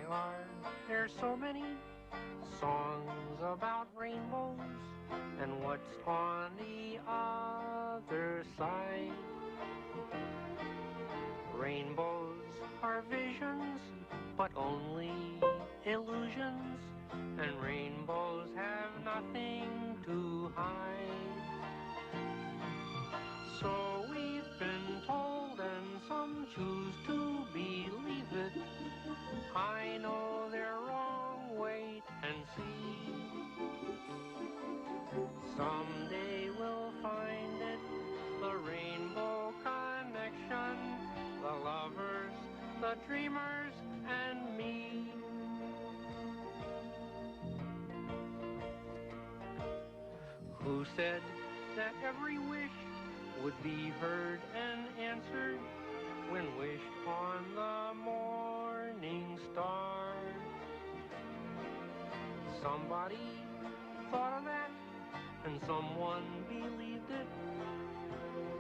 Why are there so many songs about rainbows? And what's on the other side? Rainbows are visions, but only illusions. And rainbows have nothing to hide. So we've been told, and some choose to believe it. I know they're wrong, wait and see. Someday we'll find it, the rainbow connection, the lovers, the dreamers, and me. Who said that every wish would be heard and answered when wished on the morning star? Somebody thought of that, and someone believed it.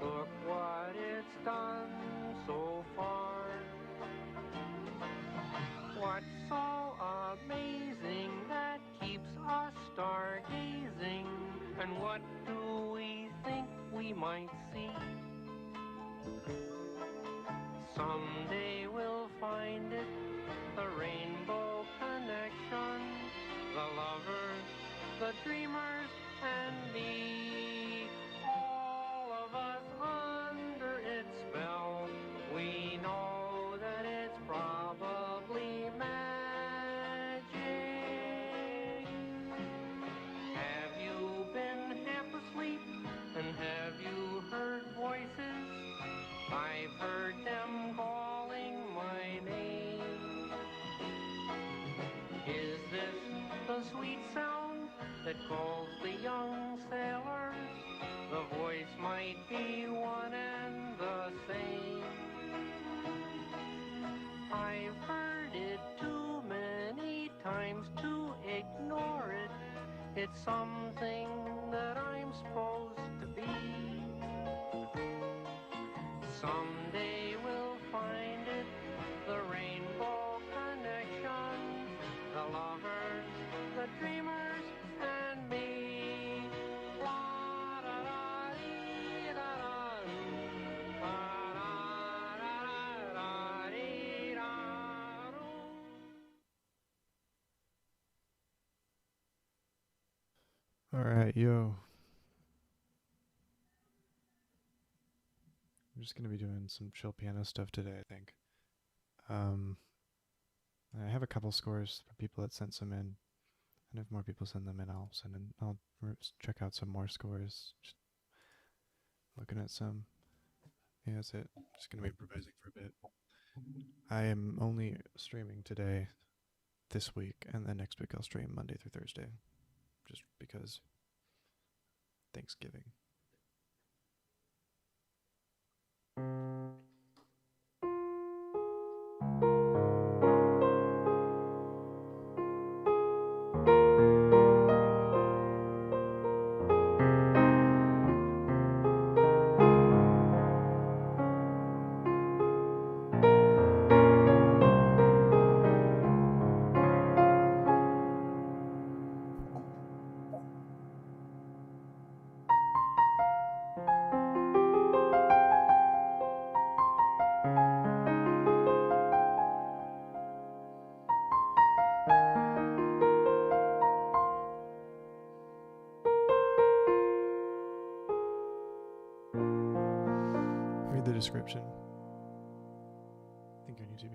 Look what it's done so far. What's so amazing that keeps us stargazing? And what do we think we might see? Someday we'll find it, the rainbow connection, the lovers, the dreamers, and me. All of us under its spell, we know that it's probably magic. Have you been half asleep, and have you heard voices? I've heard them calling my name. Is this the sweet sound that calls the young sailors? The voice might be one and the same. I've heard it too many times to ignore it. It's something that I'm supposed to be. Someday we'll find it, the rainbow connection, the lovers, the dreamers, and me. La da da dee da da, la da da da dee da do. All right, yo. I'm just gonna be doing some chill piano stuff today, I think. I have a couple scores for people that sent some in, and if more people send them in, I'll send in. I'll check out some more scores. Just looking at some. Yeah, that's it. Just gonna be improvising for a bit. I am only streaming today, this week, and then next week I'll stream Monday through Thursday, just because Thanksgiving. Read the description. I think you're on YouTube.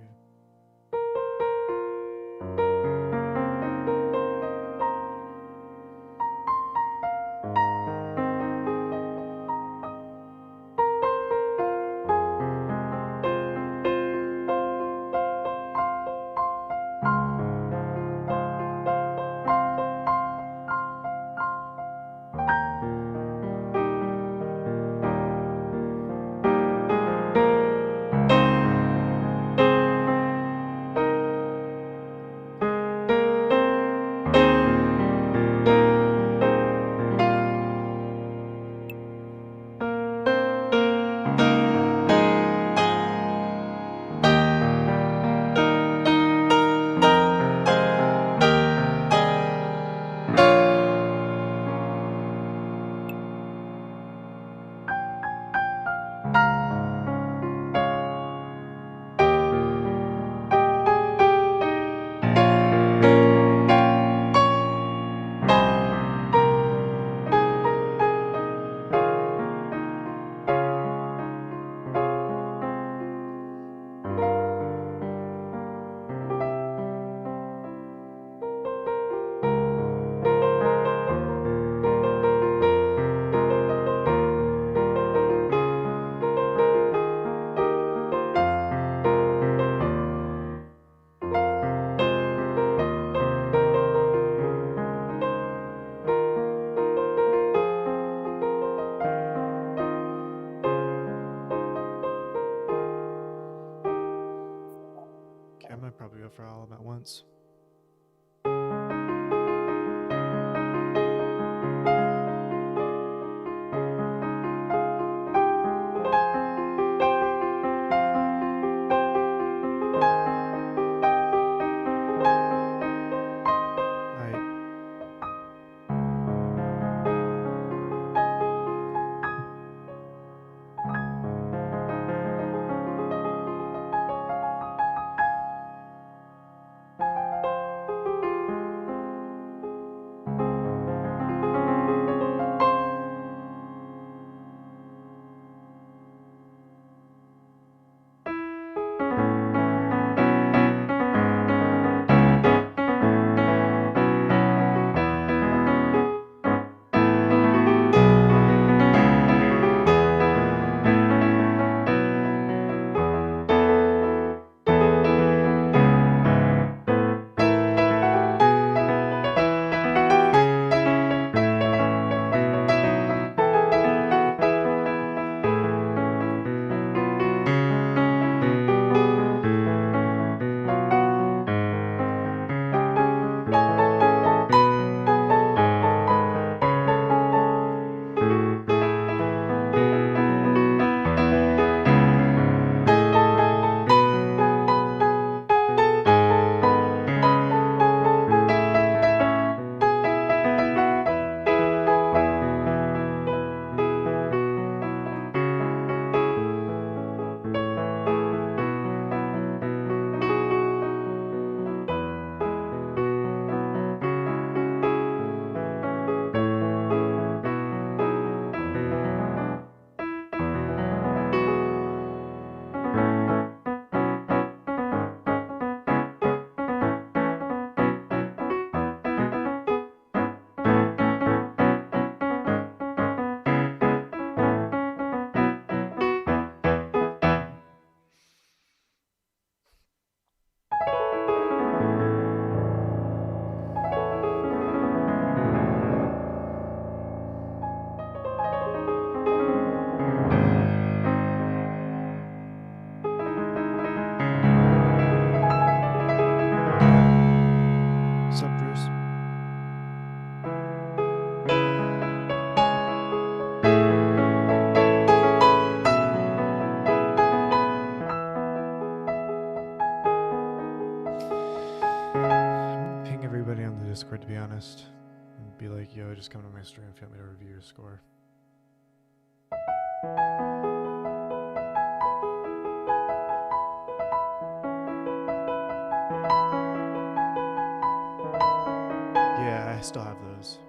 probably go for all of them at once. Sup, Bruce? Ping everybody on the Discord, to be honest. And be like, yo, just come to my stream if you want me to review your score. Yeah, I still have those.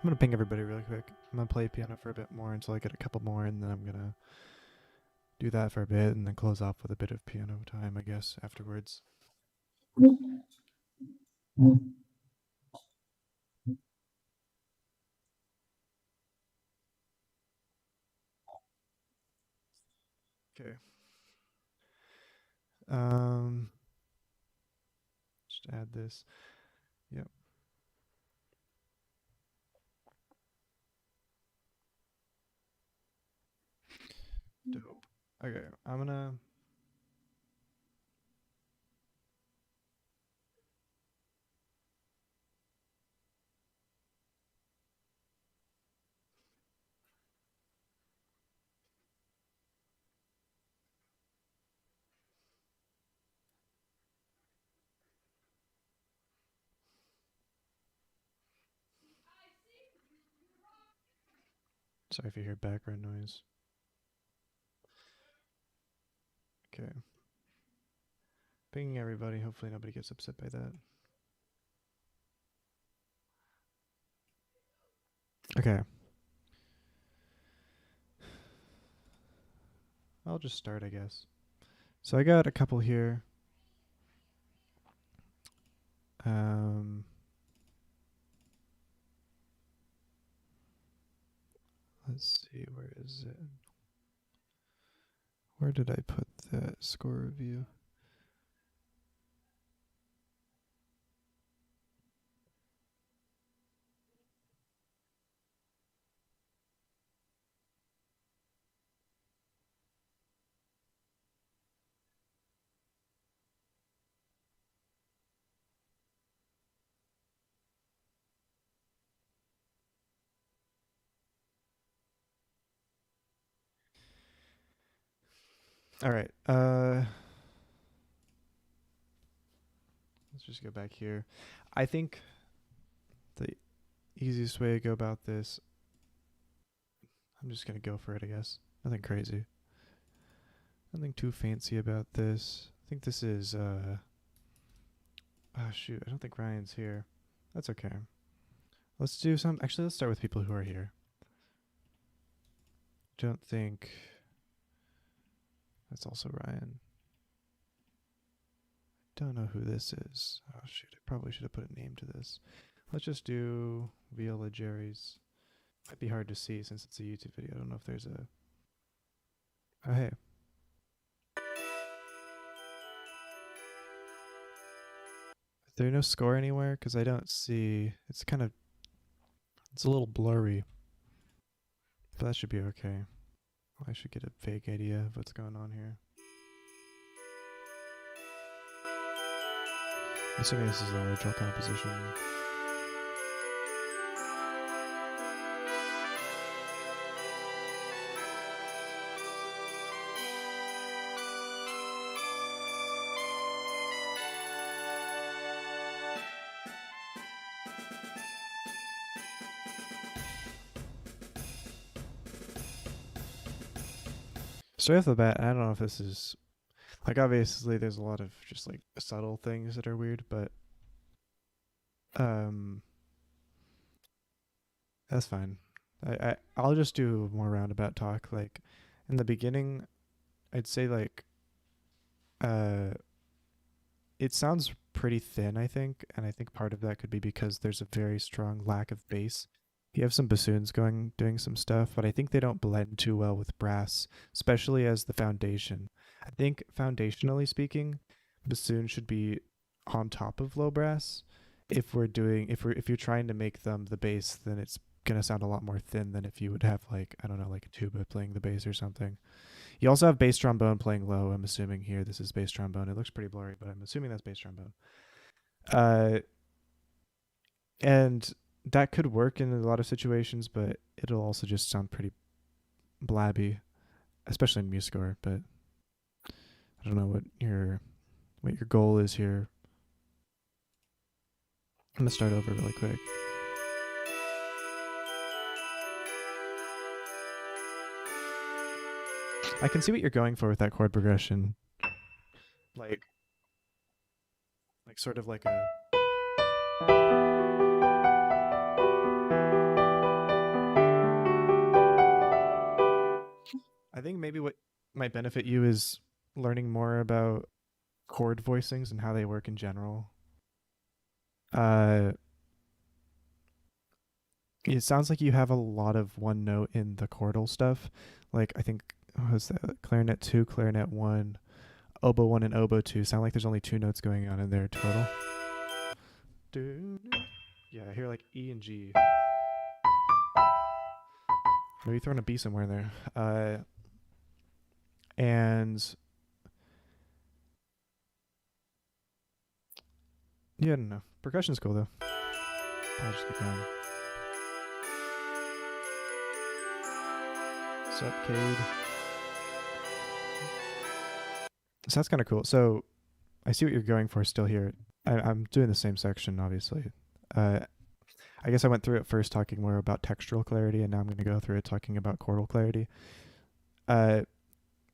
I'm gonna ping everybody really quick. I'm gonna play piano for a bit more until I get a couple more, and then I'm gonna do that for a bit, and then close off with a bit of piano time, I guess, afterwards. Okay. Just add this. Yep. Dope. Okay, I'm gonna. Sorry if you hear background noise. Okay. Pinging everybody. Hopefully nobody gets upset by that. Okay. I'll just start, I guess. So I got a couple here. Let's see, where is it? Where did I put that score review? All right. Let's just go back here. I think the easiest way to go about this, I'm just going to go for it, I guess. Nothing crazy. Nothing too fancy about this. I think this is, oh shoot, I don't think Ryan's here. That's okay. Let's do some, actually, let's start with people who are here. Don't think, that's also Ryan. Don't know who this is. Oh shoot, I probably should have put a name to this. Let's just do Viola Jerry's. Might be hard to see since it's a YouTube video. I don't know if there's a... Oh, hey. Is there no score anywhere? Because I don't see... It's kind of... It's a little blurry. But that should be okay. I should get a vague idea of what's going on here. I'm assuming this is the original composition. Straight off the bat, I don't know if this is... Like, obviously, there's a lot of just, like, subtle things that are weird, but... That's fine. I'll just do more roundabout talk. Like, in the beginning, I'd say, like... It sounds pretty thin, I think, and I think part of that could be because there's a very strong lack of bass. You have some bassoons doing some stuff, but I think they don't blend too well with brass, especially as the foundation. I think foundationally speaking, bassoon should be on top of low brass. If you're trying to make them the bass, then it's gonna sound a lot more thin than if you would have, like, I don't know, like a tuba playing the bass or something. You also have bass trombone playing low. I'm assuming here this is bass trombone. It looks pretty blurry, but I'm assuming that's bass trombone. And that could work in a lot of situations, but it'll also just sound pretty blabby, especially in MuseScore. But I don't know what your goal is here. I'm gonna start over really quick. I can see what you're going for with that chord progression. Like sort of like a... I think maybe what might benefit you is learning more about chord voicings and how they work in general. It sounds like you have a lot of one note in the chordal stuff. Like, I think, what was that? Clarinet 2, Clarinet 1, Oboe 1, and Oboe 2. Sound like there's only 2 notes going on in there total. Yeah, I hear like E and G. Maybe throwing a B somewhere there. And yeah, I don't know. Percussion's cool though. I'll just keep going. What's up, Cade? So that's kind of cool. So I see what you're going for still here. I'm doing the same section, obviously. I guess I went through it first talking more about textural clarity, and now I'm going to go through it talking about chordal clarity.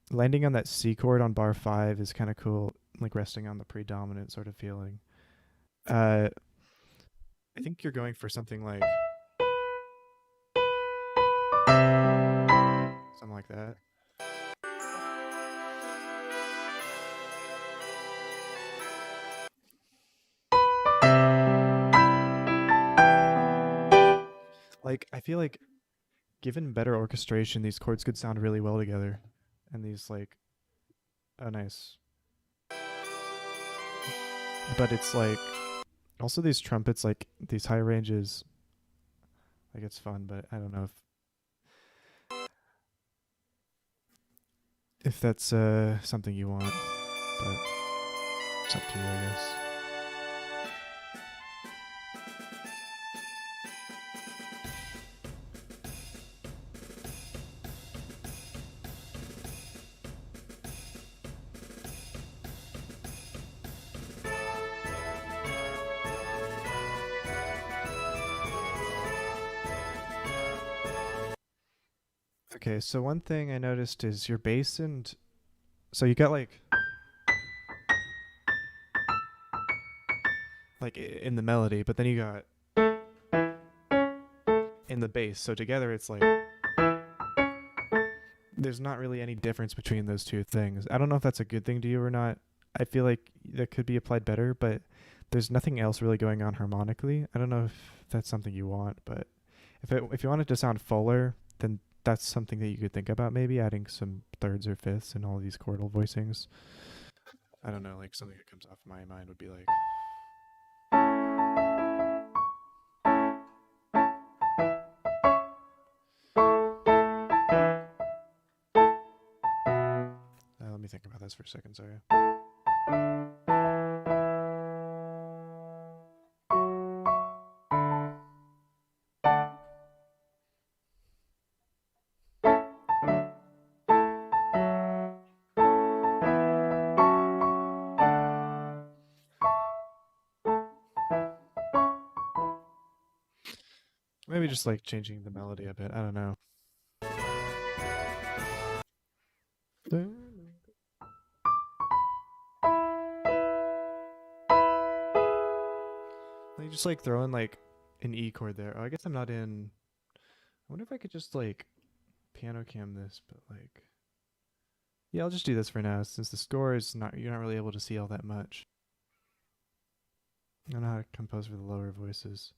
Landing on that C chord on bar 5 is kind of cool, like resting on the predominant sort of feeling. I think you're going for something like... something like that. Like, I feel like given better orchestration, these chords could sound really well together. And these, like, oh, nice. But it's like, also these trumpets, like, these high ranges, like, it's fun, but I don't know if that's something you want, but it's up to you, I guess. Okay, so one thing I noticed is your bass and so you got like in the melody, but then you got in the bass. So together it's like there's not really any difference between those two things. I don't know if that's a good thing to you or not. I feel like that could be applied better, but there's nothing else really going on harmonically. I don't know if that's something you want, but if you want it to sound fuller, then that's something that you could think about, maybe adding some thirds or fifths in all these chordal voicings. I don't know, like something that comes off my mind would be like let me think about this for a second, sorry. Maybe just like changing the melody a bit. I don't know. Like just like throw in like an E chord there. Oh, I guess I'm not in. I wonder if I could just like piano cam this, but like, yeah, I'll just do this for now since the score is not. You're not really able to see all that much. I don't know how to compose for the lower voices.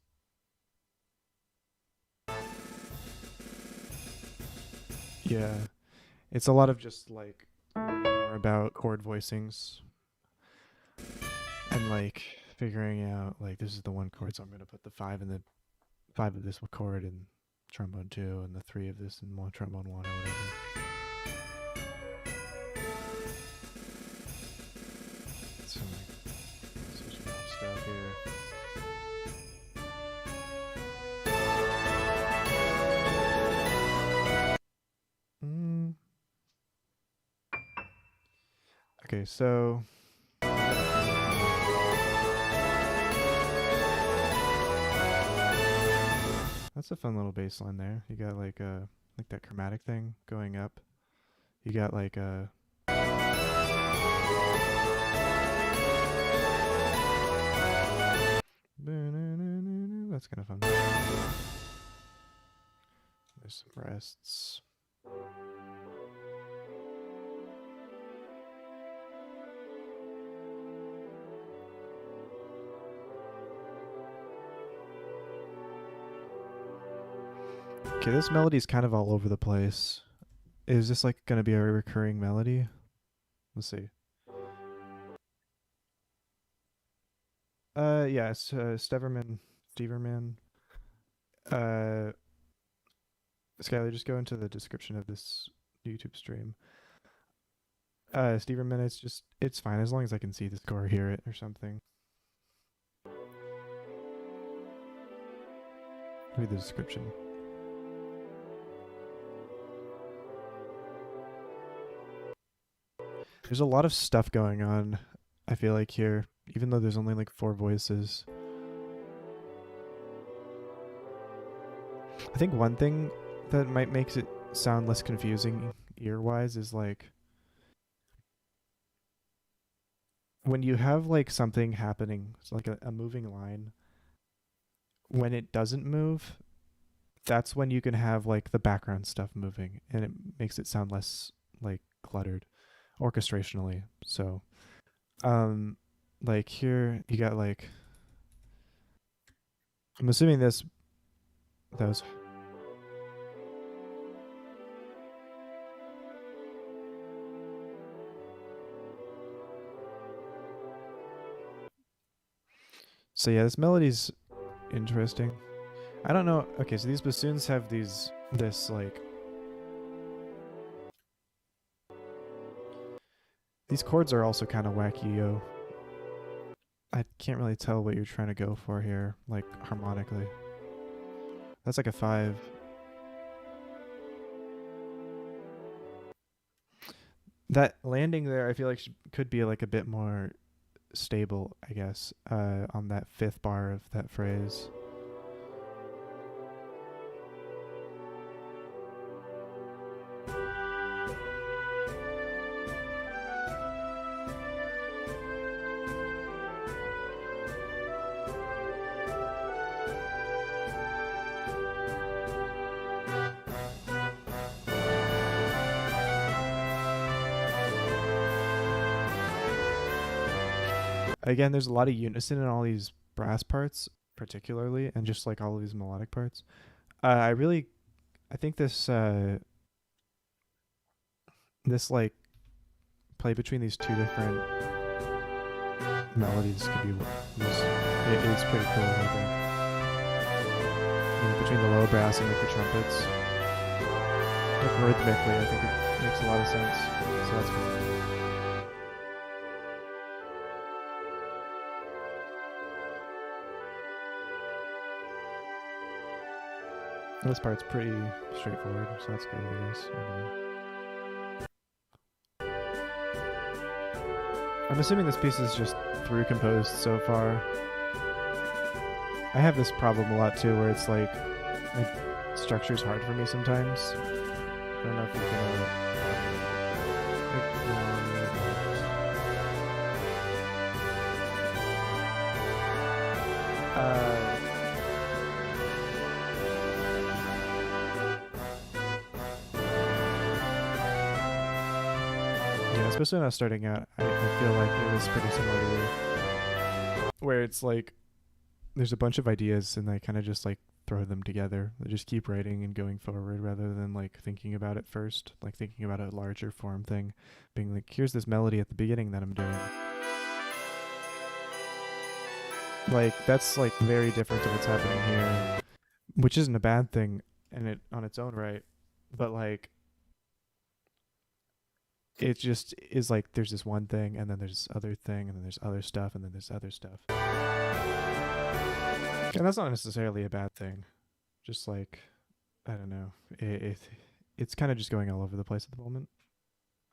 Yeah, it's a lot of just like learning more about chord voicings and like figuring out like this is the one chord, so I'm gonna put the 5 in the 5 of this chord in trombone 2 and the 3 of this in one trombone 1 or whatever. So like switching off stuff here. Okay, so that's a fun little bass line there. You got like that chromatic thing going up. You got like a that's kind of fun. There's some rests. Okay, this melody's kind of all over the place. Is this like gonna be a recurring melody? Let's see. Yeah, it's Steverman. Skylar, just go into the description of this YouTube stream. Steverman, it's fine as long as I can see the score, hear it, or something. Read the description. There's a lot of stuff going on, I feel like, here, even though there's only like 4 voices. I think one thing that might makes it sound less confusing ear-wise is like when you have like something happening, it's like a moving line, when it doesn't move, that's when you can have like the background stuff moving and it makes it sound less like cluttered orchestrationally. So like here you got like, I'm assuming that was so yeah, this melody's interesting. I don't know. Okay, so these bassoons have this like these chords are also kind of wacky, yo. I can't really tell what you're trying to go for here, like harmonically. That's like a 5. That landing there, I feel like could be like a bit more stable, I guess, on that 5th bar of that phrase. Again, there's a lot of unison in all these brass parts, particularly, and just like all of these melodic parts. I think this like play between these two different melodies could be it's pretty cool. I think between the low brass and like the trumpets, like rhythmically, I think it makes a lot of sense. So that's cool. This part's pretty straightforward, so that's good, I guess. I'm assuming this piece is just through composed so far. I have this problem a lot too, where it's like structure's hard for me sometimes. I don't know if you can. Yeah, especially when I was starting out, I feel like it was pretty similar to you, where it's like there's a bunch of ideas and I kind of just like throw them together. I just keep writing and going forward rather than like thinking about it first, like thinking about a larger form thing, being like, here's this melody at the beginning that I'm doing. Like that's like very different to what's happening here, which isn't a bad thing in it on its own right, but like it just is like there's this one thing and then there's this other thing and then there's other stuff and then there's other stuff. And that's not necessarily a bad thing. Just like, I don't know. It's kind of just going all over the place at the moment.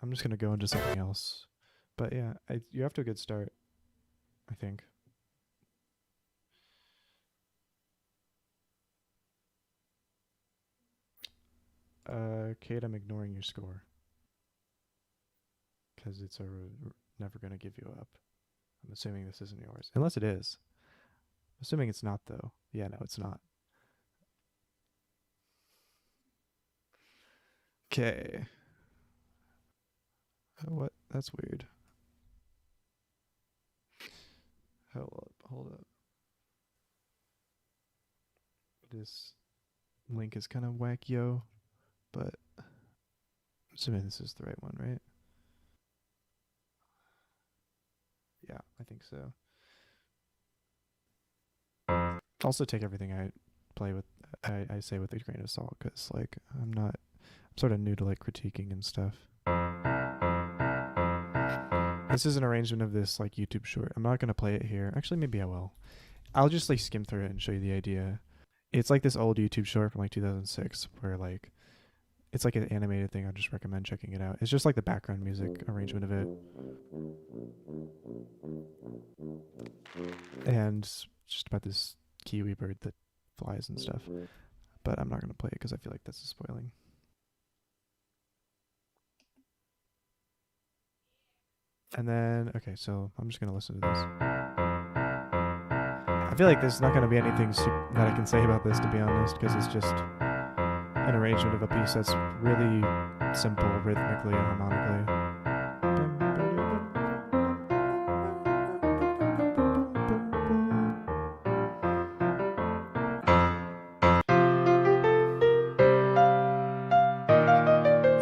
I'm just going to go into something else. But yeah, you're off to a good start, I think. Kate, I'm ignoring your score. Because it's never going to give you up. I'm assuming this isn't yours. Unless it is. Assuming it's not, though. Yeah, no, it's not. Okay. Oh, what? That's weird. Hold up. This link is kind of wacky-o, but I'm assuming this is the right one, right? Yeah, I think so. Also take everything I play with, I say with a grain of salt, because like I'm sort of new to like critiquing and stuff. This is an arrangement of this like YouTube short. I'm not gonna play it here. Actually, maybe I will. I'll just like skim through it and show you the idea. It's like this old YouTube short from like 2006, where like it's like an animated thing. I just recommend checking it out. It's just like the background music arrangement of it, and it's just about this kiwi bird that flies and stuff. But I'm not gonna play it because I feel like that's a spoiling. And then, okay, so I'm just gonna listen to this. I feel like there's not gonna be anything that I can say about this, to be honest, because it's just an arrangement of a piece that's really simple rhythmically and harmonically.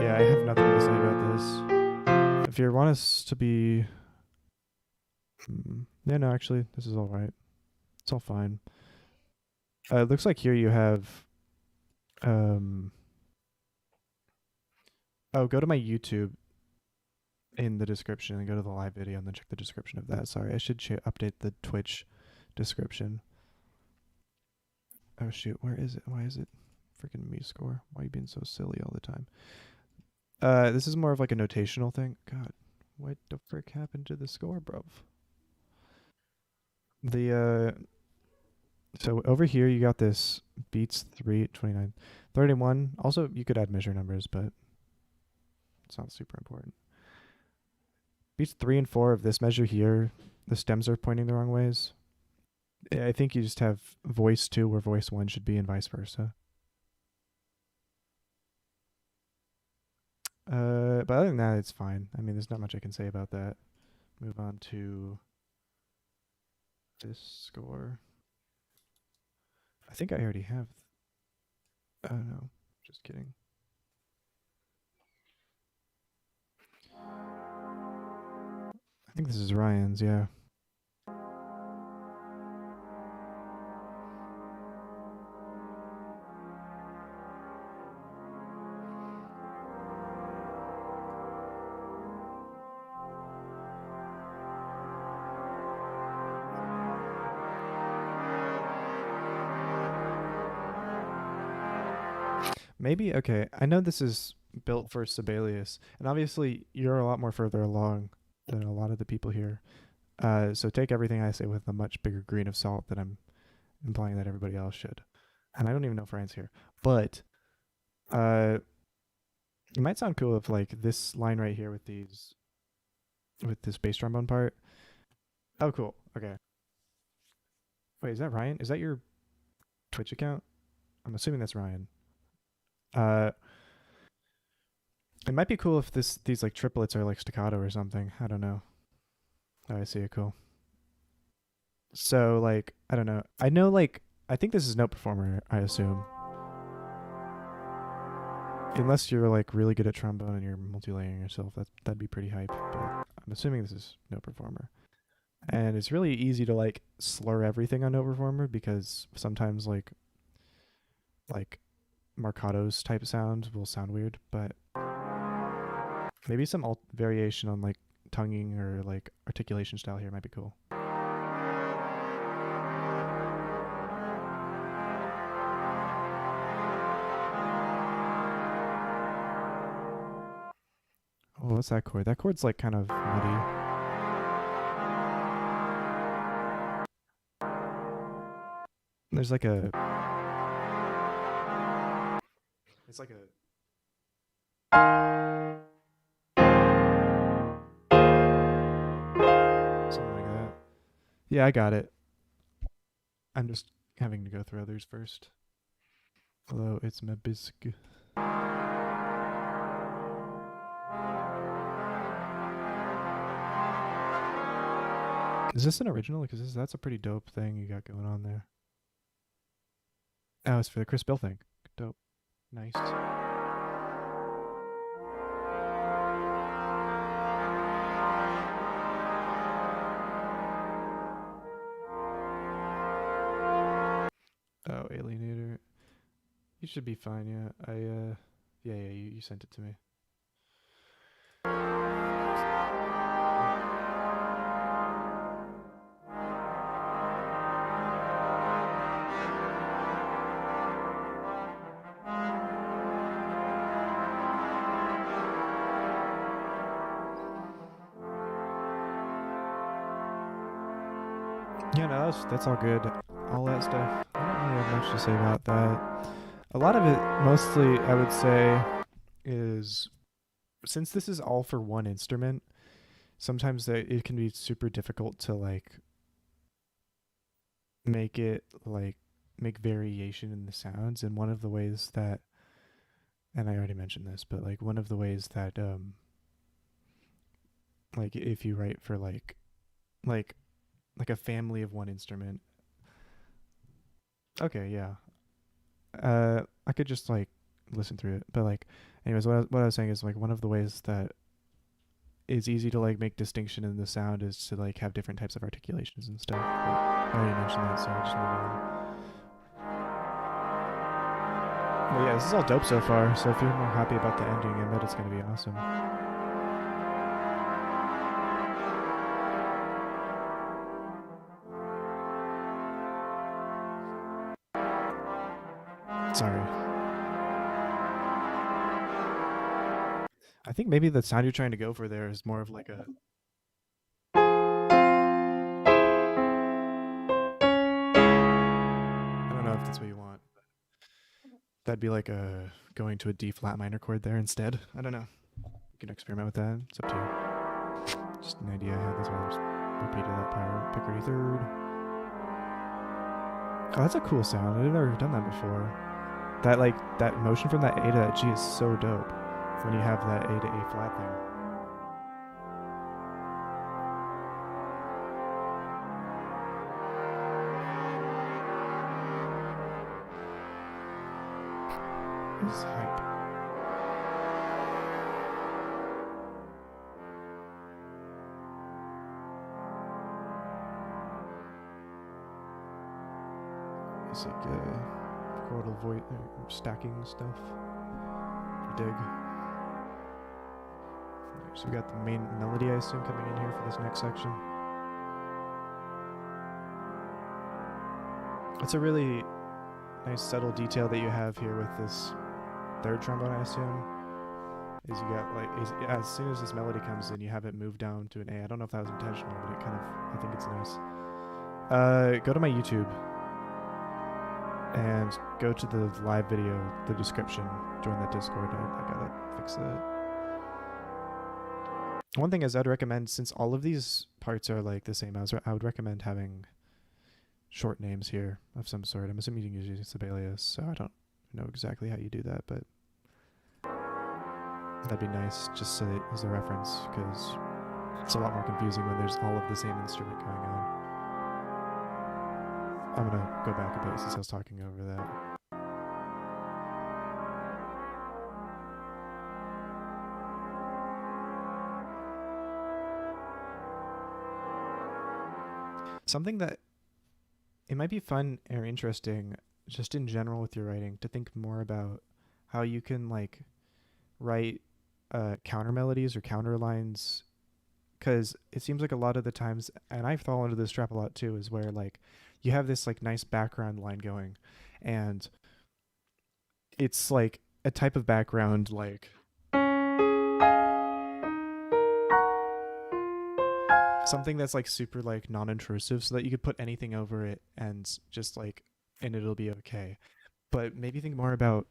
Yeah, I have nothing to say about this. If you want us to be... Yeah, no, actually, this is alright. It's all fine. It looks like here you have... Oh, go to my YouTube in the description and go to the live video and then check the description of that. Sorry, I should update the Twitch description. Oh shoot, where is it? Why is it freaking MuseScore? Why are you being so silly all the time? This is more of like a notational thing. God, what the frick happened to the score, bruv? So over here you got this beats 3, 29, 31. Also, you could add measure numbers, but it's not super important. Beats 3 and 4 of this measure here, the stems are pointing the wrong ways. I think you just have voice 2 where voice 1 should be and vice versa. But other than that, it's fine. I mean, there's not much I can say about that. Move on to this score. I think I already have. Oh no, just kidding. I think this is Ryan's, yeah. Maybe, okay, I know this is built for Sibelius, and obviously you're a lot more further along than a lot of the people here. So take everything I say with a much bigger grain of salt than I'm implying that everybody else should. And I don't even know if Ryan's here. But it might sound cool if like this line right here with this bass trombone part. Oh cool. Okay. Wait, is that Ryan? Is that your Twitch account? I'm assuming that's Ryan. It might be cool if these like triplets are like staccato or something. I don't know. Oh, I see it. Cool. So like I don't know. I know like I think this is Note Performer. I assume. Unless you're like really good at trombone and you're multi-layering yourself, that'd be pretty hype. But I'm assuming this is Note Performer. And it's really easy to like slur everything on Note Performer because sometimes like Marcatos type sounds will sound weird, but maybe some variation on like tonguing or like articulation style here might be cool. Oh, what's that chord? That chord's like kind of muddy. There's like a... It's like a... Something like that. Yeah, I got it. I'm just having to go through others first. Hello, it's my biscuit. Is this an original? Because that's a pretty dope thing you got going on there. Oh, it's for the Chris Bill thing. Dope. Nice. Oh, Alienator. You should be fine, yeah. Yeah, you sent it to me. Yeah, no, that's all good. All that stuff. I don't really have much to say about that. A lot of it, mostly, I would say, is since this is all for one instrument, sometimes it can be super difficult to like make variation in the sounds. And one of the ways that, and I already mentioned this, but like one of the ways that like if you write for like a family of one instrument. Okay, yeah. I could just like listen through it, but like, anyways, what I was saying is like one of the ways that is easy to like make distinction in the sound is to like have different types of articulations and stuff. But I already mentioned that, so I'll just move on. Well, yeah, this is all dope so far. So if you're more happy about the ending, I bet it's gonna be awesome. Sorry. I think maybe the sound you're trying to go for there is more of like a... I don't know if that's what you want. That'd be like a going to a D flat minor chord there instead. I don't know. You can experiment with that. It's up to you. Just an idea I had. That's why I just repeated that part. Picardy third. Oh, that's a cool sound. I've never done that before. That like that motion from that A to that G is so dope when you have that A to A flat thing. is hype. It's like chordal void stacking stuff. Dig. So we got the main melody, I assume, coming in here for this next section. It's a really nice subtle detail that you have here with this third trombone, I assume. Is you got like, as soon as this melody comes in, you have it move down to an A. I don't know if that was intentional, but it kind of, I think it's nice. Go to my YouTube and go to the live video, the description, join that Discord. I gotta fix that. One thing is I'd recommend, since all of these parts are like the same, I would recommend having short names here of some sort. I'm assuming you can use Sibelius, so I don't know exactly how you do that, but that'd be nice just so that as a reference, because it's a lot more confusing when there's all of the same instrument going on. I'm gonna go back a bit since I was talking over that. Something that it might be fun or interesting just in general with your writing to think more about how you can like write counter melodies or counter lines, because it seems like a lot of the times, and I've fallen into this trap a lot too, is where like you have this like nice background line going and it's like a type of background like something that's like super like non-intrusive so that you could put anything over it and just like, and it'll be okay. But maybe think more about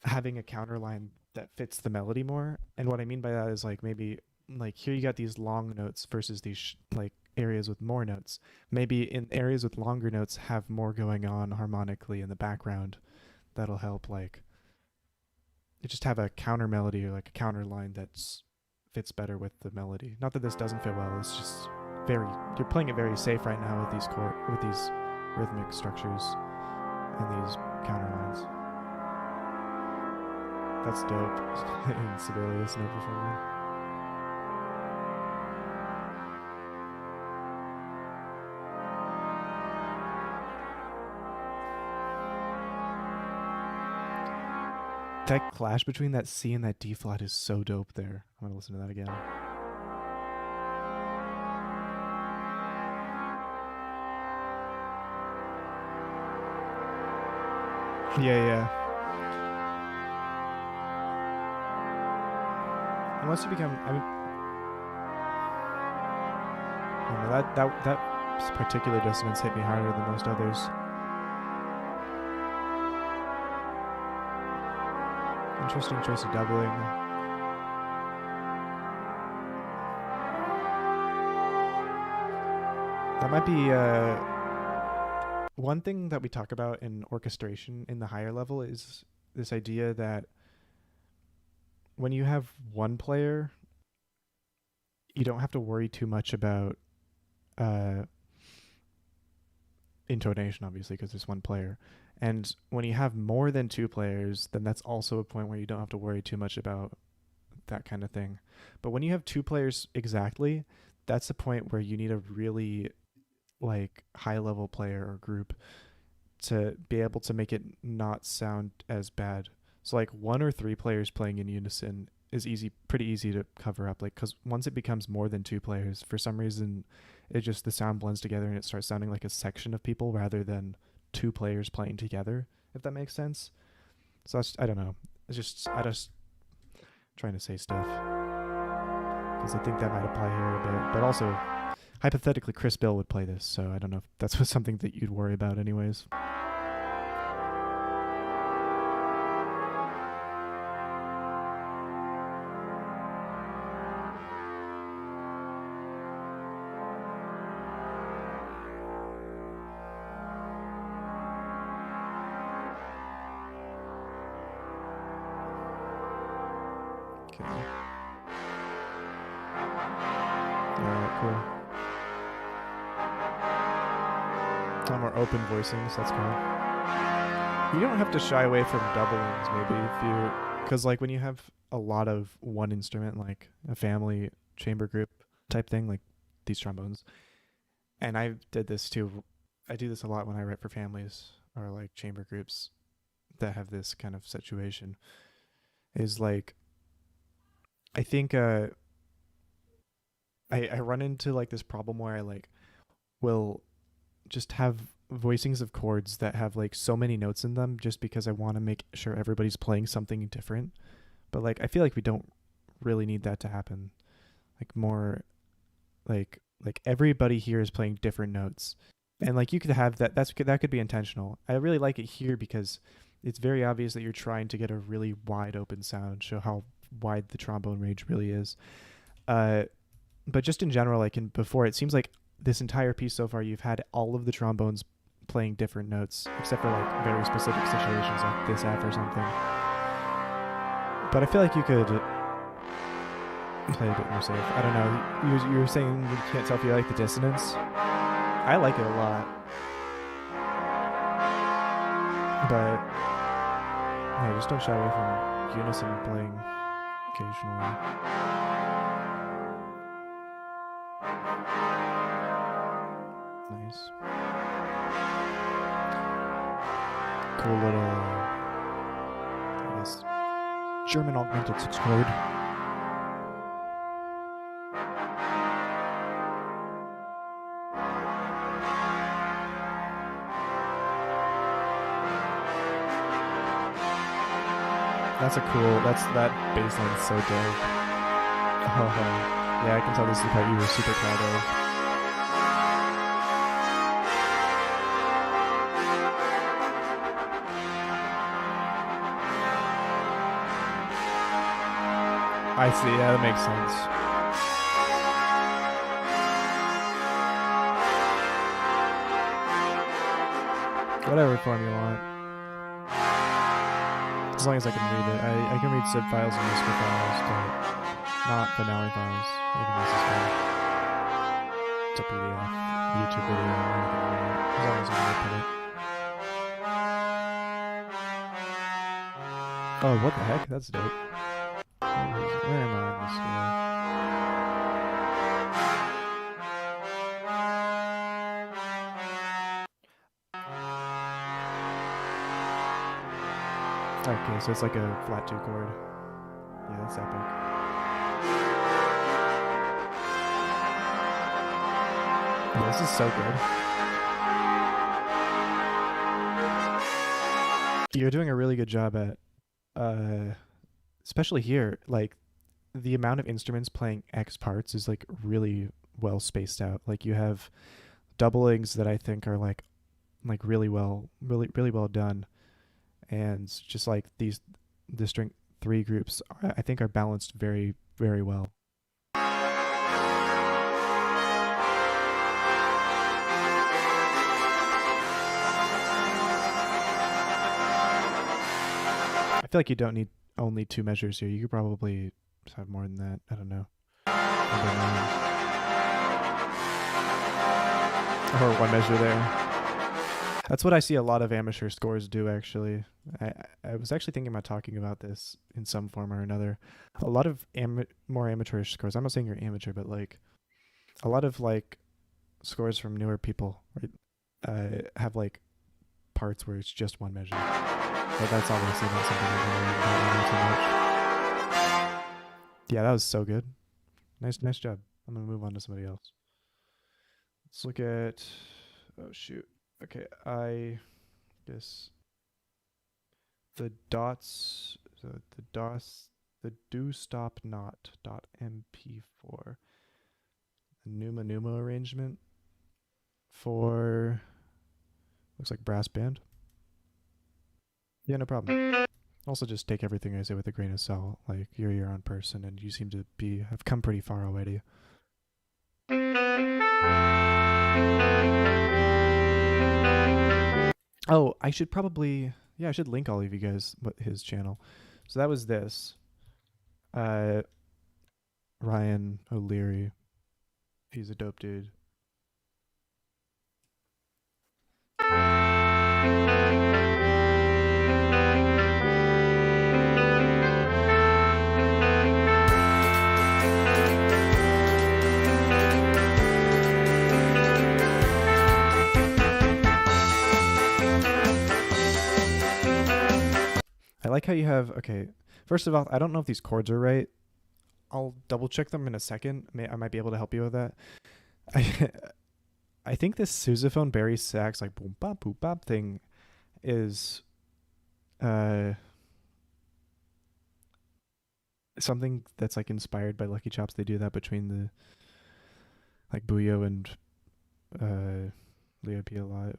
having a counter line that fits the melody more. And what I mean by that is like maybe like here you got these long notes versus these like areas with more notes. Maybe in areas with longer notes have more going on harmonically in the background. That'll help like you just have a counter melody or like a counter line that's fits better with the melody. Not that this doesn't fit well, it's just very, you're playing it very safe right now with these with these rhythmic structures and these counter lines. That's dope. In Sibelius, no performer. That clash between that C and that D flat is so dope there. I'm gonna listen to that again. Yeah. Unless you become, I mean, that particular dissonance hit me harder than most others. Interesting choice of doubling. That might be one thing that we talk about in orchestration in the higher level is this idea that when you have one player, you don't have to worry too much about intonation, obviously, because there's one player. And when you have more than two players, then that's also a point where you don't have to worry too much about that kind of thing. But when you have two players exactly, that's the point where you need a really like high level player or group to be able to make it not sound as bad. So like 1 or 3 players playing in unison is pretty easy to cover up. Like, cause once it becomes more than 2 players, for some reason, the sound blends together and it starts sounding like a section of people rather than 2 players playing together, if that makes sense. So I don't know. I just trying to say stuff because I think that might apply here a bit. But also, hypothetically, Chris Bill would play this, so I don't know if that's something that you'd worry about anyways. Okay. Alright, cool. A lot more open voicing, so that's cool. You don't have to shy away from doublings, maybe, if you, because like when you have a lot of one instrument, like a family chamber group type thing, like these trombones, and I did this too. I do this a lot when I write for families or like chamber groups that have this kind of situation. Is like I think I run into like this problem where I like will just have voicings of chords that have like so many notes in them just because I want to make sure everybody's playing something different. But like I feel like we don't really need that to happen. Like more like everybody here is playing different notes. And like you could have that could be intentional. I really like it here because it's very obvious that you're trying to get a really wide open sound, show how wide the trombone range really is. But just in general, like in before, it seems like this entire piece so far, you've had all of the trombones playing different notes, except for like very specific situations like this F or something. But I feel like you could play a bit more safe. I don't know. You were saying you can't tell if you like the dissonance. I like it a lot. But yeah, just don't shy away from unison playing occasionally. Nice. Cool little, I guess, German augmented sixth chord. That's a cool, that bass line is so dope. Oh, yeah, I can tell this is the part you were super proud of. I see, yeah, that makes sense. Whatever form you want. As long as I can read it. I can read zip files and Whisper files, but not finale files. Anything else is fine. It's a PDF, YouTube video, anything like that. As long as I can open it. Oh, what the heck? That's dope. Where am I on this scale? Okay, so it's like a flat 2 chord. Yeah, that's epic. Oh, this is so good. You're doing a really good job at, especially here, like, the amount of instruments playing X parts is, like, really well spaced out. Like, you have doublings that I think are, like really well done. And just like the string 3 groups, I think are balanced very, very well. I feel like you don't need only 2 measures here. You could probably have more than that. I don't know. Or 1 measure there. That's what I see a lot of amateur scores do, actually. I was actually thinking about talking about this in some form or another. A lot of more amateurish scores, I'm not saying you're amateur, but like a lot of like scores from newer people have like parts where it's just 1 measure. But that's obviously not something I really too much. Yeah, that was so good. Nice job. I'm gonna move on to somebody else. Let's look at, oh shoot. Okay, I guess the dots, the do stop not .mp4, the Numa arrangement for, looks like brass band. Yeah, no problem. Also, just take everything I say with a grain of salt. Like, you're your own person, and you seem to have come pretty far already. Oh, I should probably, yeah, I should link all of you guys his channel. So that was this. Ryan O'Leary. He's a dope dude. like how you have, okay, first of all, I don't know if these chords are right. I'll double check them in a second. I might be able to help you with that. I think this sousaphone bari sax, like boom bop boom bop thing is something that's like inspired by Lucky Chops. They do that between the like Buyo and Leo P a lot,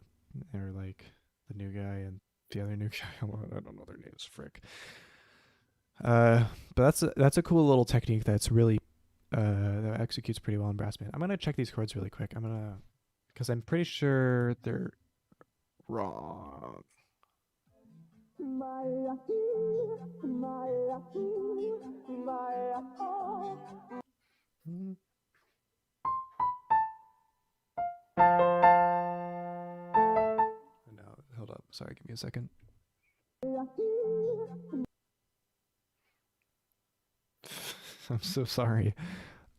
or like the new guy and the other new guy. I don't know their names, frick. But that's a cool little technique that's really that executes pretty well in brass band. I'm gonna check these chords really quick. Because I'm pretty sure they're wrong. No, hold up. Sorry, give me a second. I'm so sorry.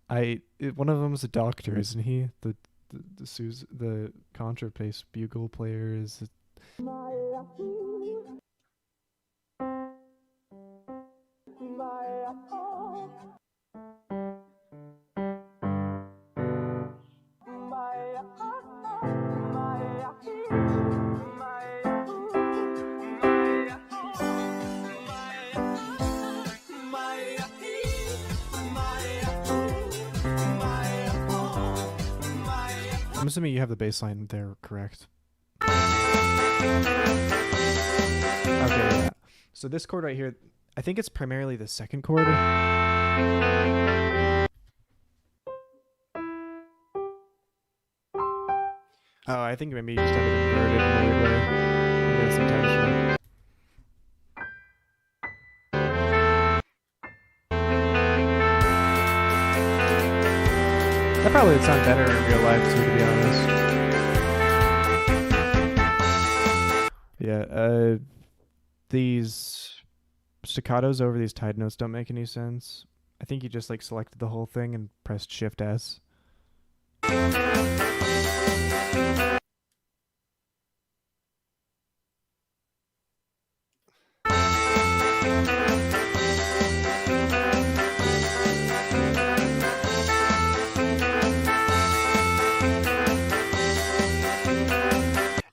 One of them is a doctor, isn't he? The contrabass bugle player is. I'm assuming you have the bass line there correct. Okay, yeah. So this chord right here, I think it's primarily the second chord. Oh, I think maybe you just have it inverted in a weird way. Maybe that's intentional. That probably would sound better in real life too, to be honest. Yeah, these staccatos over these tied notes don't make any sense. I think you just like selected the whole thing and pressed Shift S.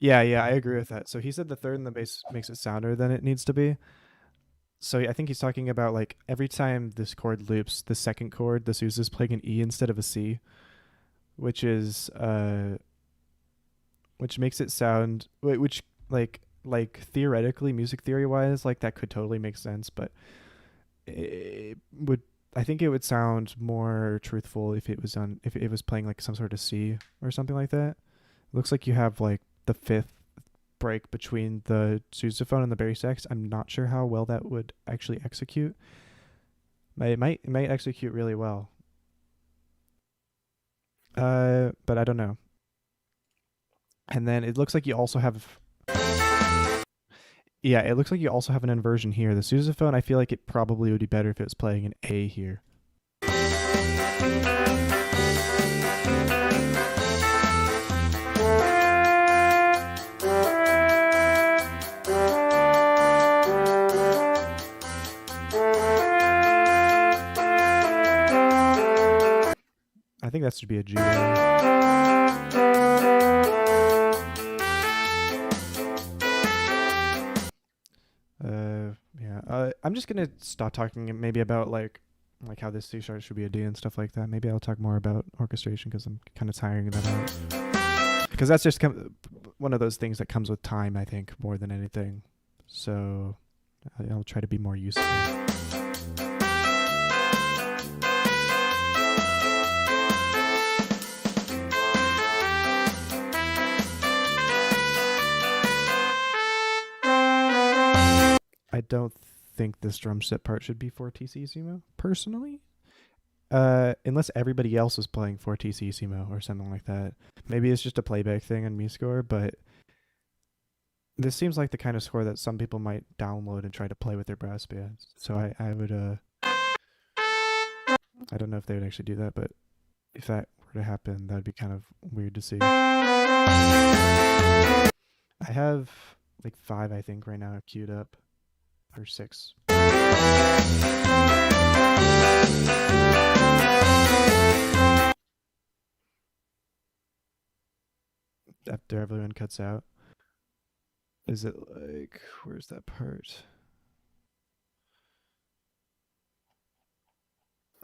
Yeah, I agree with that. So he said the third in the bass makes it sounder than it needs to be. So I think he's talking about like every time this chord loops, the second chord, the sousa is playing an E instead of a C, which is which makes it sound, which like theoretically, music theory wise, like that could totally make sense, but I think it would sound more truthful if it was playing like some sort of C or something like that. It looks like you have like the fifth break between the sousaphone and the bari sax. I'm not sure how well that would actually execute. It might execute really well. But I don't know. And then it looks like you also have it looks like you also have an inversion here. The sousaphone, I feel like it probably would be better if it was playing an A here. I think that should be a G. I'm just gonna stop talking maybe about like how this C sharp should be a D and stuff like that. Maybe I'll talk more about orchestration because I'm kind of tiring that out. Because that's just one of those things that comes with time, I think, more than anything. So I'll try to be more useful. I don't think this drum set part should be fortissimo, personally. Unless everybody else is playing fortissimo or something like that. Maybe it's just a playback thing on MuseScore, but this seems like the kind of score that some people might download and try to play with their brass bands. So I would, I don't know if they would actually do that, but if that were to happen, that'd be kind of weird to see. I have like 5, I think, right now queued up. or 6. After everyone cuts out. Is it like, where's that part?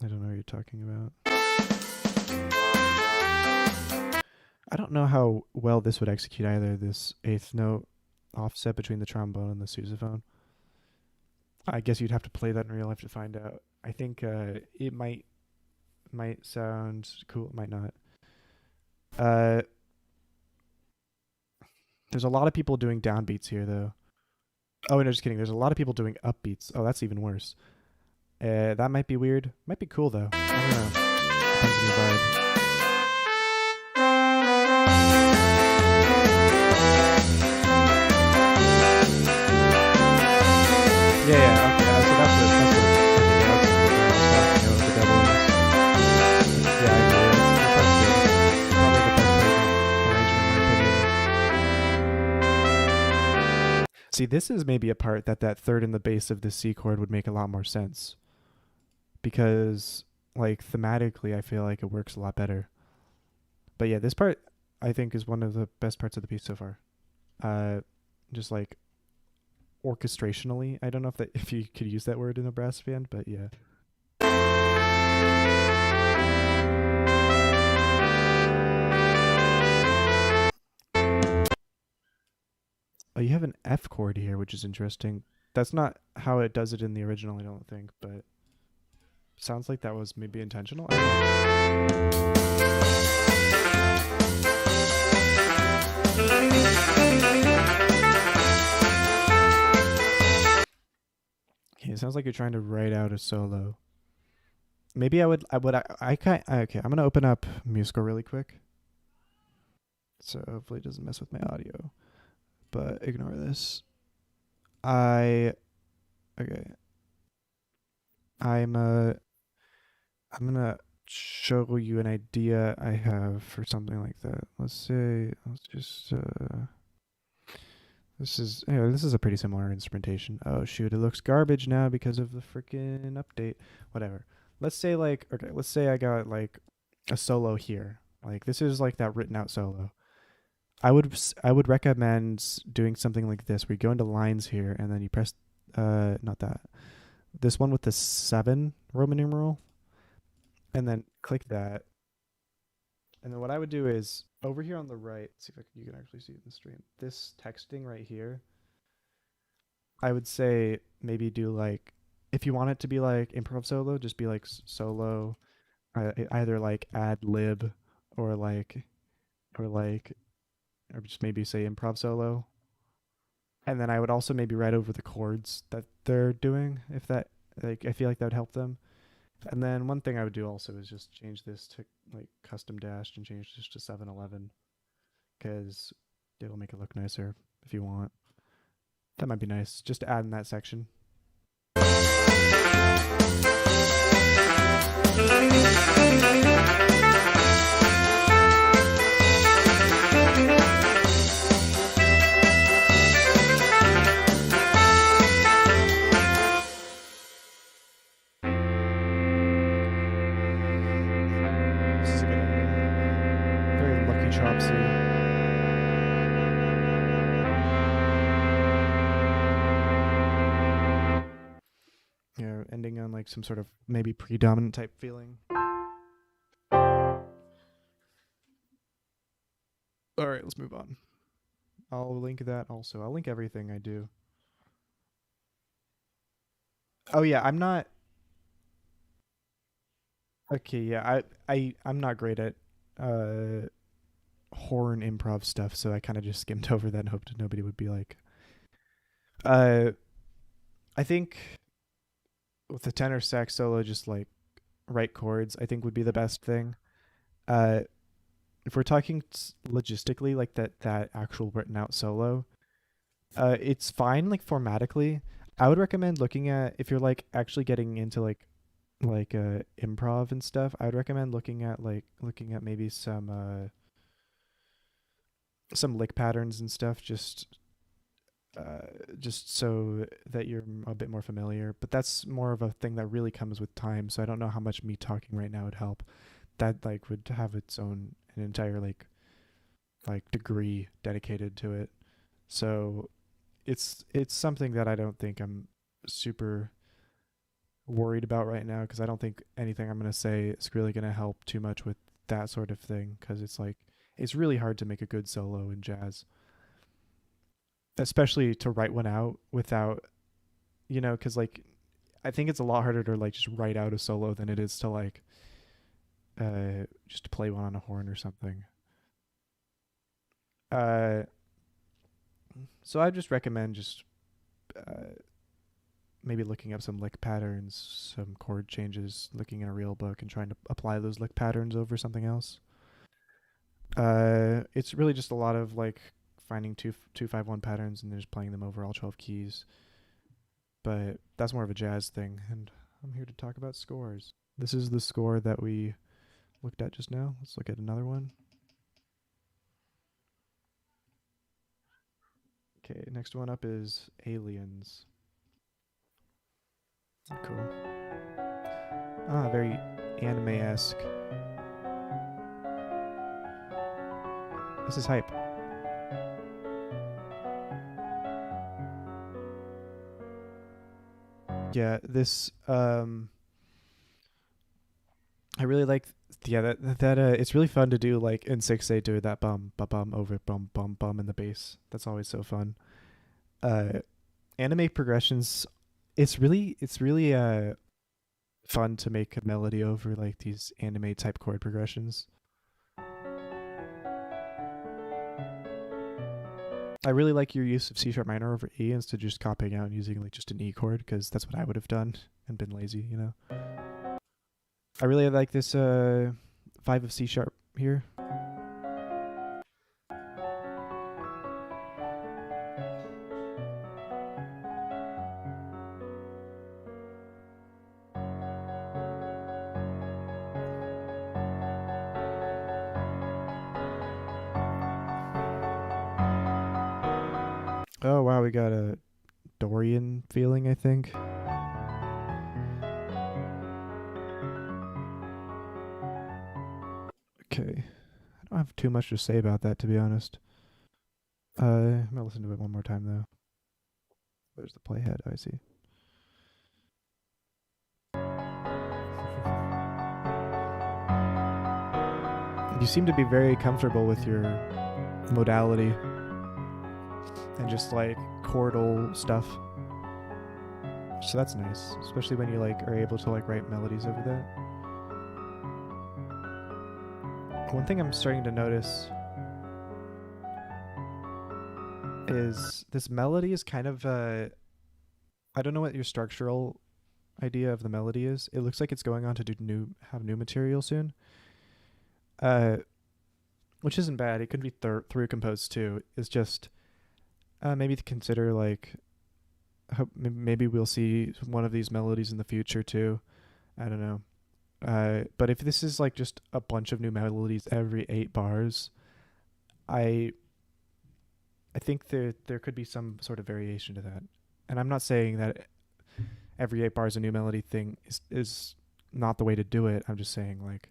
I don't know what you're talking about. I don't know how well this would execute either, this 8th note offset between the trombone and the sousaphone. I guess you'd have to play that in real life to find out. I think it might sound cool, it might not. There's a lot of people doing downbeats here, though. Oh, no, just kidding. There's a lot of people doing upbeats. Oh, that's even worse. That might be weird. Might be cool, though. I don't know. Depends on your vibe. Yeah, okay. So that's what okay, yeah, that's what the devil is. Yeah, I agree. That's good. Probably the best arrangement in my opinion. See, this is maybe a part that third in the bass of the C chord would make a lot more sense. Because, like, thematically, I feel like it works a lot better. But yeah, this part, I think, is one of the best parts of the piece so far. Just like orchestrationally. I don't know if you could use that word in a brass band, but yeah. Oh, you have an F chord here, which is interesting. That's not how it does it in the original, I don't think, but sounds like that was maybe intentional. I don't know. Okay, it sounds like you're trying to write out a solo. Maybe I can't. Okay, I'm gonna open up Musical really quick. So hopefully it doesn't mess with my audio. But ignore this. Okay. I'm gonna show you an idea I have for something like that. Let's just this is a pretty similar instrumentation. Oh shoot, it looks garbage now because of the freaking update. Whatever. Let's say I got like a solo here. Like this is like that written out solo. I would recommend doing something like this where you go into lines here and then you press not that. This one with the 7 Roman numeral. And then click that. And then what I would do is over here on the right, see if you can actually see it in the stream. This texting right here, I would say maybe do like, if you want it to be like improv solo, just be like solo, either like ad lib or just maybe say improv solo. And then I would also maybe write over the chords that they're doing, if that, like, I feel like that would help them. And then one thing I would do also is just change this to like custom dashed and change this to 711 because it'll make it look nicer if you want. That might be nice just to add in that section. Ending on like some sort of maybe predominant type feeling. All right, let's move on. I'll link that also. I'll link everything I do. Oh yeah, I'm not. Okay, yeah, I'm not great at horn improv stuff, so I kind of just skimmed over that and hoped nobody would be like. I think with the tenor sax solo, just like write chords, I think would be the best thing. If we're talking logistically, like that actual written out solo, it's fine like formatically. I would recommend looking at, if you're like actually getting into like improv and stuff, I would recommend looking at maybe some lick patterns and stuff, just uh, just so that you're a bit more familiar. But that's more of a thing that really comes with time. So I don't know how much me talking right now would help. That like would have its own an entire like degree dedicated to it. So it's something that I don't think I'm super worried about right now because I don't think anything I'm going to say is really going to help too much with that sort of thing because it's like it's really hard to make a good solo in jazz, especially to write one out without, because like I think it's a lot harder to like just write out a solo than it is to like just to play one on a horn or something. Uh, so I just recommend just uh, maybe looking up some lick patterns, some chord changes, looking in a real book and trying to apply those lick patterns over something else. It's really just a lot of like finding 2 2 5 1 patterns and then just playing them over all 12 keys. But that's more of a jazz thing, and I'm here to talk about scores. This is the score that we looked at just now. Let's look at another one. Okay, next one up is Aliens. Cool. Ah, very anime-esque. This is hype. Yeah, this I really like that it's really fun to do like in 6/8 do that bum bum bum over bum bum bum in the bass. That's always so fun. Uh Anime progressions, it's really fun to make a melody over like these anime type chord progressions. I really like your use of C sharp minor over E instead of just copying out and using like just an E chord because that's what I would have done and been lazy. I really like this 5 of C sharp here. Oh wow, we got a Dorian feeling, I think. Okay. I don't have too much to say about that, to be honest. I'm gonna listen to it one more time though. There's the playhead. I see. You seem to be very comfortable with your modality and just like chordal stuff. So that's nice, especially when you like are able to like write melodies over that. One thing I'm starting to notice is this melody is kind of I don't know what your structural idea of the melody is. It looks like it's going on to have new material soon. Uh which isn't bad. It could be through composed too. It's just maybe to consider like maybe we'll see one of these melodies in the future too. I don't know. But if this is like just a bunch of new melodies every 8 bars, I think there could be some sort of variation to that. And I'm not saying that every 8 bars a new melody thing is not the way to do it. I'm just saying like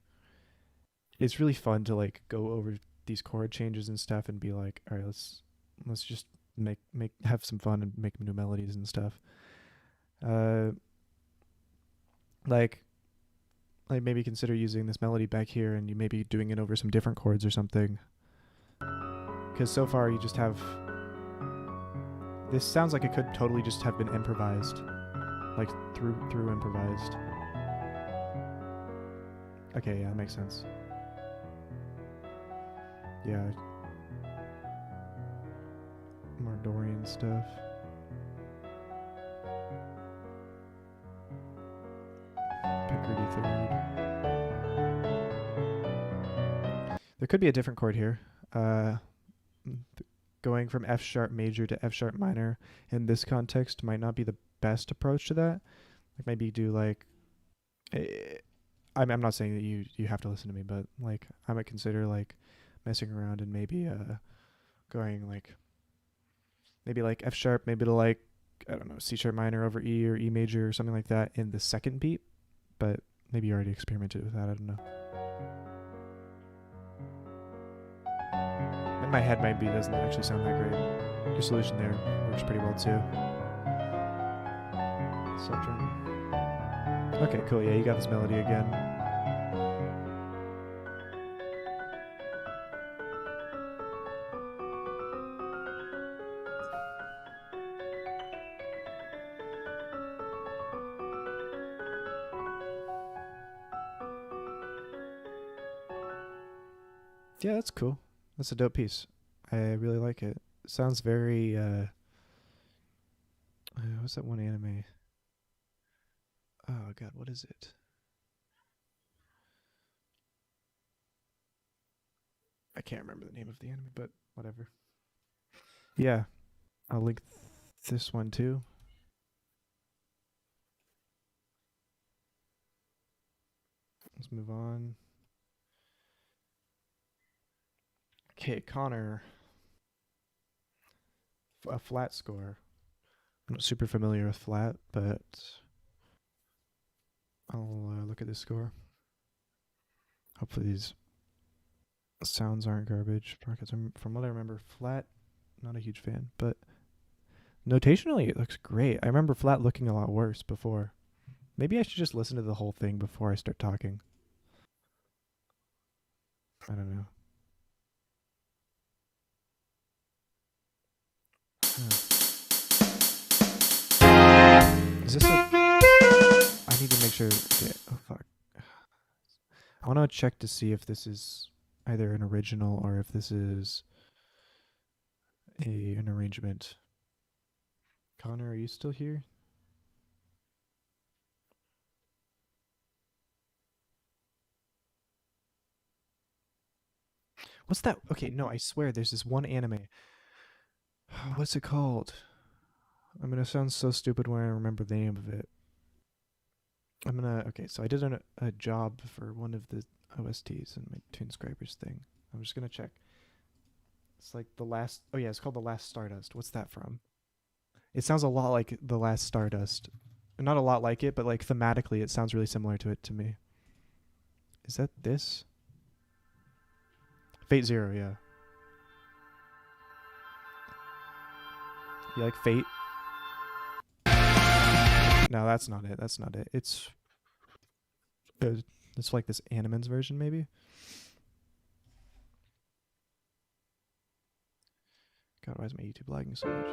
it's really fun to like go over these chord changes and stuff and be like, all right, let's just make have some fun and make new melodies and stuff. Uh, like maybe consider using this melody back here and you maybe doing it over some different chords or something. Because so far you just have this sounds like it could totally just have been improvised, like through improvised. Okay, yeah, that makes sense. Yeah. More Dorian stuff. Picardy third. There could be a different chord here. Going from F sharp major to F sharp minor in this context might not be the best approach to that. Like maybe do like I'm not saying that you have to listen to me, but like I might consider like messing around and maybe going like maybe like F sharp, maybe to like, I don't know, C sharp minor over E or E major or something like that in the second beat. But maybe you already experimented with that. I don't know. In my head, my beat doesn't actually sound that great. Your solution there works pretty well too. Okay, cool. Yeah, you got this melody again. Yeah, that's cool. That's a dope piece. I really like it. Sounds very what's that one anime? Oh god, what is it? I can't remember the name of the anime, but whatever. Yeah, I'll link this one too. Let's move on. Okay, Connor. A flat score. I'm not super familiar with flat, but I'll look at this score. Hopefully these sounds aren't garbage. Because from what I remember, flat, not a huge fan, but notationally it looks great. I remember flat looking a lot worse before. Maybe I should just listen to the whole thing before I start talking. I don't know. Is this a... I need to make sure... Okay. Oh, fuck. I want to check to see if this is either an original or if this is an arrangement. Connor, are you still here? What's that? Okay, no, I swear there's this one anime. What's it called? I'm gonna sound so stupid when I remember the name of it. Okay, so I did a job for one of the OSTs in my Toonscribers thing. I'm just gonna check. It's like it's called The Last Stardust. What's that from? It sounds a lot like The Last Stardust. Not a lot like it, but like thematically it sounds really similar to it to me. Is that this? Fate Zero, yeah. You like Fate? No, that's not it. That's not it. It's like this Animens version, maybe? God, why is my YouTube lagging so much?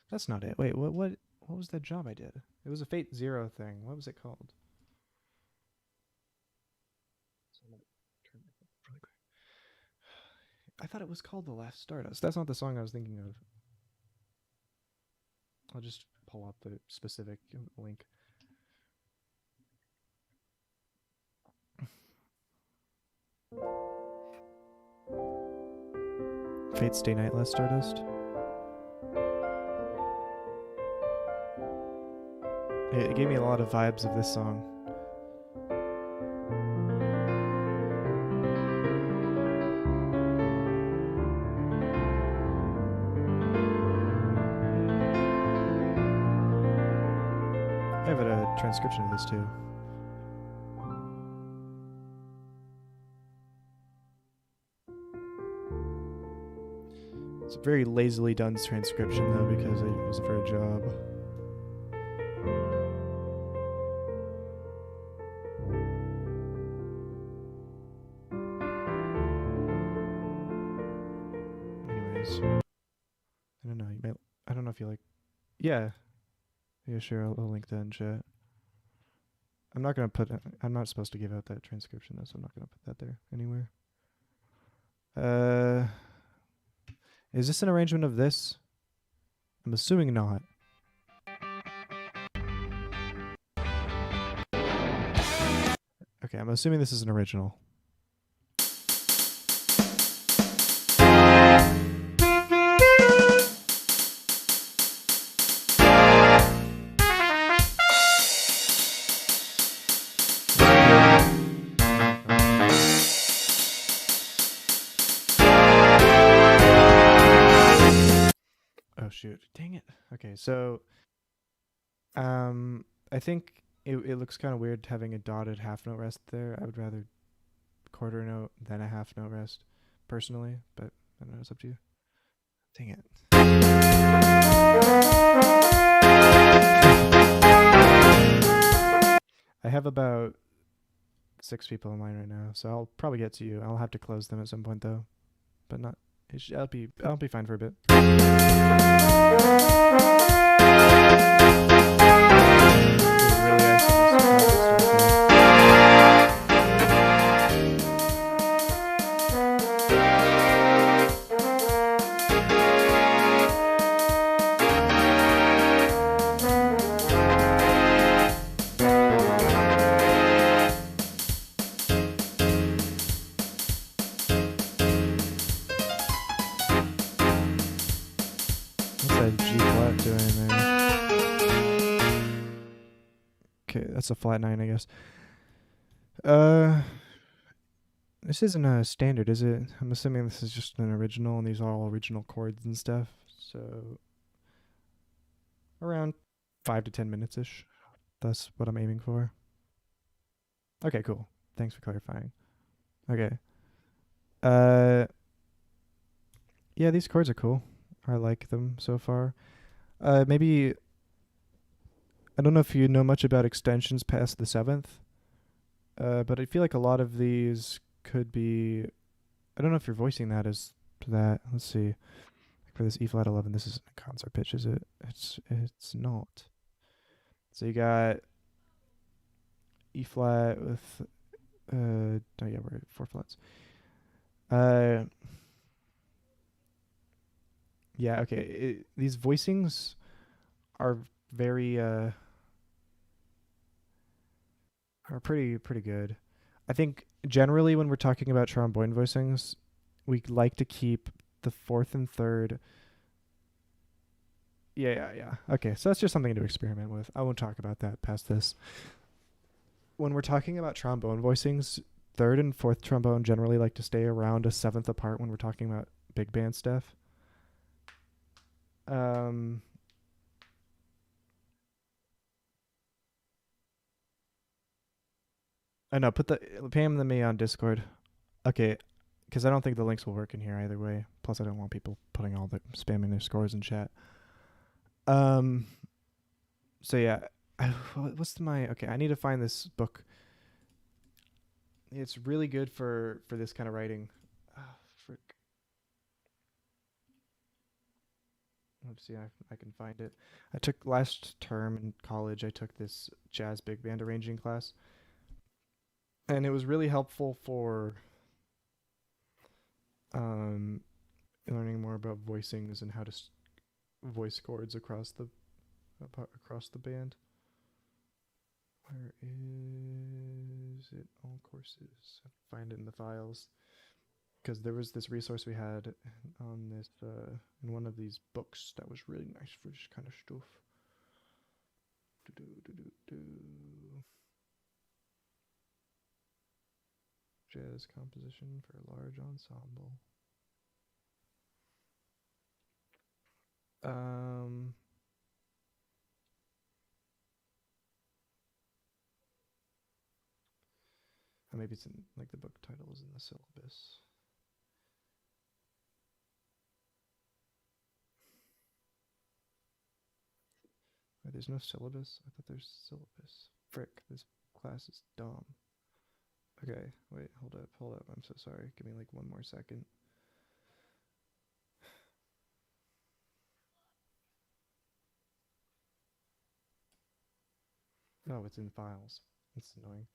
That's not it. Wait, what was that job I did? It was a Fate Zero thing. What was it called? I thought it was called The Last Stardust. That's not the song I was thinking of. I'll just pull up the specific link. Fate Stay Night Last Stardust. It gave me a lot of vibes of this song. I have a transcription of this too. It's a very lazily done transcription though because it was for a job. Anyways, I don't know. I don't know if you like. Yeah. Yeah, sure. I'll link that in chat. I'm not gonna put. I'm not supposed to give out that transcription though, so I'm not gonna put that there anywhere. Is this an arrangement of this? I'm assuming not. Okay, I'm assuming this is an original. shoot. Dang it. Okay, so I think it looks kind of weird having a dotted half note rest there. I would rather quarter note than a half note rest, personally. But I don't know. It's up to you. Dang it. I have about 6 people in line right now, so I'll probably get to you. I'll have to close them at some point though, but not. I'll be fine for a bit. That's a flat 9, I guess. This isn't a standard, is it? I'm assuming this is just an original, and these are all original chords and stuff. So around 5 to 10 minutes ish. That's what I'm aiming for. Okay, cool. Thanks for clarifying. Okay. Yeah, these chords are cool. I like them so far. Maybe I don't know if you know much about extensions past the 7th, but I feel like a lot of these could be. I don't know if you're voicing that as that. Let's see. For this E flat 11, this isn't a concert pitch, is it? It's not. So you got E flat with. Oh yeah, we're at 4 flats. Yeah. Okay. These voicings are very are pretty good. I think generally when we're talking about trombone voicings, we like to keep the 4th and 3rd. Yeah. Okay, so that's just something to experiment with. I won't talk about that past this. When we're talking about trombone voicings, 3rd and 4th trombone generally like to stay around a 7th apart when we're talking about big band stuff. I know. Pay them to me on Discord. Okay, because I don't think the links will work in here either way. Plus, I don't want people putting all the spamming their scores in chat. So yeah, what's my okay? I need to find this book. It's really good for this kind of writing. Frick. Let's see. I can find it. I took last term in college. I took this jazz big band arranging class, and it was really helpful for learning more about voicings and how to voice chords across the band. Where is it? All courses. I find it in the files because there was this resource we had on this in one of these books that was really nice for this kind of stuff. Jazz composition for a large ensemble. Maybe it's in like the book title is in the syllabus. Wait, there's no syllabus? I thought there's syllabus. Frick, this class is dumb. Okay, wait, hold up. I'm so sorry. Give me like 1 more second. Oh, it's in files. It's annoying.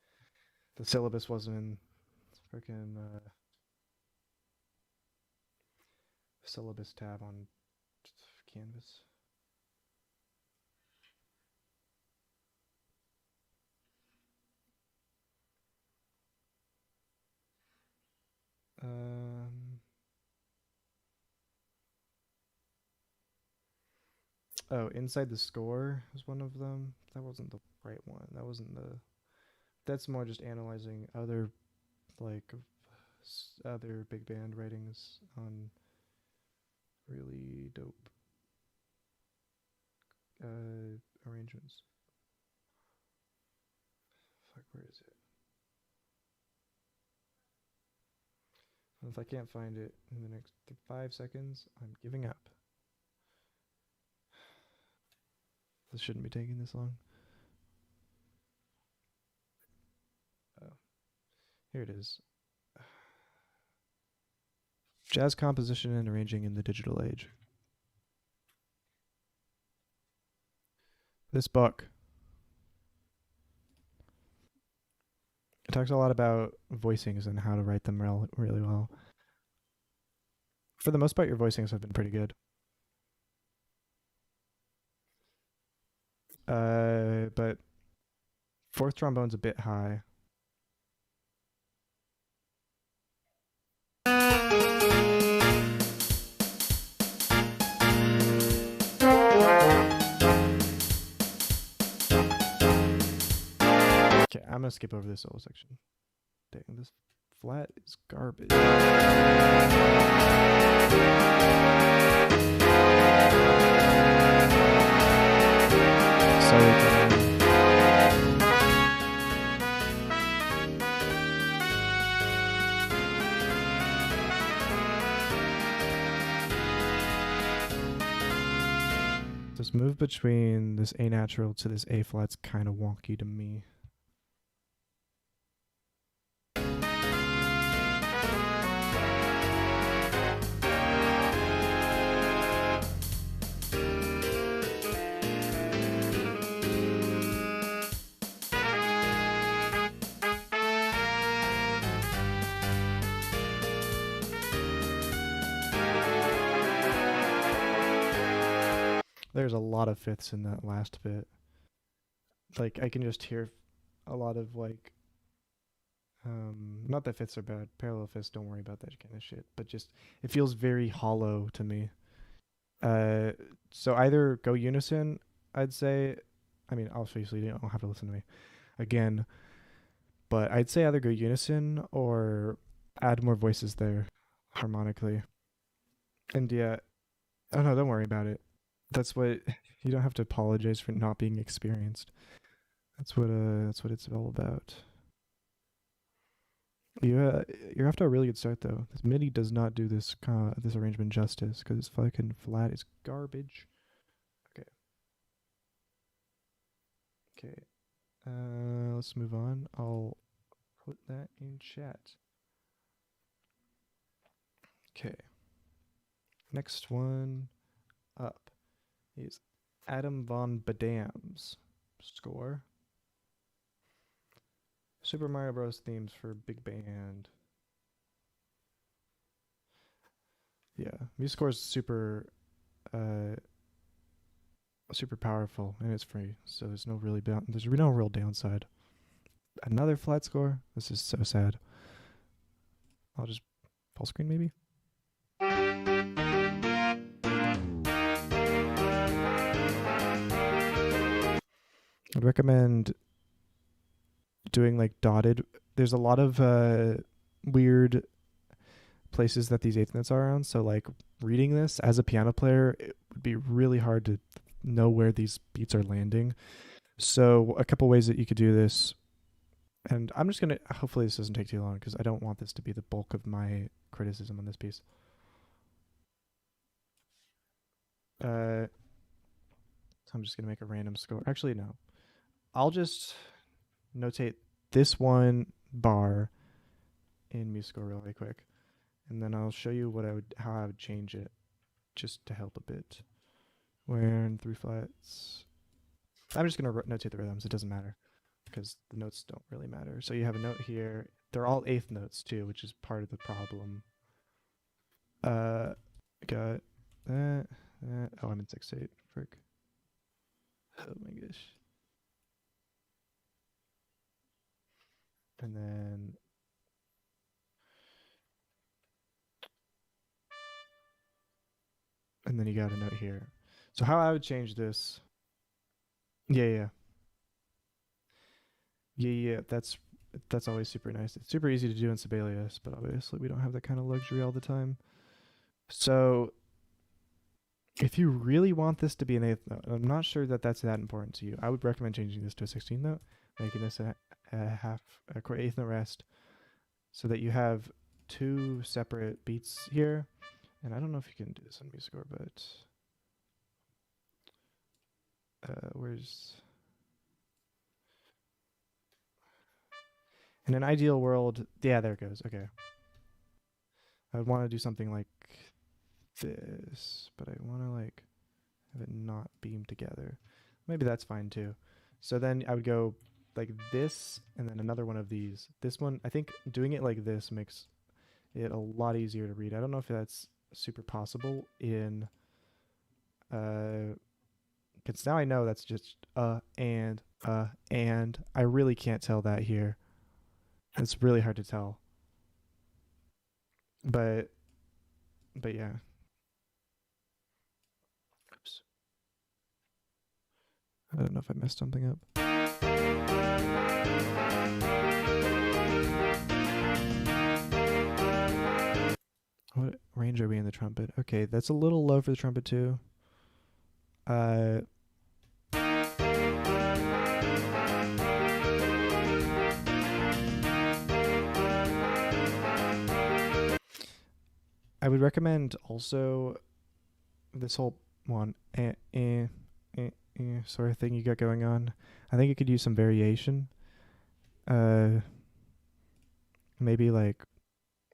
The syllabus wasn't in freaking syllabus tab on Canvas. Oh, Inside the Score is one of them. That wasn't the right one. That wasn't the. That's more just analyzing other, like, other big band writings on really dope arrangements. Fuck, where is it? If I can't find it in the next 5 seconds, I'm giving up. This shouldn't be taking this long. Oh, here it is. Jazz composition and arranging in the digital age. This book, it talks a lot about voicings and how to write them really well. For the most part, your voicings have been pretty good. But fourth trombone's a bit high. Okay, I'm gonna skip over this solo section. Dang, this flat is garbage. Sorry. This move between this A natural to this A flat's kind of wonky to me. There's a lot of fifths in that last bit. Like, I can just hear a lot of, like, not that fifths are bad. Parallel fifths, don't worry about that kind of shit. But just, it feels very hollow to me. So either go unison, I'd say. I mean, obviously, you don't have to listen to me again. But I'd say either go unison or add more voices there harmonically. And yeah, oh no, don't worry about it. That's what, you don't have to apologize for not being experienced. That's what it's all about. You're off to a really good start though. This MIDI does not do this arrangement justice because this fucking flat is garbage. Okay. Okay. Let's move on. I'll put that in chat. Okay. Next one up is Adam von Badam's score. Super Mario Bros. Themes for big band. Yeah, MuseScore is super powerful and it's free, so there's no real downside. Another flat score. This is so sad. I'll just full screen maybe. I'd recommend doing like dotted. There's a lot of weird places that these eighth notes are on, so like reading this as a piano player, it would be really hard to know where these beats are landing. So a couple ways that you could do this, and I'm just gonna, hopefully this doesn't take too long because I don't want this to be the bulk of my criticism on this piece. So I'm just gonna make a random score. Actually, no. I'll just notate this one bar in MuseScore really quick, and then I'll show you how I would change it, just to help a bit. Where in 3 flats, I'm just gonna notate the rhythms. It doesn't matter because the notes don't really matter. So you have a note here. They're all eighth notes too, which is part of the problem. Got that. Oh, I'm in 6/8. Frick. Oh my gosh. And then you got a note here. So how I would change this. Yeah. That's always super nice. It's super easy to do in Sibelius, but obviously we don't have that kind of luxury all the time. So If you really want this to be an eighth note, I'm not sure that that's that important to you. I would recommend changing this to a 16th note, making this a eighth note rest, so that you have two separate beats here. And I don't know if you can do this on MuseScore, but where's... In an ideal world, yeah, there it goes. Okay. I would want to do something like this, but I want to like have it not beam together. Maybe that's fine too. So then I would go like this and then another one of these. This one, I think doing it like this makes it a lot easier to read. I don't know if that's super possible in because now I know that's just and I really can't tell that here. It's really hard to tell. But yeah. Oops. I don't know if I messed something up. What range are we in the trumpet? Okay, that's a little low for the trumpet too. I would recommend also this whole one sort of thing you got going on. I think it could use some variation. Maybe like,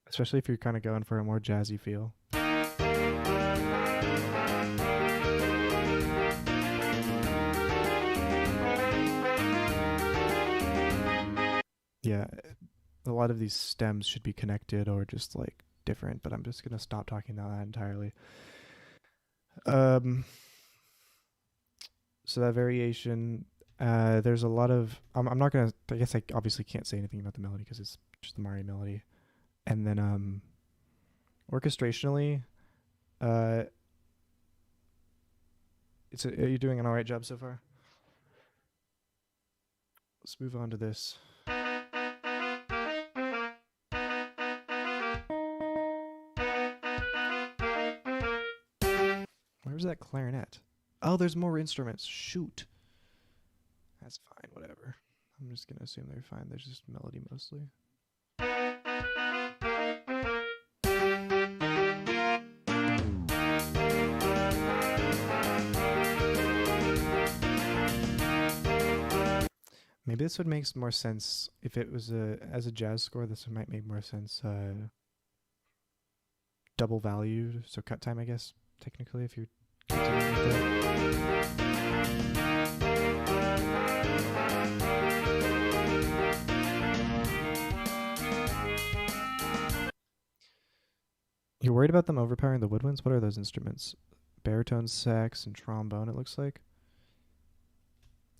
especially if you're kind of going for a more jazzy feel. Yeah, a lot of these stems should be connected or just like different, but I'm just gonna stop talking about that entirely. So that variation, there's a lot of I'm not gonna, I guess I obviously can't say anything about the melody because it's just the Mari melody. And then orchestrationally, are you doing an alright job so far? Let's move on to this. Where's that clarinet? Oh, there's more instruments. Shoot. That's fine, whatever. I'm just gonna assume they're fine. There's just melody mostly. Maybe this would make more sense if it was as a jazz score. This might make more sense. Double valued, so cut time, I guess, technically, if you're continuing with that. You're worried about them overpowering the woodwinds? What are those instruments? Baritone, sax, and trombone, it looks like.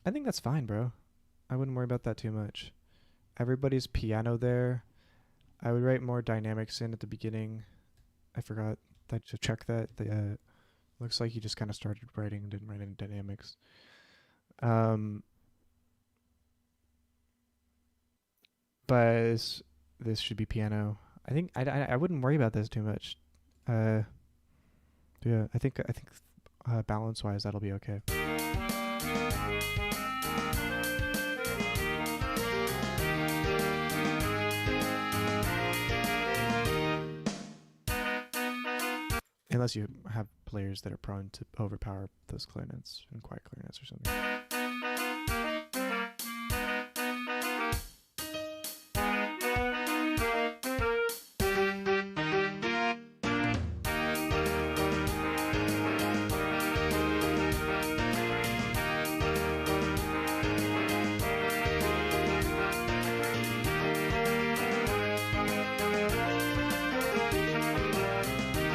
I think that's fine, bro. I wouldn't worry about that too much. Everybody's piano there. I would write more dynamics in at the beginning. I forgot to check that. Looks like he just kind of started writing and didn't write any dynamics. But this should be piano. I think I wouldn't worry about this too much. Yeah, I think balance wise that'll be okay. Unless you have players that are prone to overpower those clarinets and quiet clarinets or something.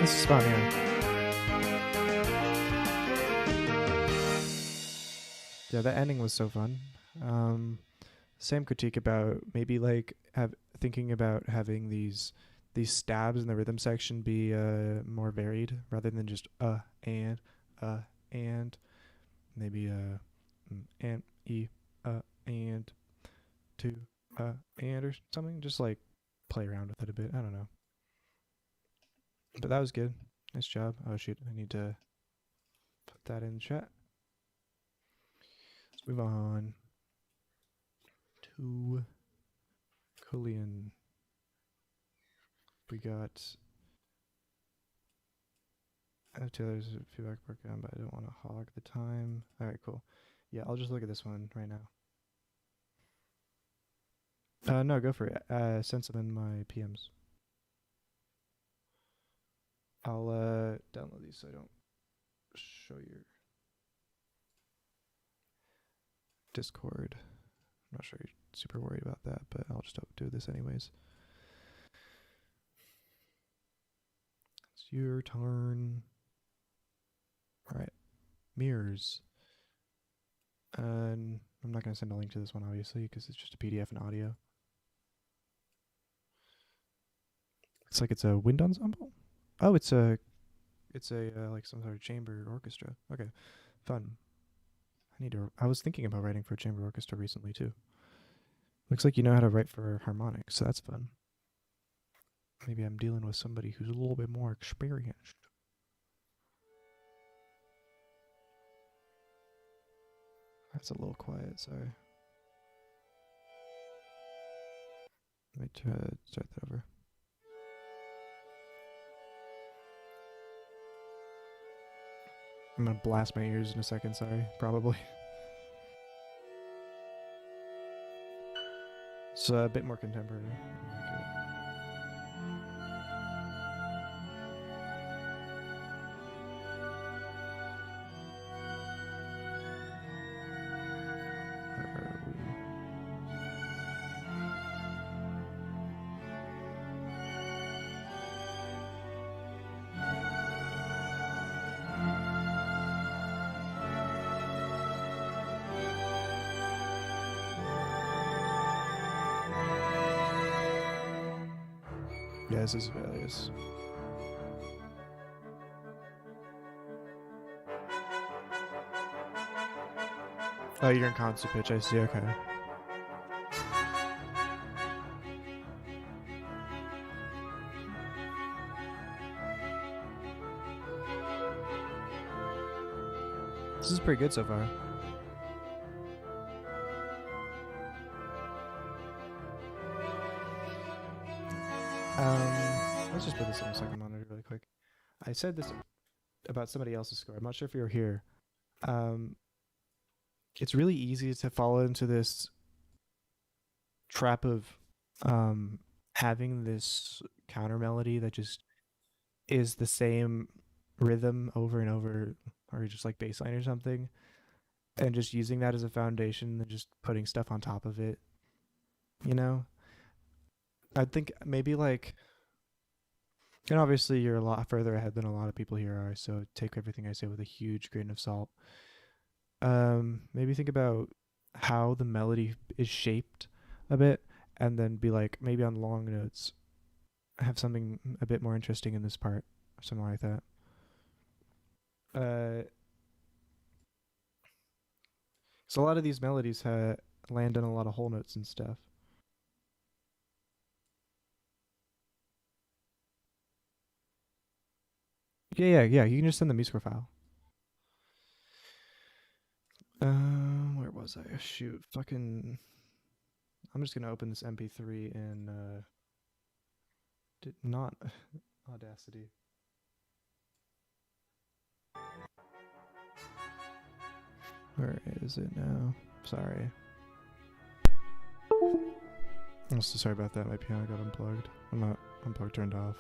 This is fun, yeah. Yeah, that ending was so fun. Same critique about maybe like thinking about having these stabs in the rhythm section be more varied rather than just and maybe and e and two and or something. Just like play around with it a bit. I don't know. But that was good. Nice job. Oh shoot, I need to Put that in chat. Let's move on to Kulian. We got Taylor's feedback breakdown, but I don't want to hog the time. All right, cool. Yeah, I'll just look at this one right now. No, go for it. Send some in my PMs. I'll download these so I don't show your Discord. I'm not sure you're super worried about that, but I'll just do this anyways. It's your turn. All right, mirrors. And I'm not going to send a link to this one, obviously, because it's just a PDF and audio. It's like it's a wind ensemble. Oh, it's a like some sort of chamber orchestra. Okay, fun. I was thinking about writing for a chamber orchestra recently too. Looks like you know how to write for harmonics, so that's fun. Maybe I'm dealing with somebody who's a little bit more experienced. That's a little quiet, sorry. Let me try to start that over. I'm gonna blast my ears in a second, sorry, probably. It's a bit more contemporary. Yeah, this is Valius. Oh, you're in concert pitch, I see, okay. This is pretty good so far. Let's just put this on the second monitor really quick. I said this about somebody else's score. I'm not sure if you're here. It's really easy to fall into this trap of having this counter melody that just is the same rhythm over and over, or just like bass line or something, and just using that as a foundation and just putting stuff on top of it, you know? I think maybe like, and obviously you're a lot further ahead than a lot of people here are, so take everything I say with a huge grain of salt. Maybe think about how the melody is shaped a bit, and then be like, maybe on long notes, have something a bit more interesting in this part, or something like that. So a lot of these melodies land in a lot of whole notes and stuff. Yeah. You can just send the musical file. Where was I? Shoot, fucking. I'm just gonna open this MP3 and not Audacity. Where is it now? Sorry. I'm so sorry about that. My piano got unplugged. I'm not unplugged, turned off.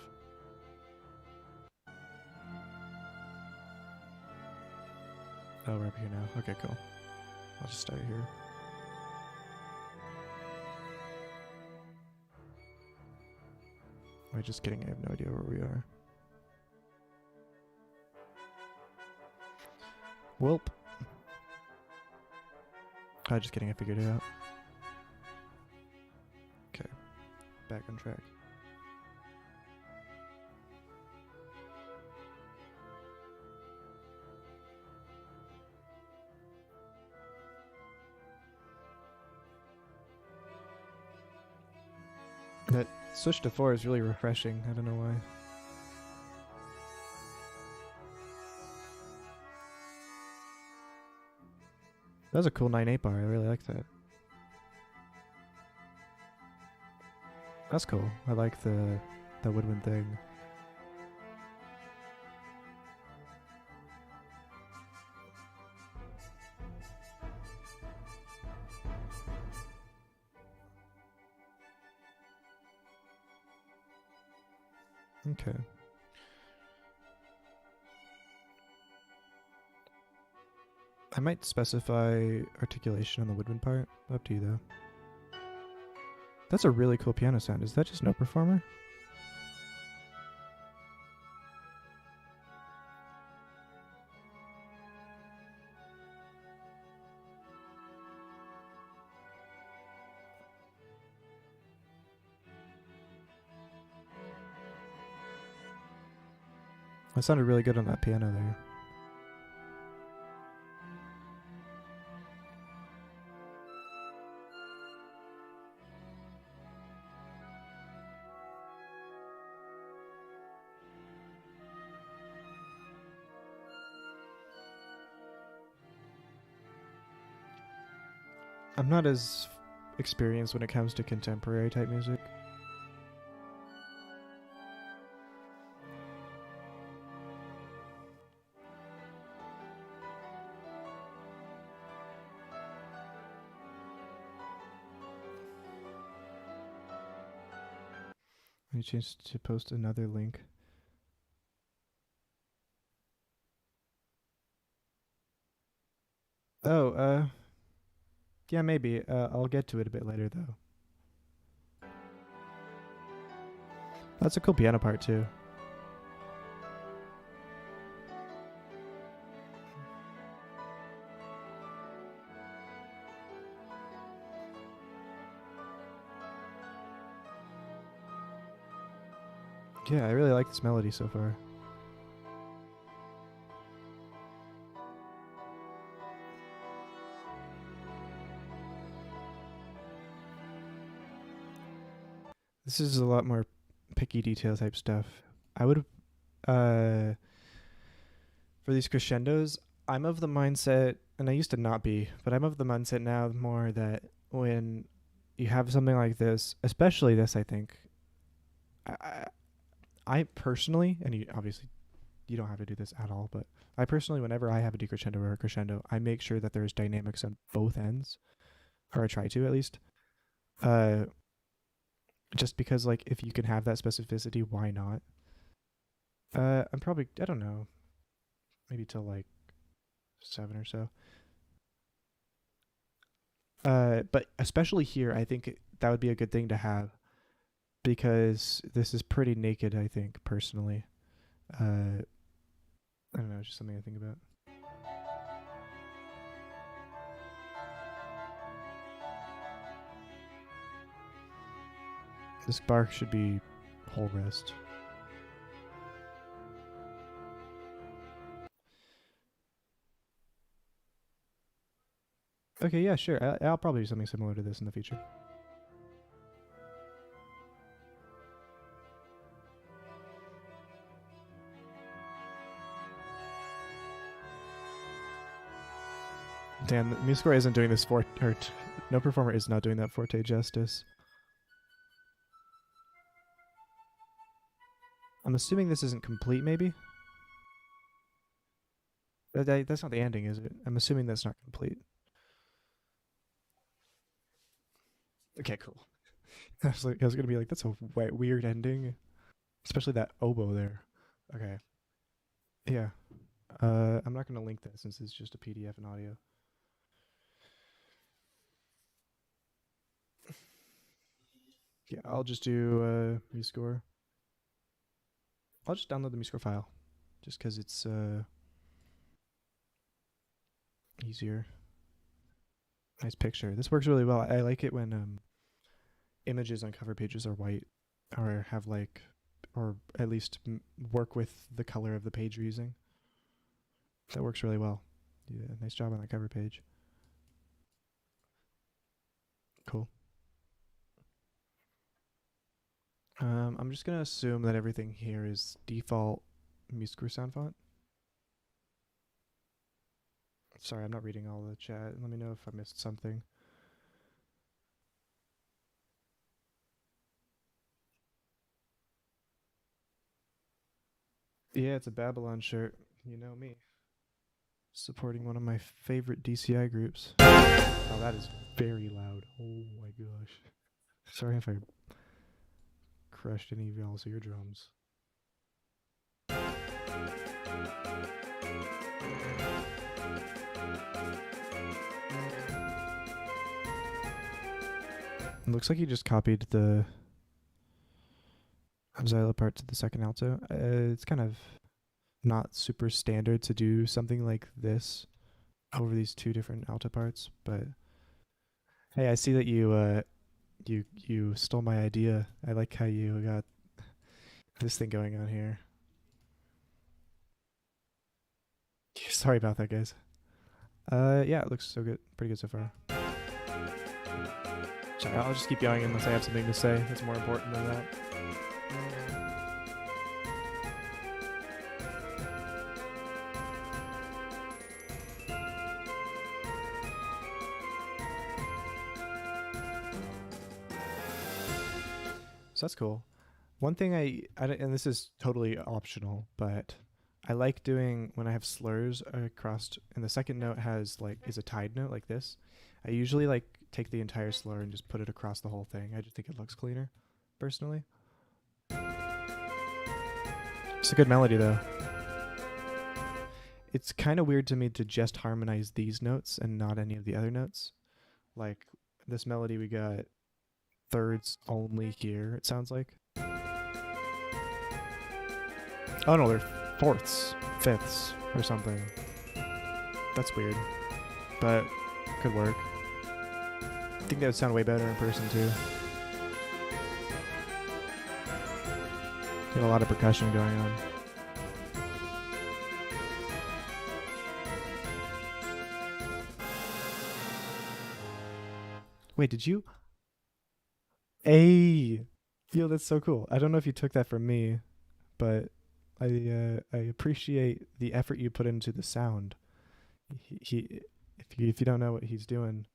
Oh, we're up here now. Okay, cool. I'll just start here. Wait, just kidding. I have no idea where we are. Welp. Oh, just kidding. I figured it out. Okay. Back on track. That switch to 4 is really refreshing. I don't know why. That's a cool 9/8 bar. I really like that. That's cool. I like the woodwind thing. Okay. I might specify articulation on the woodwind part. Up to you though. That's a really cool piano sound. Is that just No Performer? That sounded really good on that piano there. I'm not as experienced when it comes to contemporary type music. Let me change to post another link. Oh, yeah, maybe. I'll get to it a bit later, though. That's a cool piano part, too. Yeah, I really like this melody so far. This is a lot more picky detail type stuff. I would, for these crescendos, I'm of the mindset, and I used to not be, but I'm of the mindset now more that when you have something like this, especially this, I think, I personally, and obviously you don't have to do this at all, but I personally, whenever I have a decrescendo or a crescendo, I make sure that there's dynamics on both ends, or I try to at least. Just because, like, if you can have that specificity, why not? I'm probably, I don't know, maybe till like 7 or so. But especially here, I think that would be a good thing to have because this is pretty naked, I think, personally. I don't know, just something to think about. This bar should be whole rest. Okay, yeah, sure. I'll probably do something similar to this in the future. Damn, MuseScore isn't doing this No Performer is not doing that forte justice. I'm assuming this isn't complete, maybe? That's not the ending, is it? I'm assuming that's not complete. Okay, cool. I was gonna be like, that's a weird ending, especially that oboe there. Okay, yeah. I'm not gonna link that since it's just a PDF and audio. Yeah, I'll just do MuseScore. I'll just download the MuseScore file, just because it's easier. Nice picture. This works really well. I like it when images on cover pages are white, or have like, or at least work with the color of the page you're using. That works really well. Yeah, nice job on that cover page. Cool. I'm just gonna assume that everything here is default MuseScore sound font. Sorry, I'm not reading all the chat. Let me know if I missed something. Yeah, it's a Babylon shirt. You know me. Supporting one of my favorite DCI groups. Oh, that is very loud. Oh my gosh. Sorry if I crushed any of y'all's eardrums. It looks like you just copied the Zyla part to the second alto. It's kind of not super standard to do something like this over these two different alto parts, but hey, I see that you stole my idea. I like how you got this thing going on here. Sorry about that, guys. Yeah, it looks so good. Pretty good so far. Sorry, I'll just keep going unless I have something to say that's more important than that. So that's cool. One thing and this is totally optional, but I like doing when I have slurs across, and the second note is a tied note like this. I usually like take the entire slur and just put it across the whole thing. I just think it looks cleaner, personally. It's a good melody though. It's kind of weird to me to just harmonize these notes and not any of the other notes. Like this melody, we got thirds only here, it sounds like. Oh no, they're fourths, fifths, or something. That's weird, but could work. I think that would sound way better in person too. Got a lot of percussion going on. Wait, did you? Hey, yo, that's so cool. I don't know if you took that from me, but I appreciate the effort you put into the sound. If you don't know what he's doing,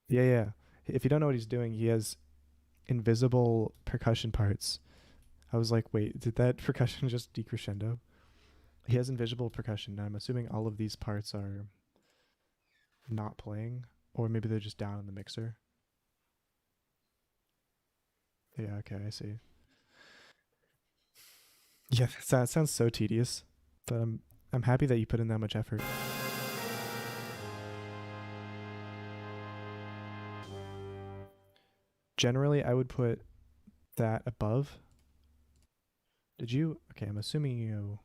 yeah. If you don't know what he's doing, he has invisible percussion parts. I was like, wait, did that percussion just decrescendo? He has invisible percussion. I'm assuming all of these parts are not playing, or maybe they're just down in the mixer. Yeah, okay, I see. Yeah, that sounds so tedious, but I'm happy that you put in that much effort. Generally, I would put that above. Did you? Okay, I'm assuming you.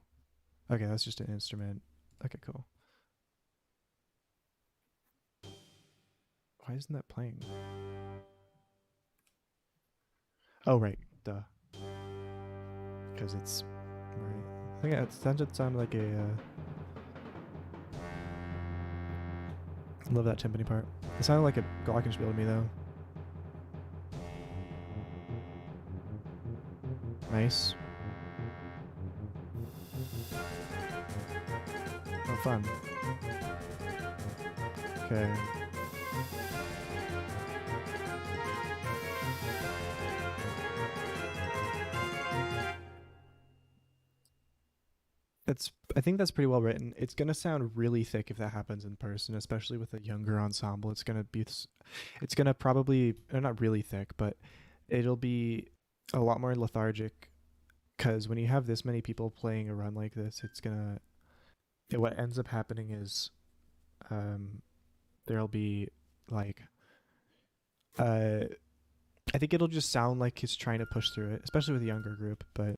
Okay, that's just an instrument. Okay, cool. Why isn't that playing? Oh, right. Duh. Because it's. Right. I think it sounded like a. Love that timpani part. It sounded like a glockenspiel to me, though. Nice. Oh, fun. Okay. I think that's pretty well written. It's gonna sound really thick if that happens in person, especially with a younger ensemble. It's gonna probably, not really thick, but it'll be a lot more lethargic. Because when you have this many people playing a run like this, what ends up happening is, there'll be like, I think it'll just sound like he's trying to push through it, especially with a younger group. But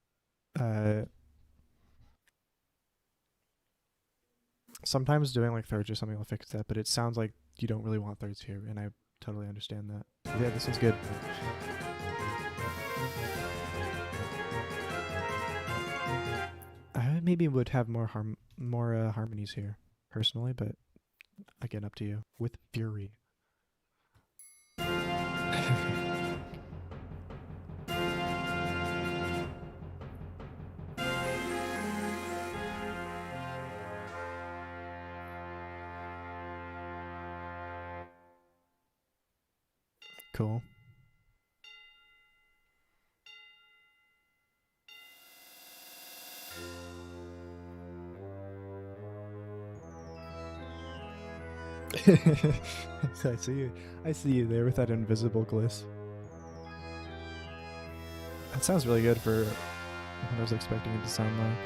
sometimes doing like thirds or something will fix that, but it sounds like you don't really want thirds here, and I totally understand that. Yeah, this one's good. I maybe would have more harmonies here, personally, but again, up to you. With fury. Cool. I see you. I see you there with that invisible gliss. That sounds really good for what I was expecting it to sound like.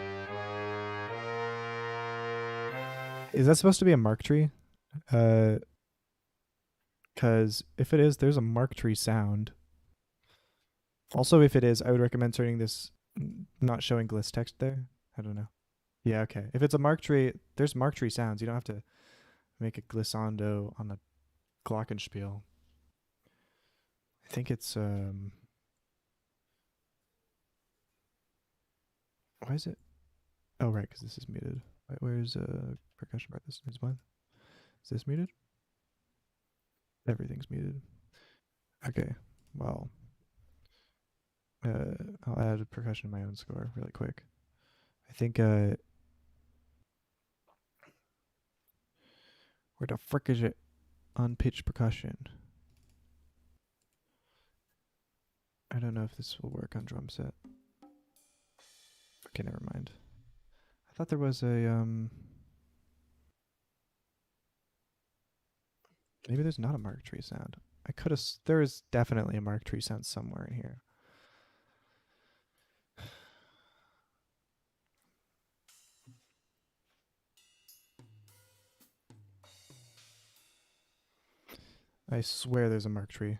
Is that supposed to be a mark tree? Because if it is, there's a mark tree sound. Also, if it is, I would recommend turning this, not showing gliss text there. I don't know. Yeah, okay. If it's a mark tree, there's mark tree sounds. You don't have to make a glissando on a glockenspiel. I think it's why is it? Oh right, because this is muted. Where's percussion part? This is mine. Is this muted? Everything's muted. Okay, well, I'll add a percussion to my own score really quick. I think where the frick is it? Unpitched percussion. I don't know if this will work on drum set. Okay, never mind. I thought there was a maybe there's not a mark tree sound. I could have. There is definitely a mark tree sound somewhere in here. I swear there's a mark tree.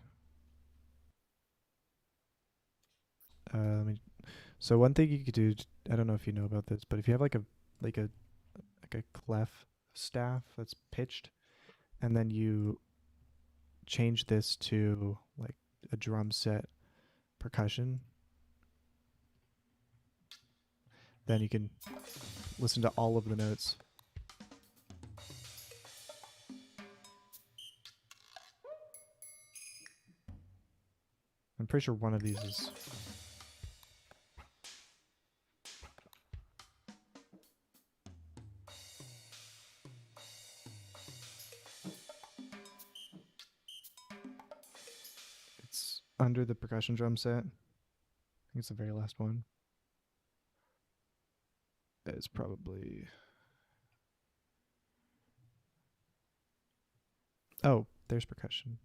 So one thing you could do, I don't know if you know about this, but if you have like a clef staff that's pitched, and then you change this to like a drum set percussion, then you can listen to all of the notes. I'm pretty sure one of these is... It's under the percussion drum set. I think it's the very last one. It's probably... Oh, there's percussion.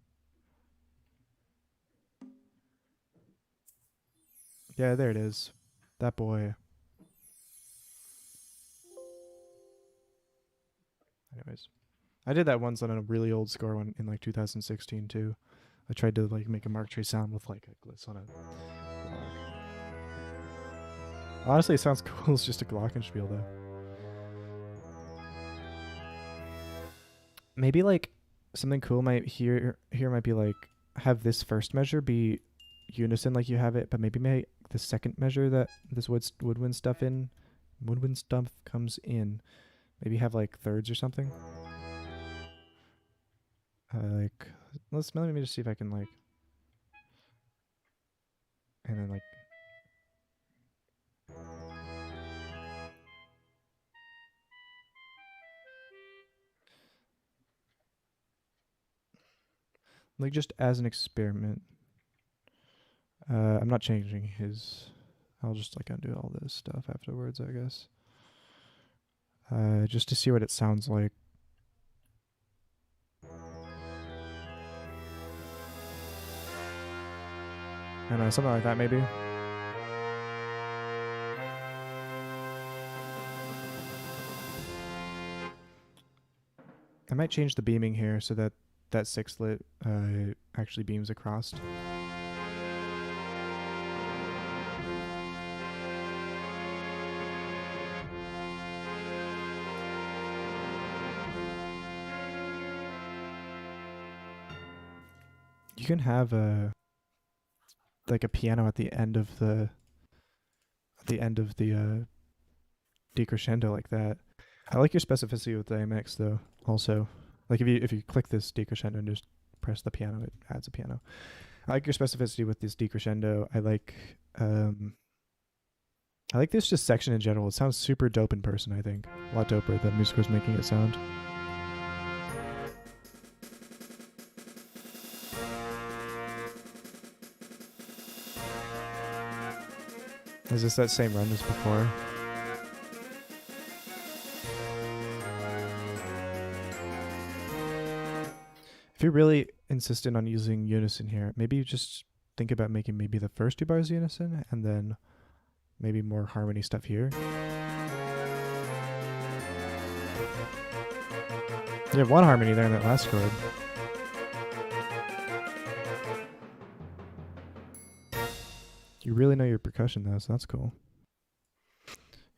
Yeah, there it is. That boy. Anyways, I did that once on a really old score one in like 2016 too. I tried to like make a mark tree sound with like a gliss on it. Honestly, it sounds cool. It's just a glockenspiel though. Maybe like something cool might here might be like have this first measure be unison like you have it, but maybe make the second measure that this woodwind stuff comes in, maybe have like thirds or something. Like let me just see if I can like, and then like just as an experiment. I'm not changing his. I'll just like undo all this stuff afterwards, I guess. Just to see what it sounds like. I don't know, something like that maybe. I might change the beaming here so that that sixlet actually beams across. You can have a like a piano at the end of the decrescendo like that. I like your specificity with the AMX though. Also, like if you click this decrescendo and just press the piano, it adds a piano. I like your specificity with this decrescendo. I like this just section in general. It sounds super dope in person. I think a lot doper than Musico's making it sound. Is this that same run as before? If you're really insistent on using unison here, maybe you just think about making maybe the first 2 bars unison and then maybe more harmony stuff here. You have 1 harmony there in that last chord. You really know your percussion though, so that's cool.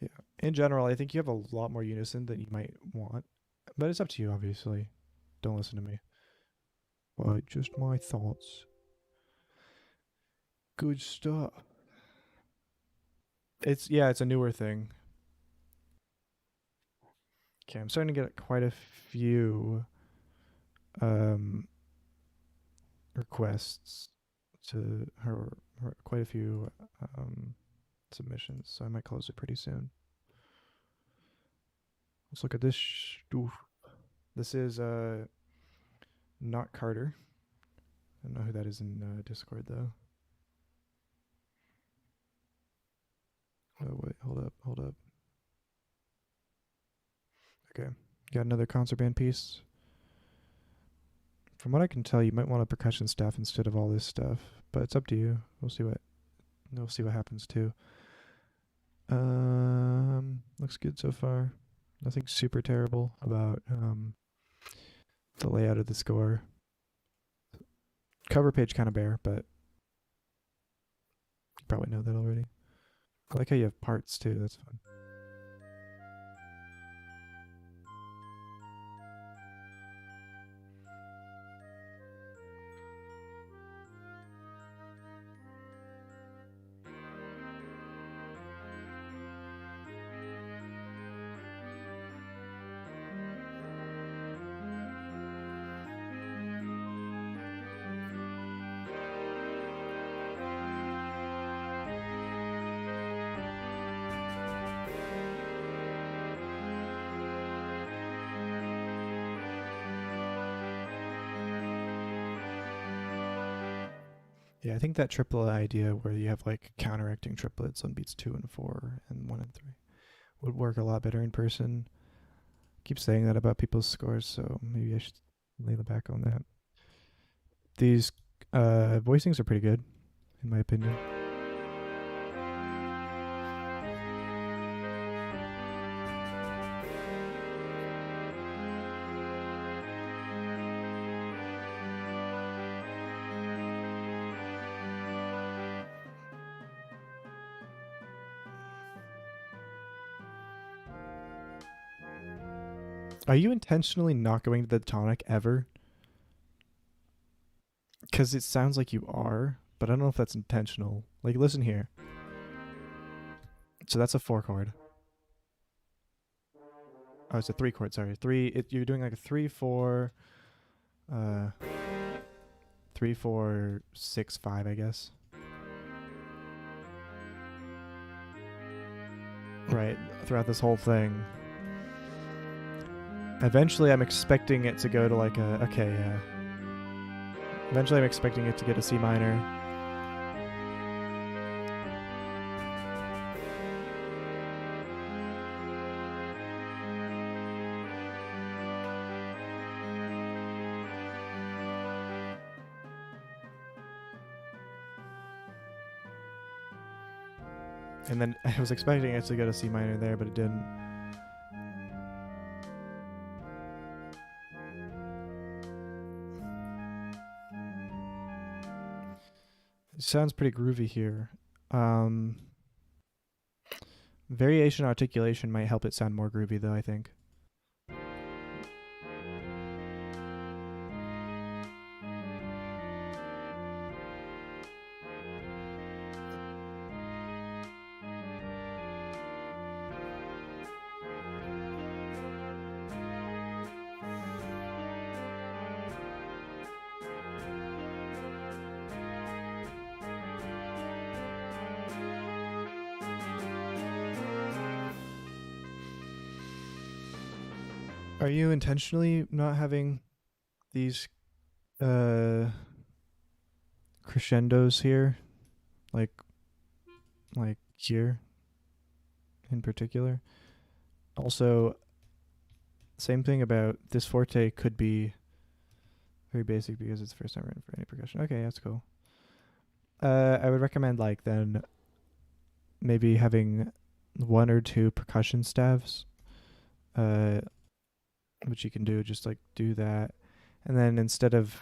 Yeah. In general, I think you have a lot more unison than you might want, but it's up to you, obviously. Don't listen to me. But just my thoughts. Good stuff. It's a newer thing. Okay, I'm starting to get quite a few requests to her, quite a few submissions, so I might close it pretty soon. Let's look at this. This is not Carter. I don't know who that is in Discord though. Oh wait, hold up. Okay, got another concert band piece. From what I can tell, you might want a percussion staff instead of all this stuff, but it's up to you. We'll see what happens too. Looks good so far. Nothing super terrible about the layout of the score. Cover page kind of bare, but you probably know that already. I like how you have parts too. That's fun. Yeah, I think that triplet idea where you have like counteracting triplets on beats 2 and 4 and 1 and 3 would work a lot better in person. I keep saying that about people's scores, so maybe I should lay the back on that. These voicings are pretty good, in my opinion. Are you intentionally not going to the tonic ever? Because it sounds like you are, but I don't know if that's intentional. Like, listen here. So that's a 4 chord. Oh, it's a 3 chord, sorry. You're doing like a 3, 4, 3, 4, 6, 5, I guess. Right, throughout this whole thing. Eventually I'm expecting it to go to like a, okay, yeah. Eventually I'm expecting it to get a C minor. And then I was expecting it to go to C minor there, but it didn't. It sounds pretty groovy here. Variation articulation might help it sound more groovy though, I think. Are you intentionally not having these crescendos here? Like here in particular. Also, same thing about this forte could be very basic because it's the first time written for any percussion. Okay, that's cool. I would recommend like then maybe having 1 or 2 percussion staves, which you can do, just like do that. And then instead of,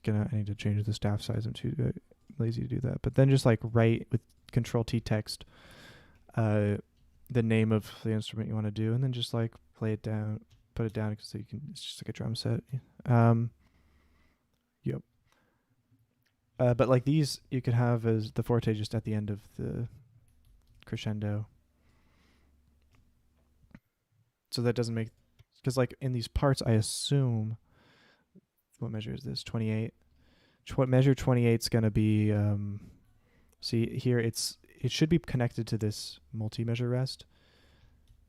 I need to change the staff size. I'm too lazy to do that. But then just like write with Control T text, the name of the instrument you want to do, and then just like play it down, put it down so you can. It's just like a drum set. Yep. But like these, you could have as the forte just at the end of the crescendo. So that doesn't make, because like in these parts, I assume, what measure is this? 28. What measure 28 is gonna be? See here, it should be connected to this multi-measure rest,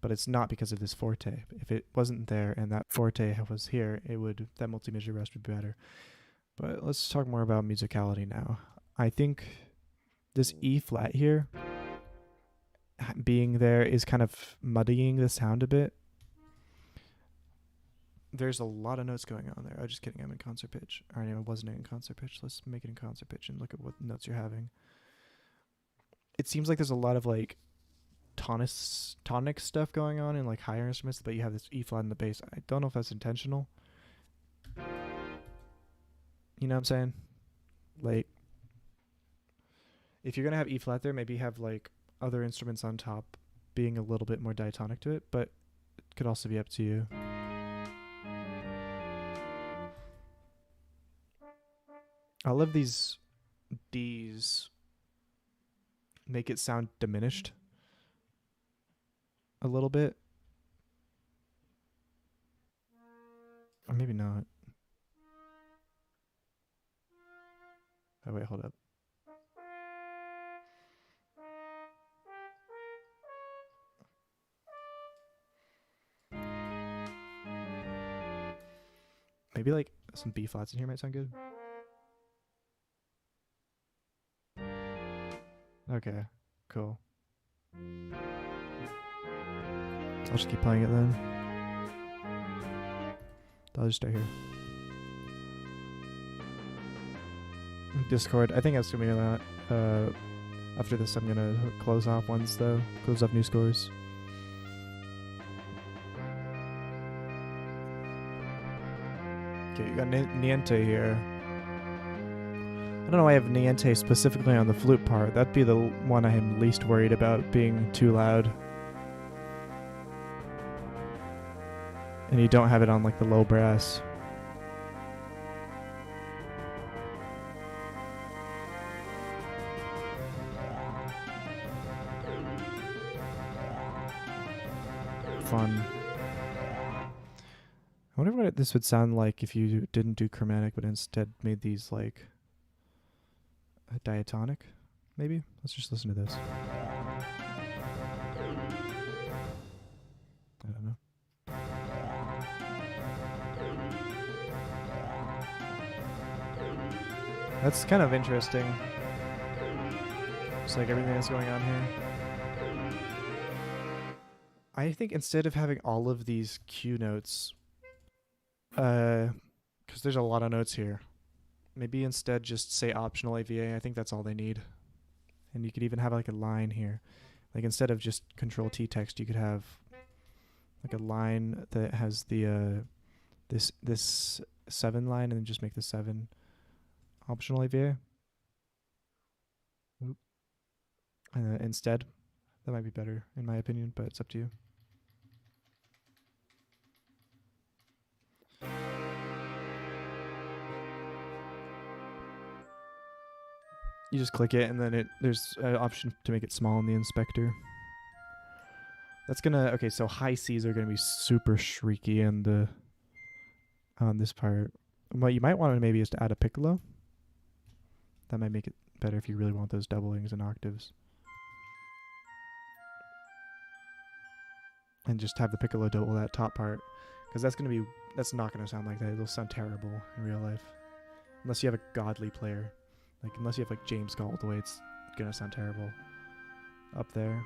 but it's not because of this forte. If it wasn't there and that forte was here, that multi-measure rest would be better. But let's talk more about musicality now. I think this E flat here being there is kind of muddying the sound a bit. There's a lot of notes going on there. Oh, just kidding. I'm in concert pitch. All right, I wasn't in concert pitch. Let's make it in concert pitch and look at what notes you're having. It seems like there's a lot of like tonic stuff going on in like higher instruments, but you have this E flat in the bass. I don't know if that's intentional. You know what I'm saying? Like, if you're gonna have E flat there, maybe have like other instruments on top being a little bit more diatonic to it, but it could also be up to you. All of these D's make it sound diminished a little bit. Or maybe not. Oh, wait, hold up. Maybe like some B flats in here might sound good. Okay, cool. I'll just keep playing it then. I'll just stay here. Discord, I think that's gonna be that. After this, I'm gonna close off ones though. Close off new scores. Okay, you got Niente here. I don't know why I have Niente specifically on the flute part. That'd be the one I am least worried about being too loud. And you don't have it on like the low brass. Fun. I wonder what this would sound like if you didn't do chromatic but instead made these like a diatonic, maybe? Let's just listen to this. I don't know. That's kind of interesting. Just like everything that's going on here. I think instead of having all of these Q notes, because there's a lot of notes here, maybe instead just say optional AVA. I think that's all they need. And you could even have like a line here. Like instead of just Control T text, you could have like a line that has the this 7 line and then just make the 7 optional AVA. Instead, that might be better in my opinion, but it's up to you. You just click it and then there's an option to make it small in the inspector. That's gonna, okay, so high C's are gonna be super shrieky on this part. What you might want to maybe is to add a piccolo. That might make it better if you really want those doublings and octaves. And just have the piccolo double that top part, because that's not gonna sound like that. It'll sound terrible in real life, unless you have a godly player. Like unless you have like James Goldthwait, it's gonna sound terrible. up there.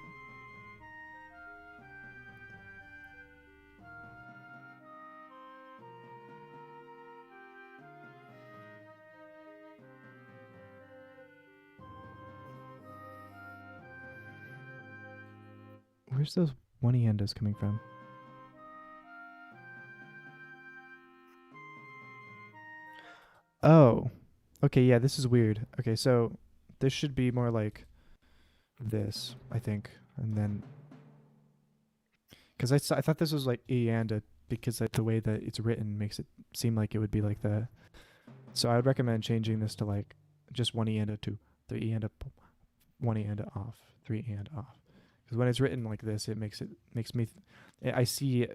Where's those one-endas coming from? Oh. Okay, yeah, this is weird. Okay, so this should be more like this, I think. And then... Because I thought this was like E-anda because like the way that it's written makes it seem like it would be like that. So I would recommend changing this to like just one E-anda to 3 E-anda, 1 E-anda off, 3 E-anda off. Because when it's written like this, it makes me... I see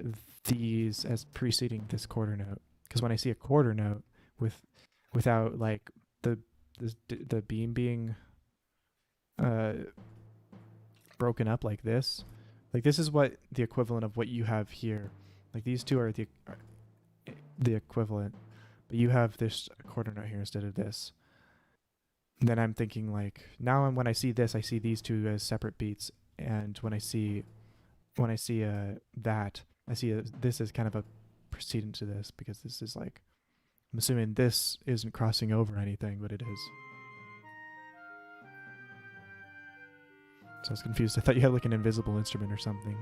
these as preceding this quarter note. Because when I see a quarter note without like the beam being broken up like this is what the equivalent of what you have here. Like these two are the equivalent, but you have this quarter note here instead of this. And then I'm thinking like now when I see this, I see these two as separate beats, and when I see that, I see this as kind of a precedent to this, because this is like, I'm assuming this isn't crossing over anything, but it is. So I was confused. I thought you had like an invisible instrument or something.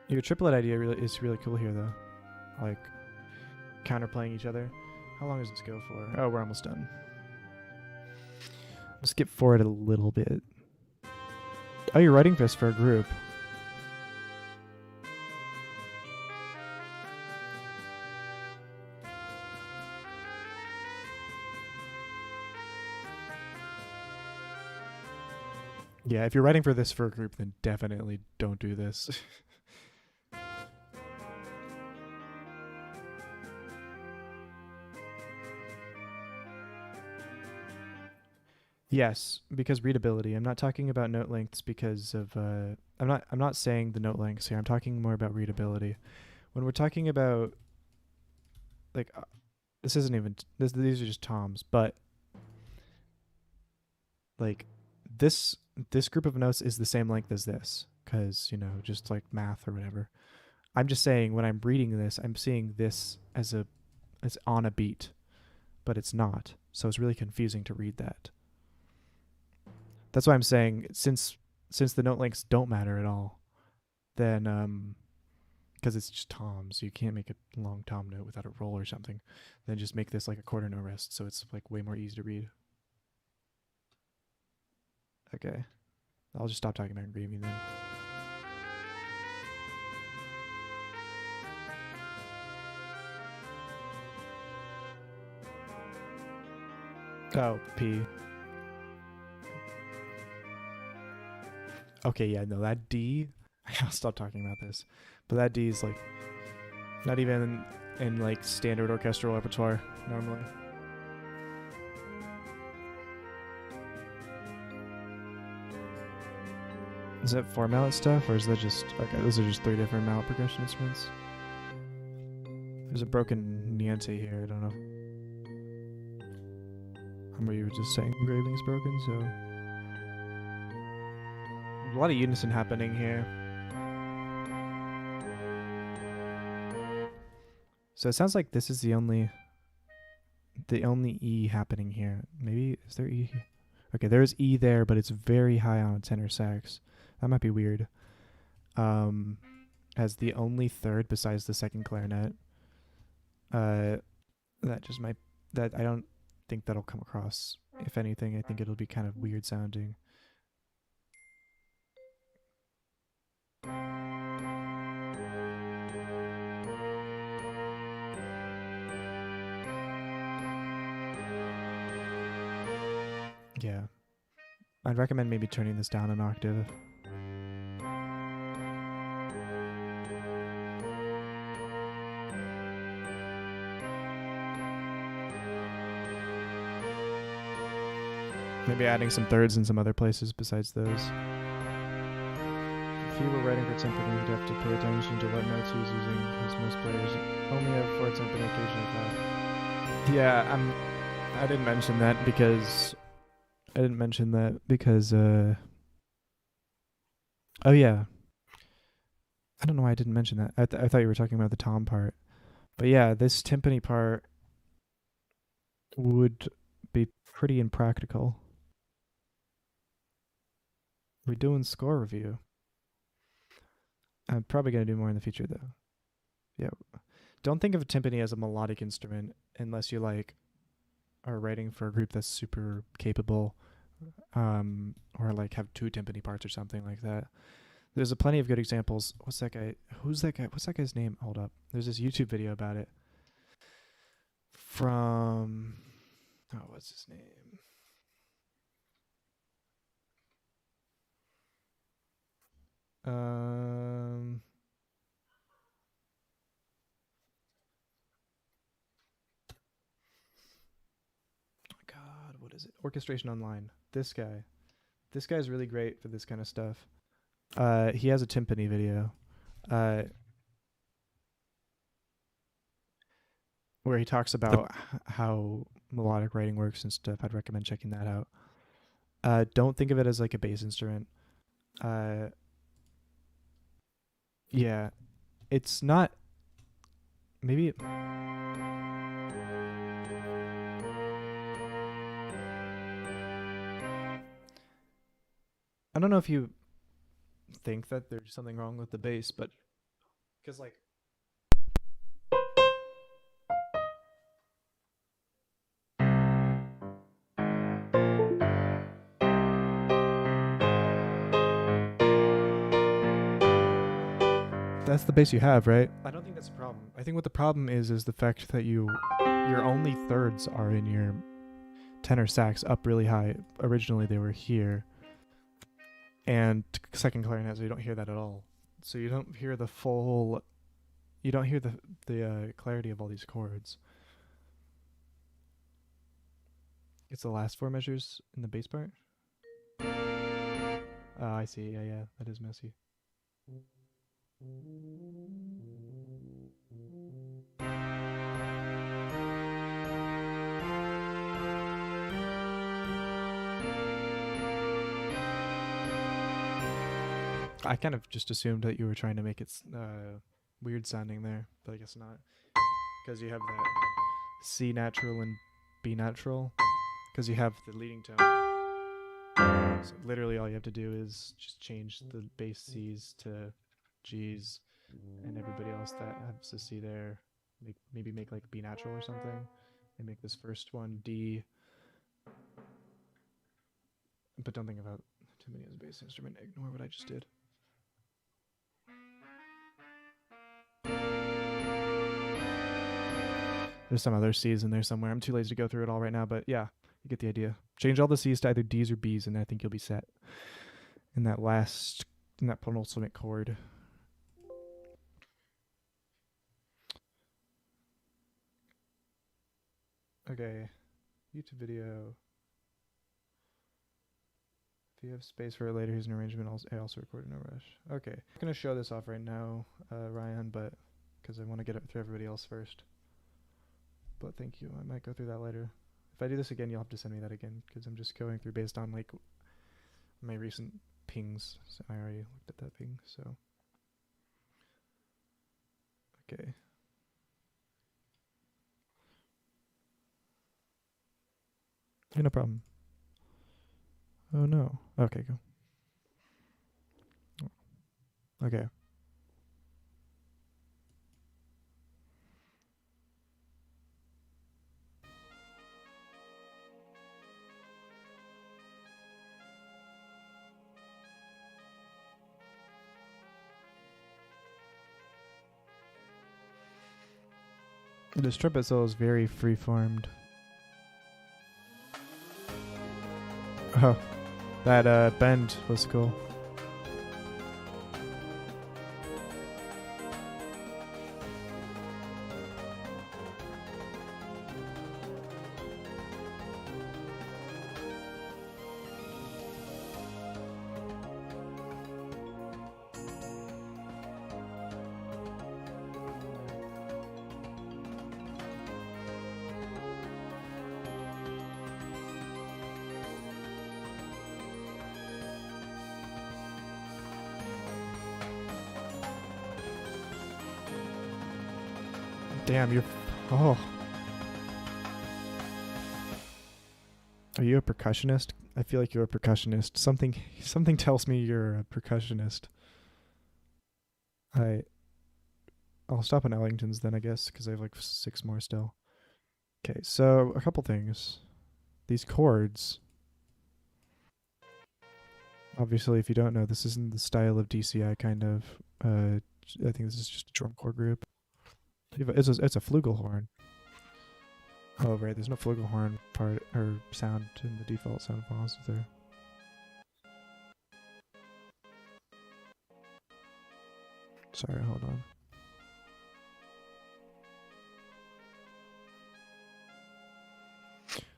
Your triplet idea is really cool here, though. Like, counterplaying each other. How long does this go for? Oh, we're almost done. Let's skip forward a little bit. Oh, you're writing this for a group. Yeah, if you're writing for this for a group, then definitely don't do this. Yes, because readability. I'm not talking about note lengths because of I'm not saying the note lengths here. I'm talking more about readability. When we're talking about like this isn't even these are just toms, but like this group of notes is the same length as this, because, you know, just like math or whatever. I'm just saying when I'm reading this, I'm seeing this as on a beat, but it's not. So it's really confusing to read that. That's why I'm saying since the note lengths don't matter at all, then because it's just toms, you can't make a long tom note without a roll or something. Then just make this like a quarter note rest, so it's like way more easy to read. Okay, I'll just stop talking about engraving then. Oh, P. Okay, yeah, no, that D, I'll stop talking about this, but that D is like not even in like standard orchestral repertoire normally. Is that 4 mallet stuff, or is that just... Okay, those are just 3 different mallet percussion instruments. There's a broken niente here, I don't know. Remember you were just saying engraving's broken, so... There's a lot of unison happening here. So it sounds like this is the only E happening here. Maybe, is there E here? Okay, there's E there, but it's very high on tenor sax. That might be weird. As the only third besides the second clarinet. That just might... That I don't think that'll come across. If anything, I think it'll be kind of weird sounding. Yeah. I'd recommend maybe turning this down an octave. Maybe adding some thirds in some other places besides those. If you were writing for timpani, you'd have to pay attention to what notes he's using, because most players only have fourth timpani occasionally. Yeah, I didn't mention that because I didn't mention that because oh yeah, I don't know why I didn't mention that. I thought you were talking about the tom part, but yeah, this timpani part would be pretty impractical. We're doing score review. I'm probably gonna do more in the future though. Yeah, don't think of a timpani as a melodic instrument unless you like are writing for a group that's super capable, or like have two timpani parts or something like that. There's a plenty of good examples. What's that guy? Who's that guy? What's that guy's name? Hold up. There's this YouTube video about it from what's his name? Um God, what is it? Orchestration Online. This guy. This guy's really great for this kind of stuff. He has a timpani video. Where he talks about how melodic writing works and stuff. I'd recommend checking that out. Don't think of it as like a bass instrument. Yeah, it's not. Maybe. I don't know if you think that there's something wrong with the bass, but because like that's the bass you have, right? I don't think that's a problem. I think what the problem is the fact that your only thirds are in your tenor sax up really high. Originally they were here, and second clarinet, so you don't hear that at all. So you don't hear the full. You don't hear the clarity of all these chords. It's the last four measures in the bass part. Oh, I see. Yeah, that is messy. I kind of just assumed that you were trying to make it weird sounding there, but I guess not. Because you have that C natural and B natural. Because you have the leading tone. So literally all you have to do is just change the bass C's to G's, and everybody else that has a C there, maybe make like B natural or something, and make this first one D. But don't think about timpani as a bass instrument. Ignore what I just did. There's some other C's in there somewhere. I'm too lazy to go through it all right now, but yeah, you get the idea. Change all the C's to either D's or B's, and I think you'll be set in that penultimate chord. Okay, YouTube video. If you have space for it later, here's an arrangement. I also recorded no rush. Okay, I'm gonna show this off right now, Ryan, but because I want to get it through everybody else first. But thank you. I might go through that later. If I do this again, you'll have to send me that again, because I'm just going through based on like my recent pings. So I already looked at that ping, so. Okay. Yeah, no problem. Oh no. Okay, go. Okay. This trumpet solo is very free-formed. Oh, that bend was cool. Damn, you're... Oh. Are you a percussionist? I feel like you're a percussionist. Something tells me you're a percussionist. I'll stop on Ellington's then, I guess, because I have like 6 more still. Okay, so a couple things. These chords. Obviously, if you don't know, this isn't the style of DCI kind of. I think this is just a drum corps group. It's a flugelhorn. Oh, right, there's no flugelhorn part or sound in the default sound files, is there? Sorry, hold on.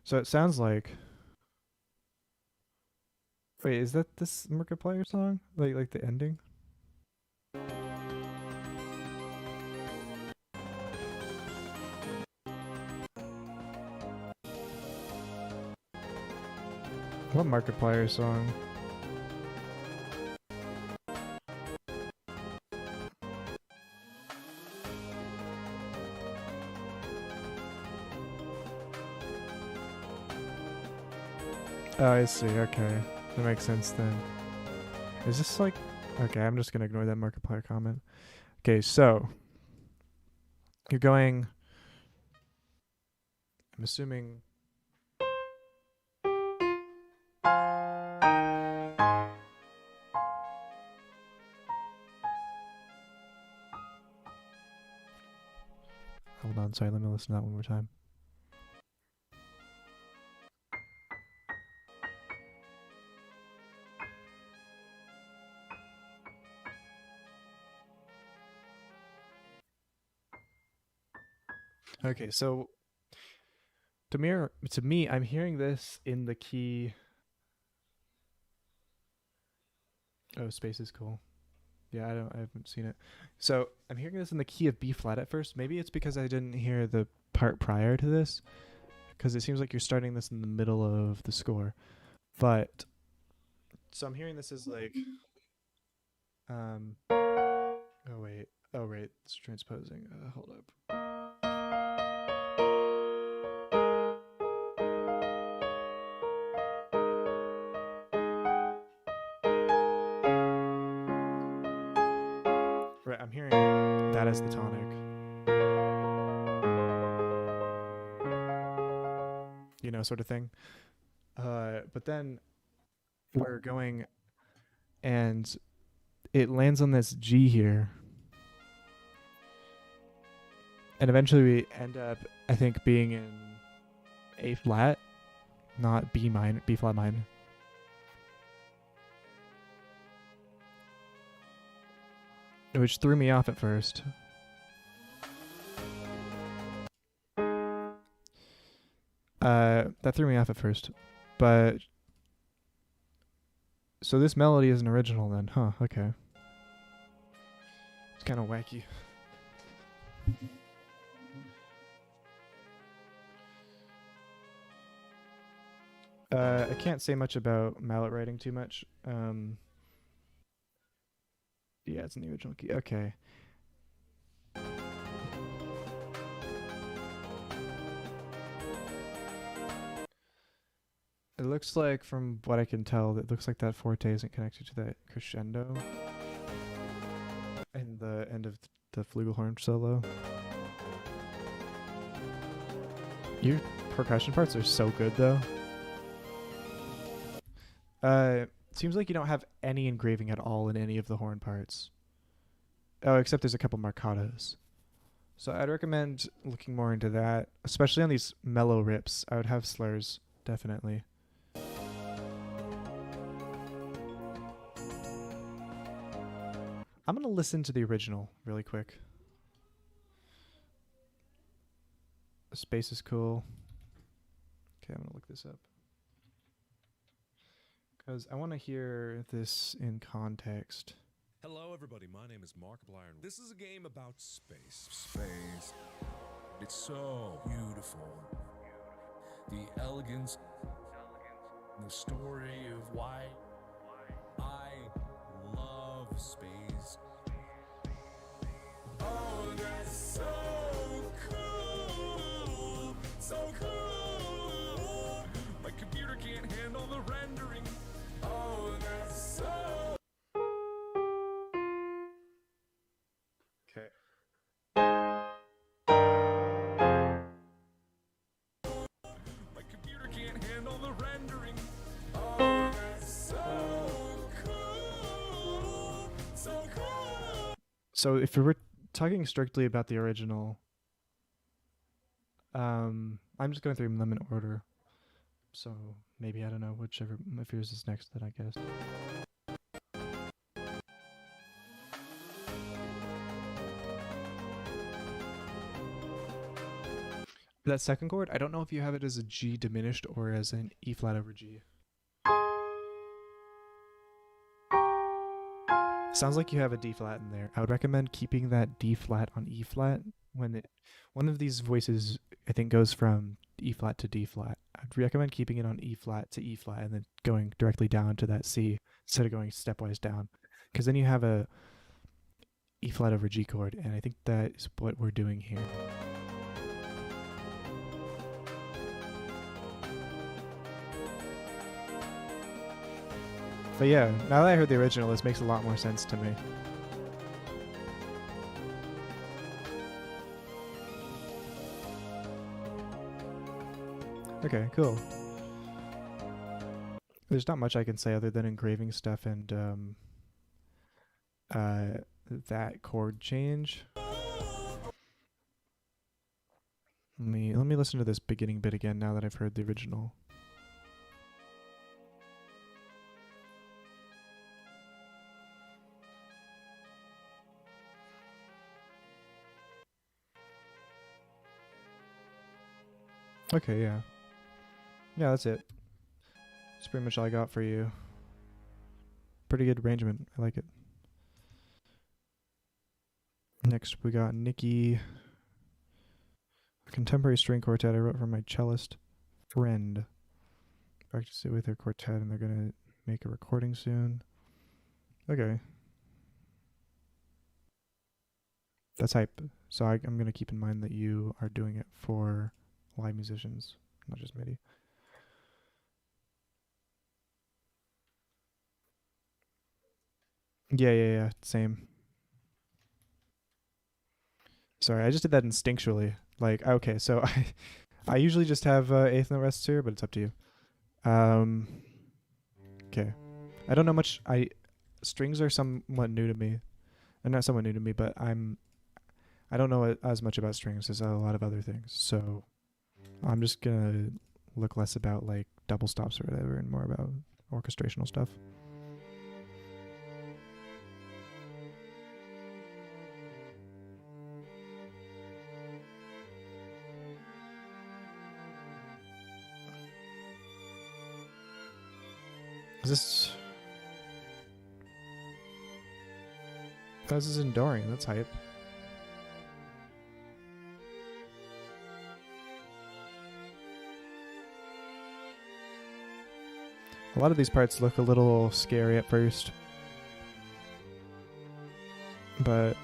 So it sounds like... Wait, is that this Markiplier song? Like the ending? What Markiplier song? Oh, I see. Okay. That makes sense then. Is this like... Okay, I'm just gonna ignore that Markiplier comment. Okay, so... You're going... I'm assuming... Hold on, sorry, let me listen to that one more time. Okay, so to me, I'm hearing this in the key. Oh, space is cool. Yeah, I haven't seen it. So I'm hearing this in the key of B flat at first. Maybe it's because I didn't hear the part prior to this, because it seems like you're starting this in the middle of the score. But so I'm hearing this as like, oh wait, it's transposing. Hold up. Right, I'm hearing that as the tonic. You know, sort of thing. But then we're going and it lands on this G here. And eventually we end up, I think, being in A flat, not B flat minor. Which threw me off at first. That threw me off at first. But so this melody isn't original then, huh? Okay. It's kind of wacky. I can't say much about mallet writing too much. Yeah, it's in the original key. Okay. It looks like, from what I can tell, it looks like that forte isn't connected to that crescendo in the end of the flugelhorn solo. Your percussion parts are so good, though. Seems like you don't have any engraving at all in any of the horn parts. Oh, except there's a couple marcatos. So I'd recommend looking more into that, especially on these mellow rips. I would have slurs, definitely. I'm gonna listen to the original really quick. The space is cool. Okay, I'm gonna look this up. Because I want to hear this in context. Hello everybody, my name is Markiplier. This is a game about space. Space. It's so beautiful. The elegance, the story of why I love space. Oh, that's so So if we were talking strictly about the original, I'm just going through them in order. So maybe, I don't know, whichever, if yours is next, then I guess. That second chord, I don't know if you have it as a G diminished or as an E flat over G. Sounds like you have a D flat in there. I would recommend keeping that D flat on E flat when one of these voices, I think, goes from E flat to D flat. I'd recommend keeping it on E flat to E flat and then going directly down to that C instead of going stepwise down, because then you have a E flat over G chord, and I think that is what we're doing here. But yeah, now that I heard the original, this makes a lot more sense to me. Okay, cool. There's not much I can say other than engraving stuff and that chord change. Let me listen to this beginning bit again now that I've heard the original. Okay, yeah. Yeah, that's it. That's pretty much all I got for you. Pretty good arrangement. I like it. Next, we got Nikki. A contemporary string quartet I wrote for my cellist friend. Practice it with her quartet, and they're going to make a recording soon. Okay. That's hype. So I'm going to keep in mind that you are doing it for live musicians, not just MIDI. Yeah, same. Sorry, I just did that instinctually. Like, okay, so I usually just have eighth note rests here, but it's up to you. Okay. I don't know much. Strings are somewhat new to me. And not somewhat new to me, but I don't know as much about strings as a lot of other things. So I'm just gonna look less about like double stops or whatever and more about orchestrational stuff. This is in Dorian, that's hype. A lot of these parts look a little scary at first, but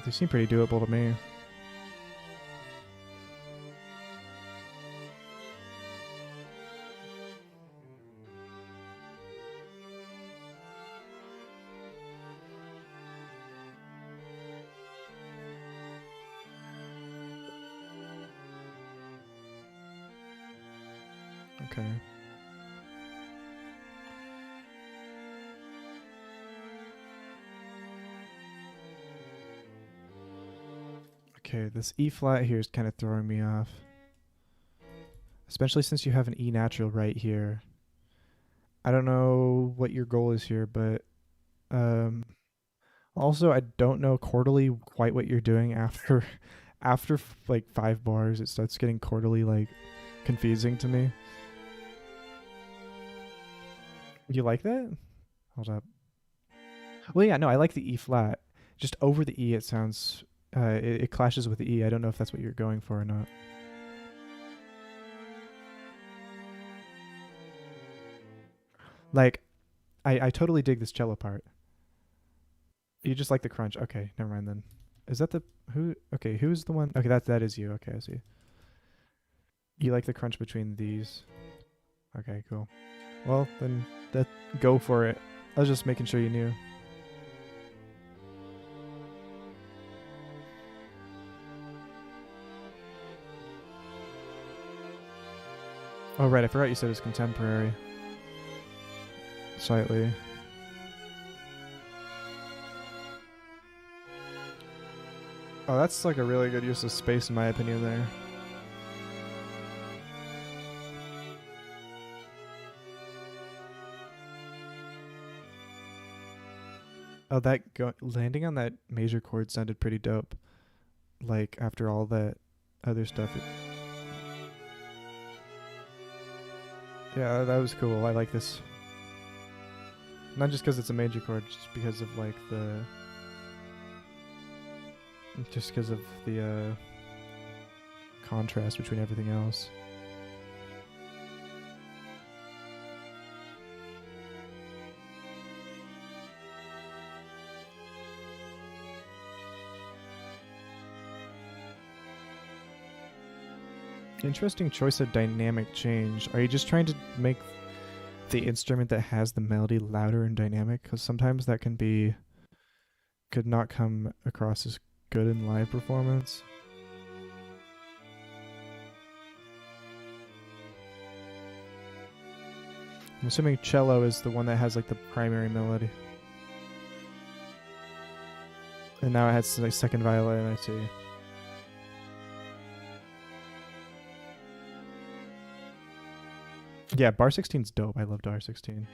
they seem pretty doable to me. Okay. Okay, this E flat here is kind of throwing me off. Especially since you have an E natural right here. I don't know what your goal is here, but also I don't know chordally quite what you're doing after like 5 bars. It starts getting chordally like confusing to me. You like that? Hold up. Well, yeah, no, I like the E flat. Just over the E, it sounds it clashes with the E. I don't know if that's what you're going for or not. Like, I totally dig this cello part. You just like the crunch. Okay, never mind then. Is that the who? Okay, who's the one? Okay, that is you. Okay, I see. You like the crunch between these. Okay, cool. Well, then go for it. I was just making sure you knew. Oh, right, I forgot you said it's contemporary. Slightly. Oh, that's like a really good use of space in my opinion there. Oh, landing on that major chord sounded pretty dope. Like after all that other stuff. Yeah, that was cool. I like this. Not just because it's a major chord, just because of like the contrast between everything else. Interesting choice of dynamic change. Are you just trying to make the instrument that has the melody louder and dynamic? Because sometimes that could not come across as good in live performance. I'm assuming cello is the one that has like the primary melody. And now it has like second violin, I see. Yeah, bar 16's dope. I love bar 16.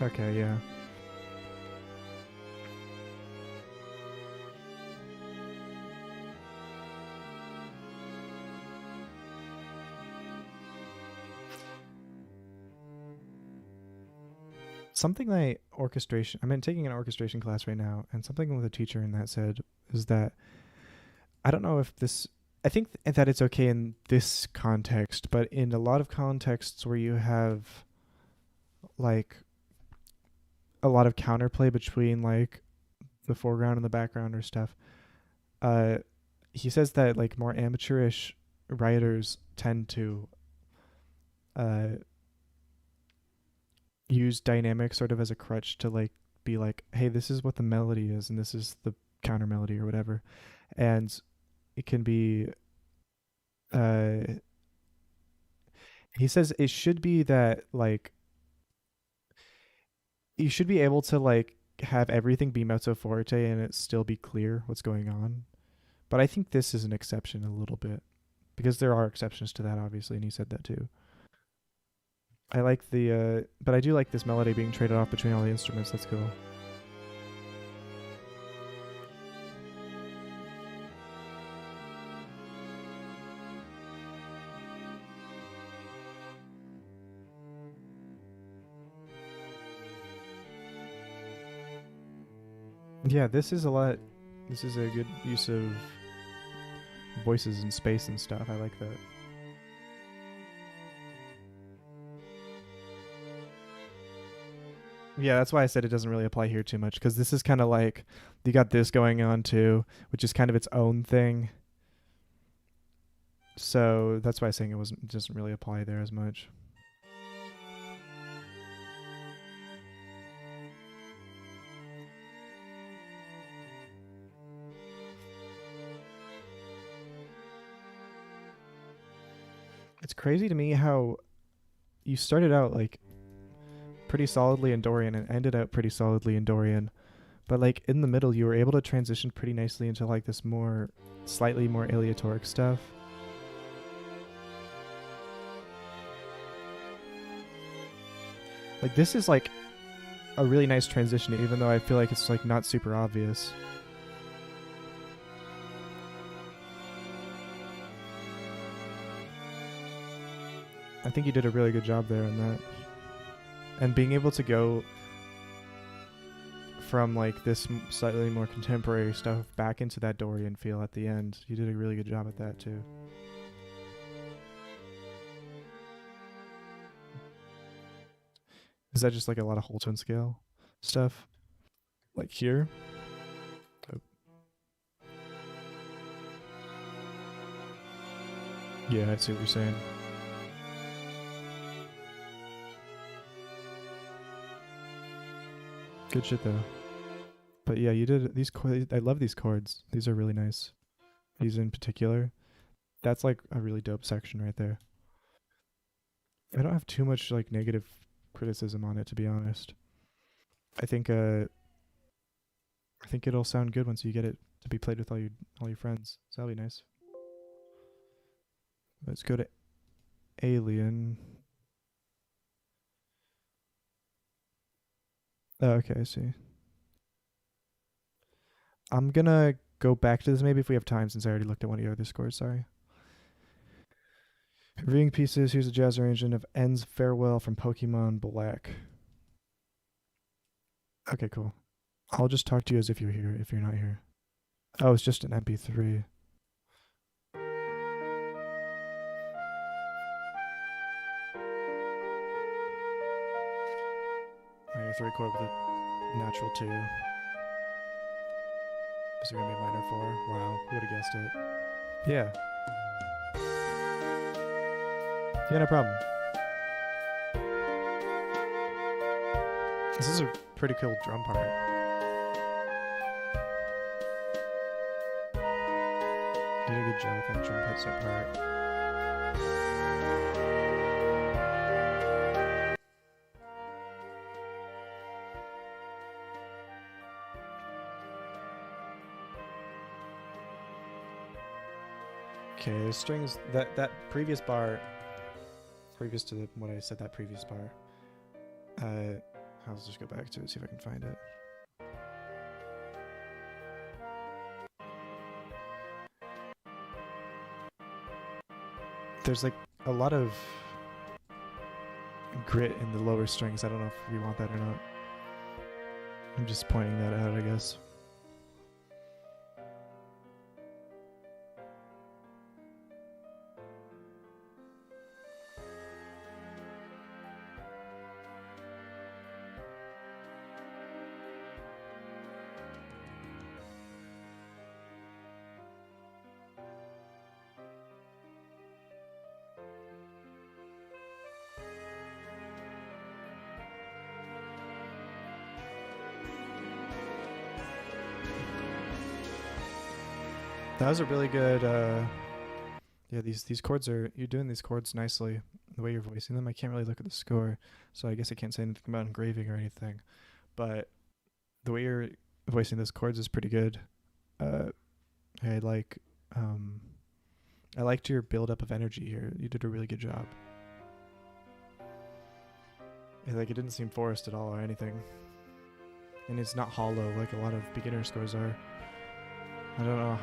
Okay, yeah. Something like orchestration, I'm taking an orchestration class right now, and something with a teacher in that said is that I don't know if this, I think that it's okay in this context, but in a lot of contexts where you have like a lot of counterplay between like the foreground and the background or stuff, he says that like more amateurish writers tend to use dynamic sort of as a crutch to like be like, hey, this is what the melody is and this is the counter melody or whatever. And it can be he says it should be that like you should be able to like have everything be mezzo forte and it still be clear what's going on. But I think this is an exception a little bit because there are exceptions to that obviously, and he said that too. I like the but I do like this melody being traded off between all the instruments. That's cool. Yeah, this is a good use of voices and space and stuff. I like that. Yeah, that's why I said it doesn't really apply here too much, because this is kind of like you got this going on too, which is kind of its own thing. So that's why I'm saying it doesn't really apply there as much. It's crazy to me how you started out like pretty solidly in Dorian and ended out pretty solidly in Dorian, but like in the middle you were able to transition pretty nicely into like this more slightly more aleatoric stuff. Like this is like a really nice transition, even though I feel like it's like not super obvious. I think you did a really good job there in that. And being able to go from like this slightly more contemporary stuff back into that Dorian feel at the end, you did a really good job at that too. Is that just like a lot of whole tone scale stuff? Like here? Oh. Yeah, I see what you're saying. Good shit though. But yeah, you did these chords. I love these chords. These are really nice. These in particular. That's like a really dope section right there. I don't have too much like negative criticism on it, to be honest. I think it'll sound good once you get it to be played with all your friends. So that'll be nice. Let's go to Alien. Oh, okay, I see. I'm gonna go back to this maybe if we have time, since I already looked at one of your other scores. Sorry. Reading pieces. Here's a jazz arrangement of Ends Farewell from Pokemon Black. Okay, cool. I'll just talk to you as if you're here, if you're not here. Oh, it's just an MP3. I have to record with a natural 2. Is there gonna be minor 4? Wow, who would have guessed it? Yeah. Yeah, no problem. This is a pretty cool drum part. You did a good job with that drum headset part. Okay, the strings, that previous bar, previous to what I said, that previous bar, I'll just go back to it, see if I can find it. There's like a lot of grit in the lower strings. I don't know if you want that or not. I'm just pointing that out, I guess. That was a really good, yeah, these chords are, you're doing these chords nicely, the way you're voicing them. I can't really look at the score, so I guess I can't say anything about engraving or anything, but the way you're voicing those chords is pretty good. I liked your build-up of energy here. You did a really good job. Like, it didn't seem forced at all or anything. And it's not hollow like a lot of beginner scores are. I don't know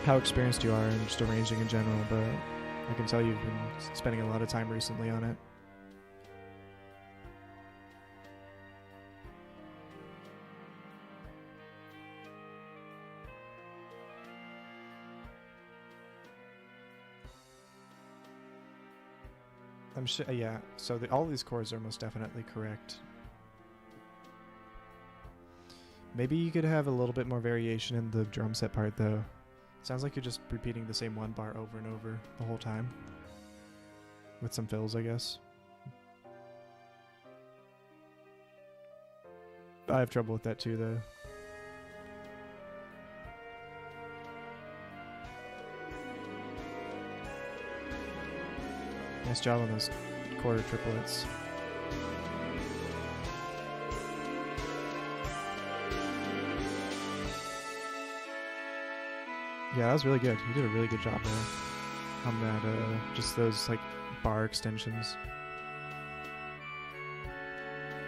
how experienced you are in just arranging in general, but I can tell you've been spending a lot of time recently on it. I'm sure, yeah, so all these chords are most definitely correct. Maybe you could have a little bit more variation in the drum set part, though. Sounds like you're just repeating the same one bar over and over the whole time. With some fills, I guess. I have trouble with that too, though. Nice job on those quarter triplets. Yeah, that was really good. You did a really good job there on that, just those like bar extensions.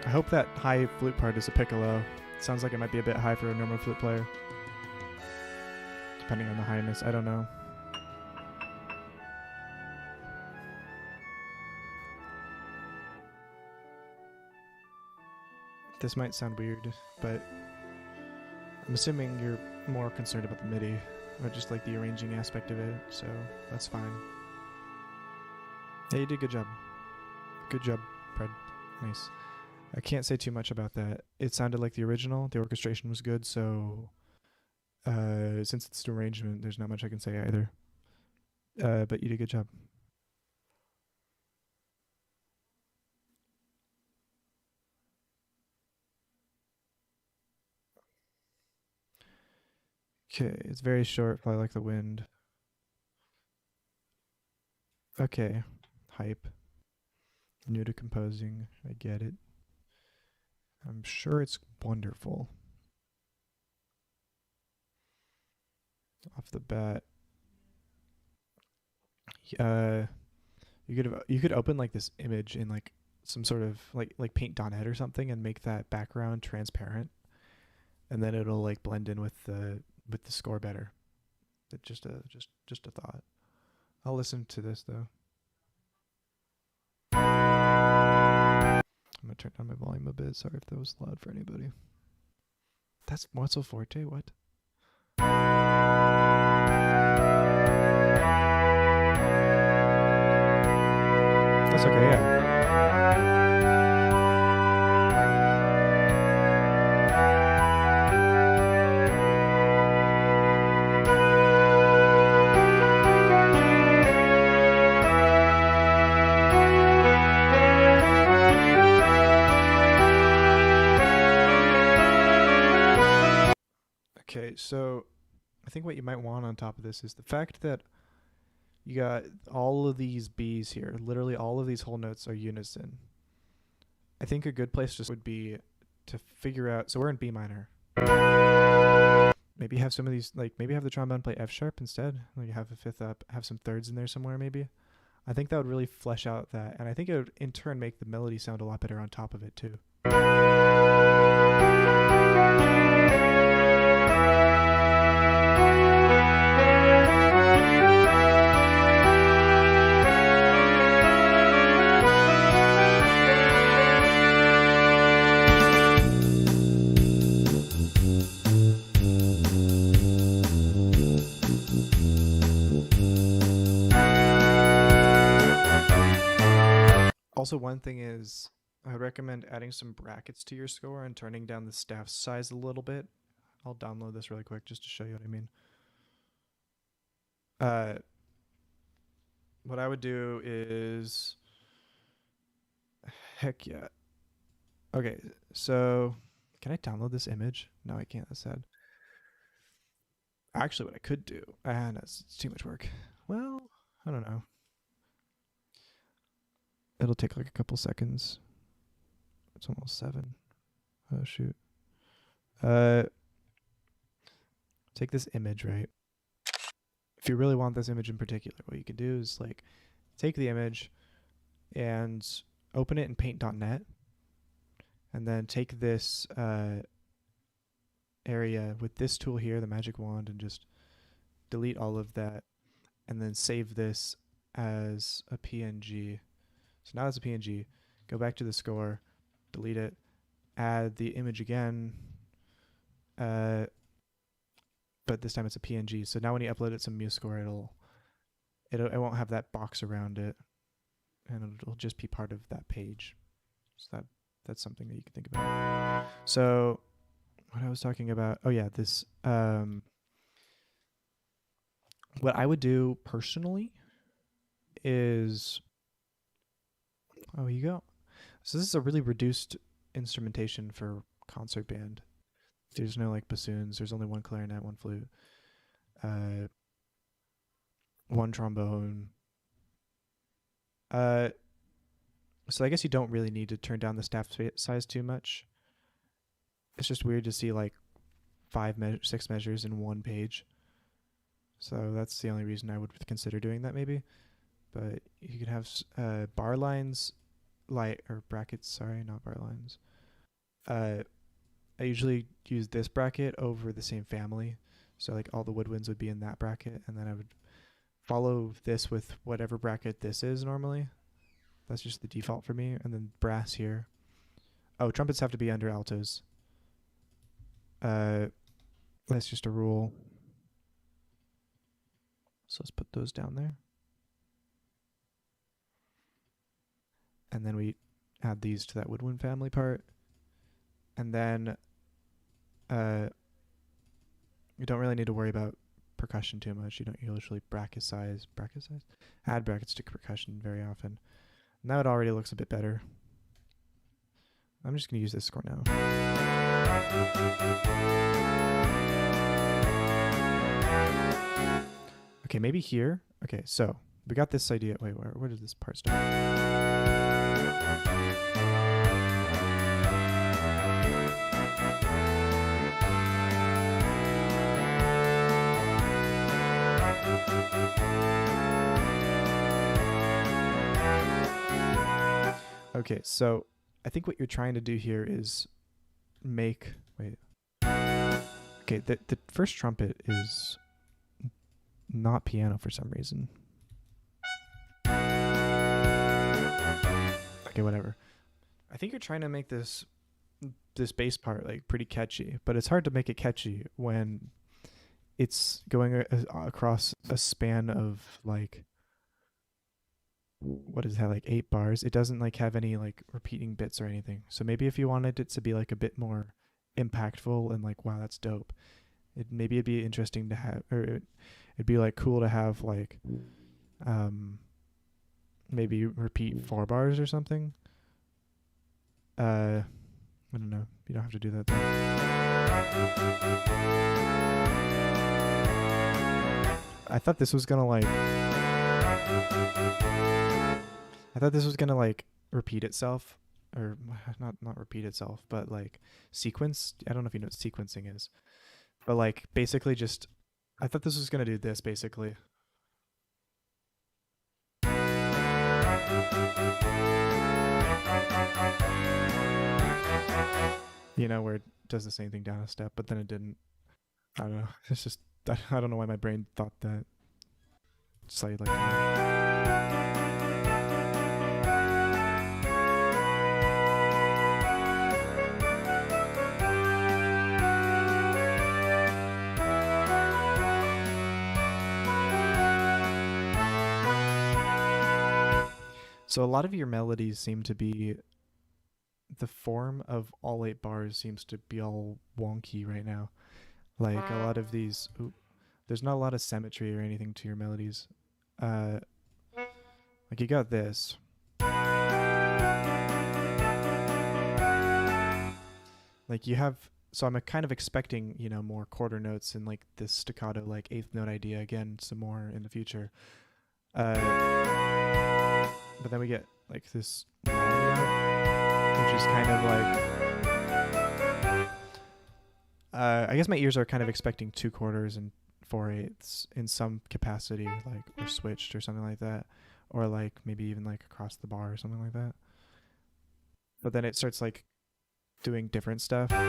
I hope that high flute part is a piccolo. It sounds like it might be a bit high for a normal flute player. Depending on the highness, I don't know. This might sound weird, but I'm assuming you're more concerned about the MIDI, or just like the arranging aspect of it, so that's fine. Yeah, you did a good job. Good job, Fred. Nice. I can't say too much about that. It sounded like the original. The orchestration was good, so since it's an arrangement, there's not much I can say either. But you did a good job. Okay, it's very short, Fly Like the Wind. Okay, hype. New to composing, I get it. I'm sure it's wonderful. Off the bat, you could open like this image in like some sort of like paint.net or something and make that background transparent, and then it'll like blend in with the score better. It's just a thought. I'll listen to this though. I'm gonna turn down my volume a bit. Sorry if that was loud for anybody. That's Mozzo Forte. What? That's okay, yeah. Okay, so I think what you might want on top of this is the fact that you got all of these B's here. Literally all of these whole notes are unison. I think a good place just would be to figure out, so we're in B minor. Maybe have some of these, like maybe have the trombone play F sharp instead. Like have a fifth up, have some thirds in there somewhere maybe. I think that would really flesh out that, and I think it would in turn make the melody sound a lot better on top of it too. Also, one thing is, I would recommend adding some brackets to your score and turning down the staff size a little bit. I'll download this really quick just to show you what I mean. What I would do is, heck yeah. Okay, so can I download this image? No, I can't. That's sad. Actually, what I could do, no, it's too much work. Well, I don't know. It'll take like a couple seconds. It's almost 7. Oh shoot. Take this image, right? If you really want this image in particular, what you can do is like take the image and open it in paint.net, and then take this area with this tool here, the magic wand, and just delete all of that, and then save this as a PNG. So now it's a PNG. Go back to the score, delete it, add the image again, but this time it's a PNG. So now when you upload it to MuseScore, it won't have that box around it, and it'll just be part of that page. So that's something that you can think about. So what I was talking about, oh yeah, this what I would do personally is, oh, you go. So this is a really reduced instrumentation for concert band. There's no like bassoons. There's only one clarinet, one flute, one trombone. So I guess you don't really need to turn down the staff size too much. It's just weird to see like 6 measures in one page. So that's the only reason I would consider doing that maybe. But you could have bar lines, or brackets, sorry, not bar lines. I usually use this bracket over the same family. So like all the woodwinds would be in that bracket, and then I would follow this with whatever bracket this is normally. That's just the default for me. And then brass here. Oh, trumpets have to be under altos. That's just a rule. So let's put those down there. And then we add these to that woodwind family part. And then you don't really need to worry about percussion too much. You don't usually add brackets to percussion very often. Now it already looks a bit better. I'm just going to use this score now. Okay, maybe here. Okay, so we got this idea. Wait, where did this part start? Okay, so I think what you're trying to do here is make... Wait. Okay, the first trumpet is not piano for some reason. Okay, whatever. I think you're trying to make this bass part like pretty catchy, but it's hard to make it catchy when it's going across a span of like, what is that, like 8 bars? It doesn't like have any like repeating bits or anything. So maybe if you wanted it to be like a bit more impactful and like, wow, that's dope, maybe it'd be interesting to have, or it'd be like cool to have like maybe repeat 4 bars or something. I don't know. You don't have to do that though. I thought this was gonna like repeat itself, or not repeat itself, but like sequence. I don't know if you know what sequencing is, but like basically just, I thought this was gonna do this basically. You know, where it does the same thing down a step, but then it didn't. I don't know. It's just, I don't know why my brain thought that. Just like so a lot of your melodies seem to be, the form of all 8 bars seems to be all wonky right now. Like a lot of these, there's not a lot of symmetry or anything to your melodies. Like you got this. Like you have, so I'm kind of expecting, you know, more quarter notes and like this staccato like 8th note idea again, some more in the future. But then we get like this which is kind of like, I guess my ears are kind of expecting 2 quarters and 4/8 in some capacity, like, or switched or something like that, or like maybe even like across the bar or something like that. But then it starts like doing different stuff. Yeah.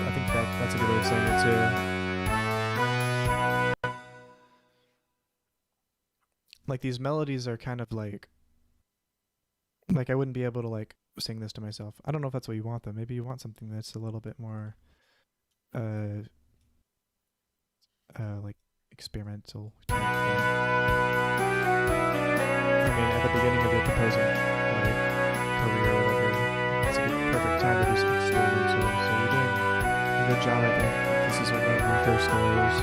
I think that's a good way of saying it too. Like these melodies are kind of like I wouldn't be able to like sing this to myself. I don't know if that's what you want though. Maybe you want something that's a little bit more like experimental type thing. I mean, at the beginning of your composing like career or whatever, it's a perfect time to do some experimental. So you're doing a good job, I think. This is what one of your first goals.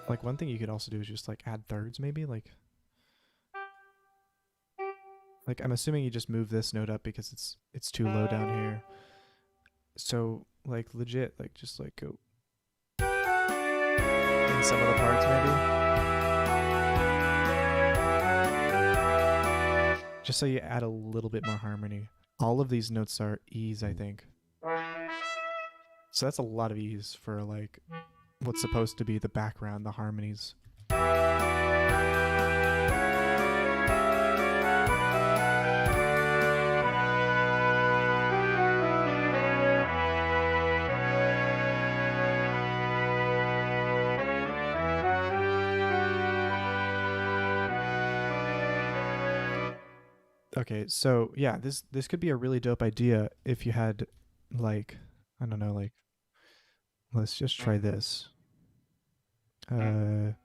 Like one thing you could also do is just like add thirds maybe, like I'm assuming you just move this note up because it's too low down here. So like legit, like just like go in some of the parts maybe. Just so you add a little bit more harmony. All of these notes are E's, I think. So that's a lot of E's for like what's supposed to be the background, the harmonies. Okay, so yeah, this could be a really dope idea if you had like, I don't know, like, let's just try this. Ignore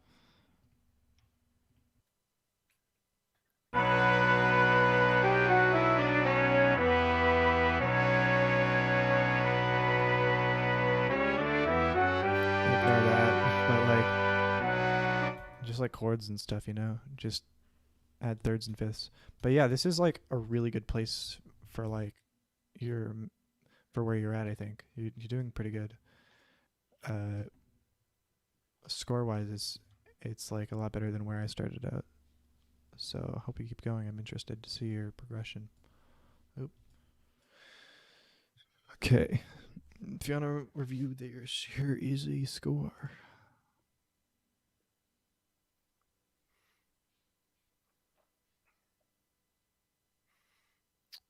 that, but like just like chords and stuff, you know, just add thirds and fifths. But yeah, this is like a really good place for like for where you're at. I think you're doing pretty good. Score wise, it's like a lot better than where I started out. So I hope you keep going. I'm interested to see your progression. Oop. Okay. If you want to review your easy score.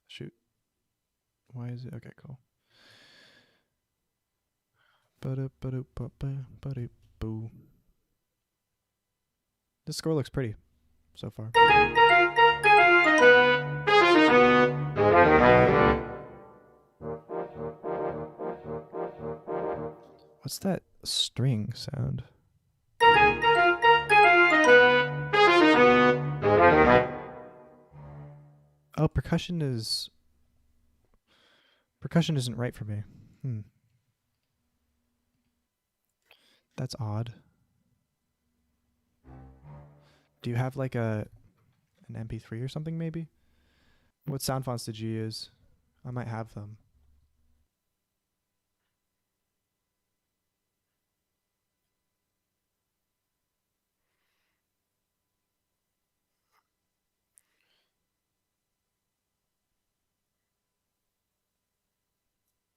Shoot. Why is it? Okay, cool. Boo. This score looks pretty so far. What's that string sound? Oh, percussion isn't right for me. That's odd. Do you have like an MP3 or something maybe? What sound fonts did you use? I might have them.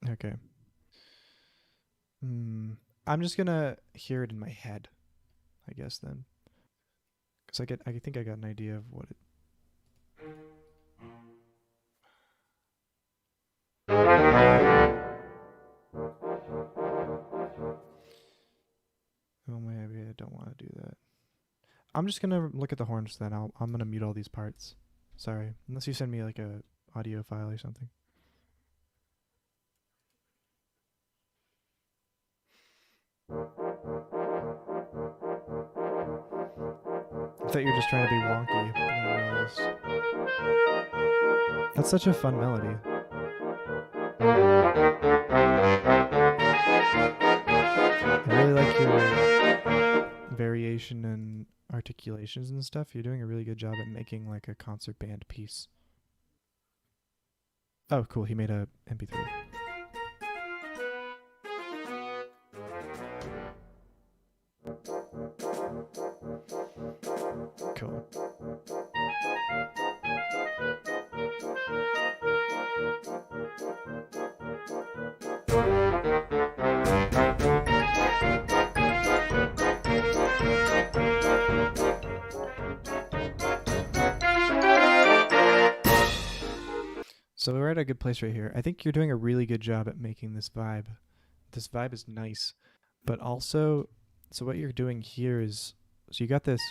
Okay. I'm just gonna hear it in my head, I guess then, because I think I got an idea of what it. Oh, maybe I don't want to do that. I'm just gonna look at the horns then. I'm gonna mute all these parts. Sorry, unless you send me like a audio file or something. I thought you were just trying to be wonky. That's such a fun melody. I really like your variation and articulations and stuff. You're doing a really good job at making like a concert band piece. Oh, cool. He made a MP3. Cool. So we're at a good place right here. I think you're doing a really good job at making this vibe. This vibe is nice, but also, so what you're doing here is, so you got this,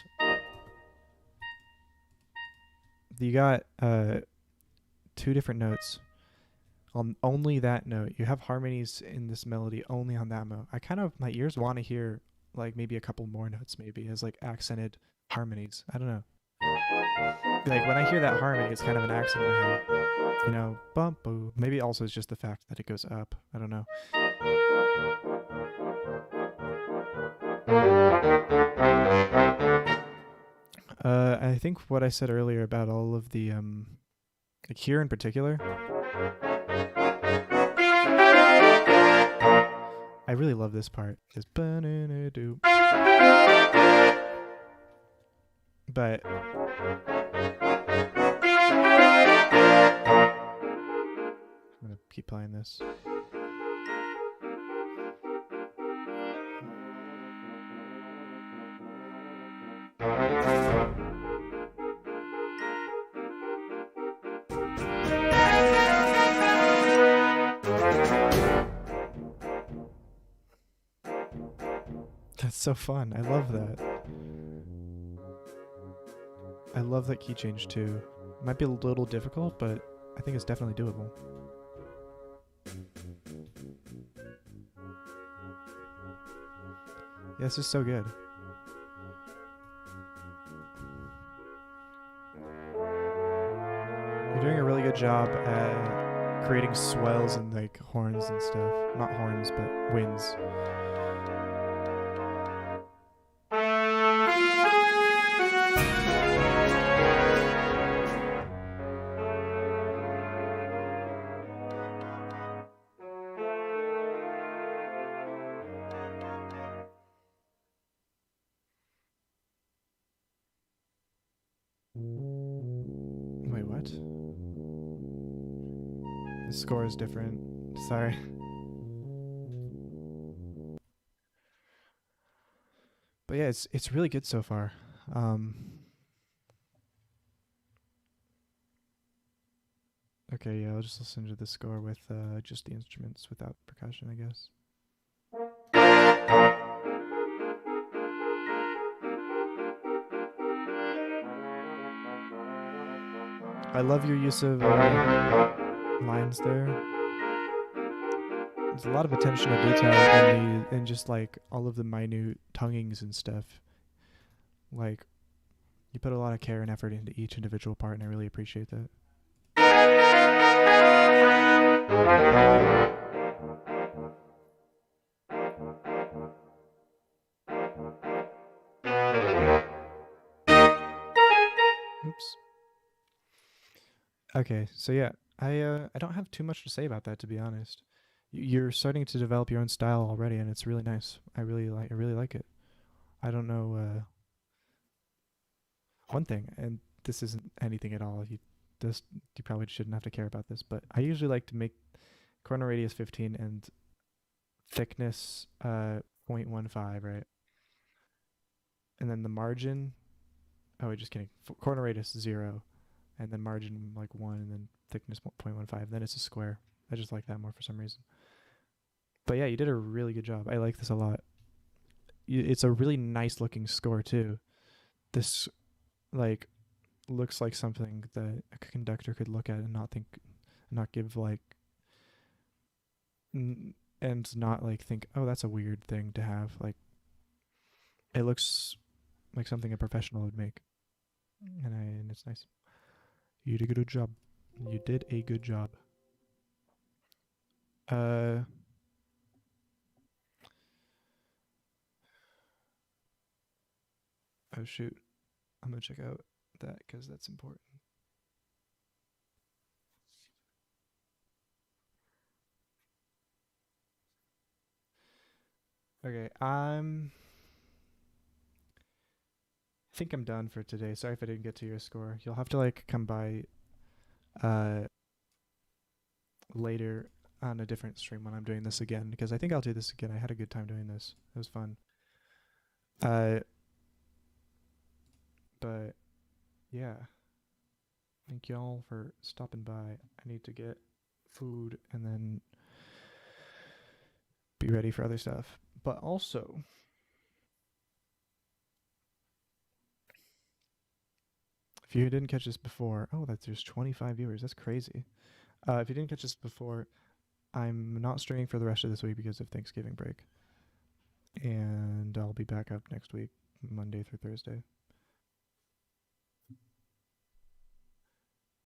you got 2 different notes on only that note. You have harmonies in this melody only on that note. My ears want to hear like maybe a couple more notes maybe as like accented harmonies. I don't know. Like when I hear that harmony, it's kind of an accent in my head. You know, bump, boo. Maybe also it's just the fact that it goes up. I don't know. I think what I said earlier about all of the, like here in particular, I really love this part. This ba-na-na-doo. But I'm gonna keep playing this. That's so fun. I love that. I love that key change too. It might be a little difficult, but I think it's definitely doable. Yeah, this is so good. You're doing a really good job at creating swells and like horns and stuff. Not horns, but winds. Wait, what? The score is different. Sorry. But yeah, it's really good so far. Okay, yeah, I'll just listen to the score with just the instruments without percussion, I guess. I love your use of lines there. There's a lot of attention to detail in just like all of the minute tonguings and stuff. Like, you put a lot of care and effort into each individual part, and I really appreciate that. Oops. Okay, so yeah, I don't have too much to say about that, to be honest. You're starting to develop your own style already, and it's really nice. I really like it. I don't know one thing, and this isn't anything at all. You probably shouldn't have to care about this, but I usually like to make corner radius 15 and thickness 0.15, right? And then the margin, oh wait, just kidding. Corner radius 0, and then margin like 1, and then thickness 0.15. Then it's a square. I just like that more for some reason. But yeah, you did a really good job. I like this a lot. It's a really nice looking score too. This like looks like something that a conductor could look at and not give like and not like think, oh, that's a weird thing to have. Like, it looks like something a professional would make, and it's nice. You did a good job. You did a good job. Oh shoot, I'm gonna check out that because that's important. Okay, I think I'm done for today. Sorry if I didn't get to your score. You'll have to like come by later on a different stream when I'm doing this again, because I think I'll do this again. I had a good time doing this. It was fun. But yeah, thank y'all for stopping by. I need to get food and then be ready for other stuff. But also, if you didn't catch this before, there's 25 viewers. That's crazy. If you didn't catch this before, I'm not streaming for the rest of this week because of Thanksgiving break. And I'll be back up next week, Monday through Thursday.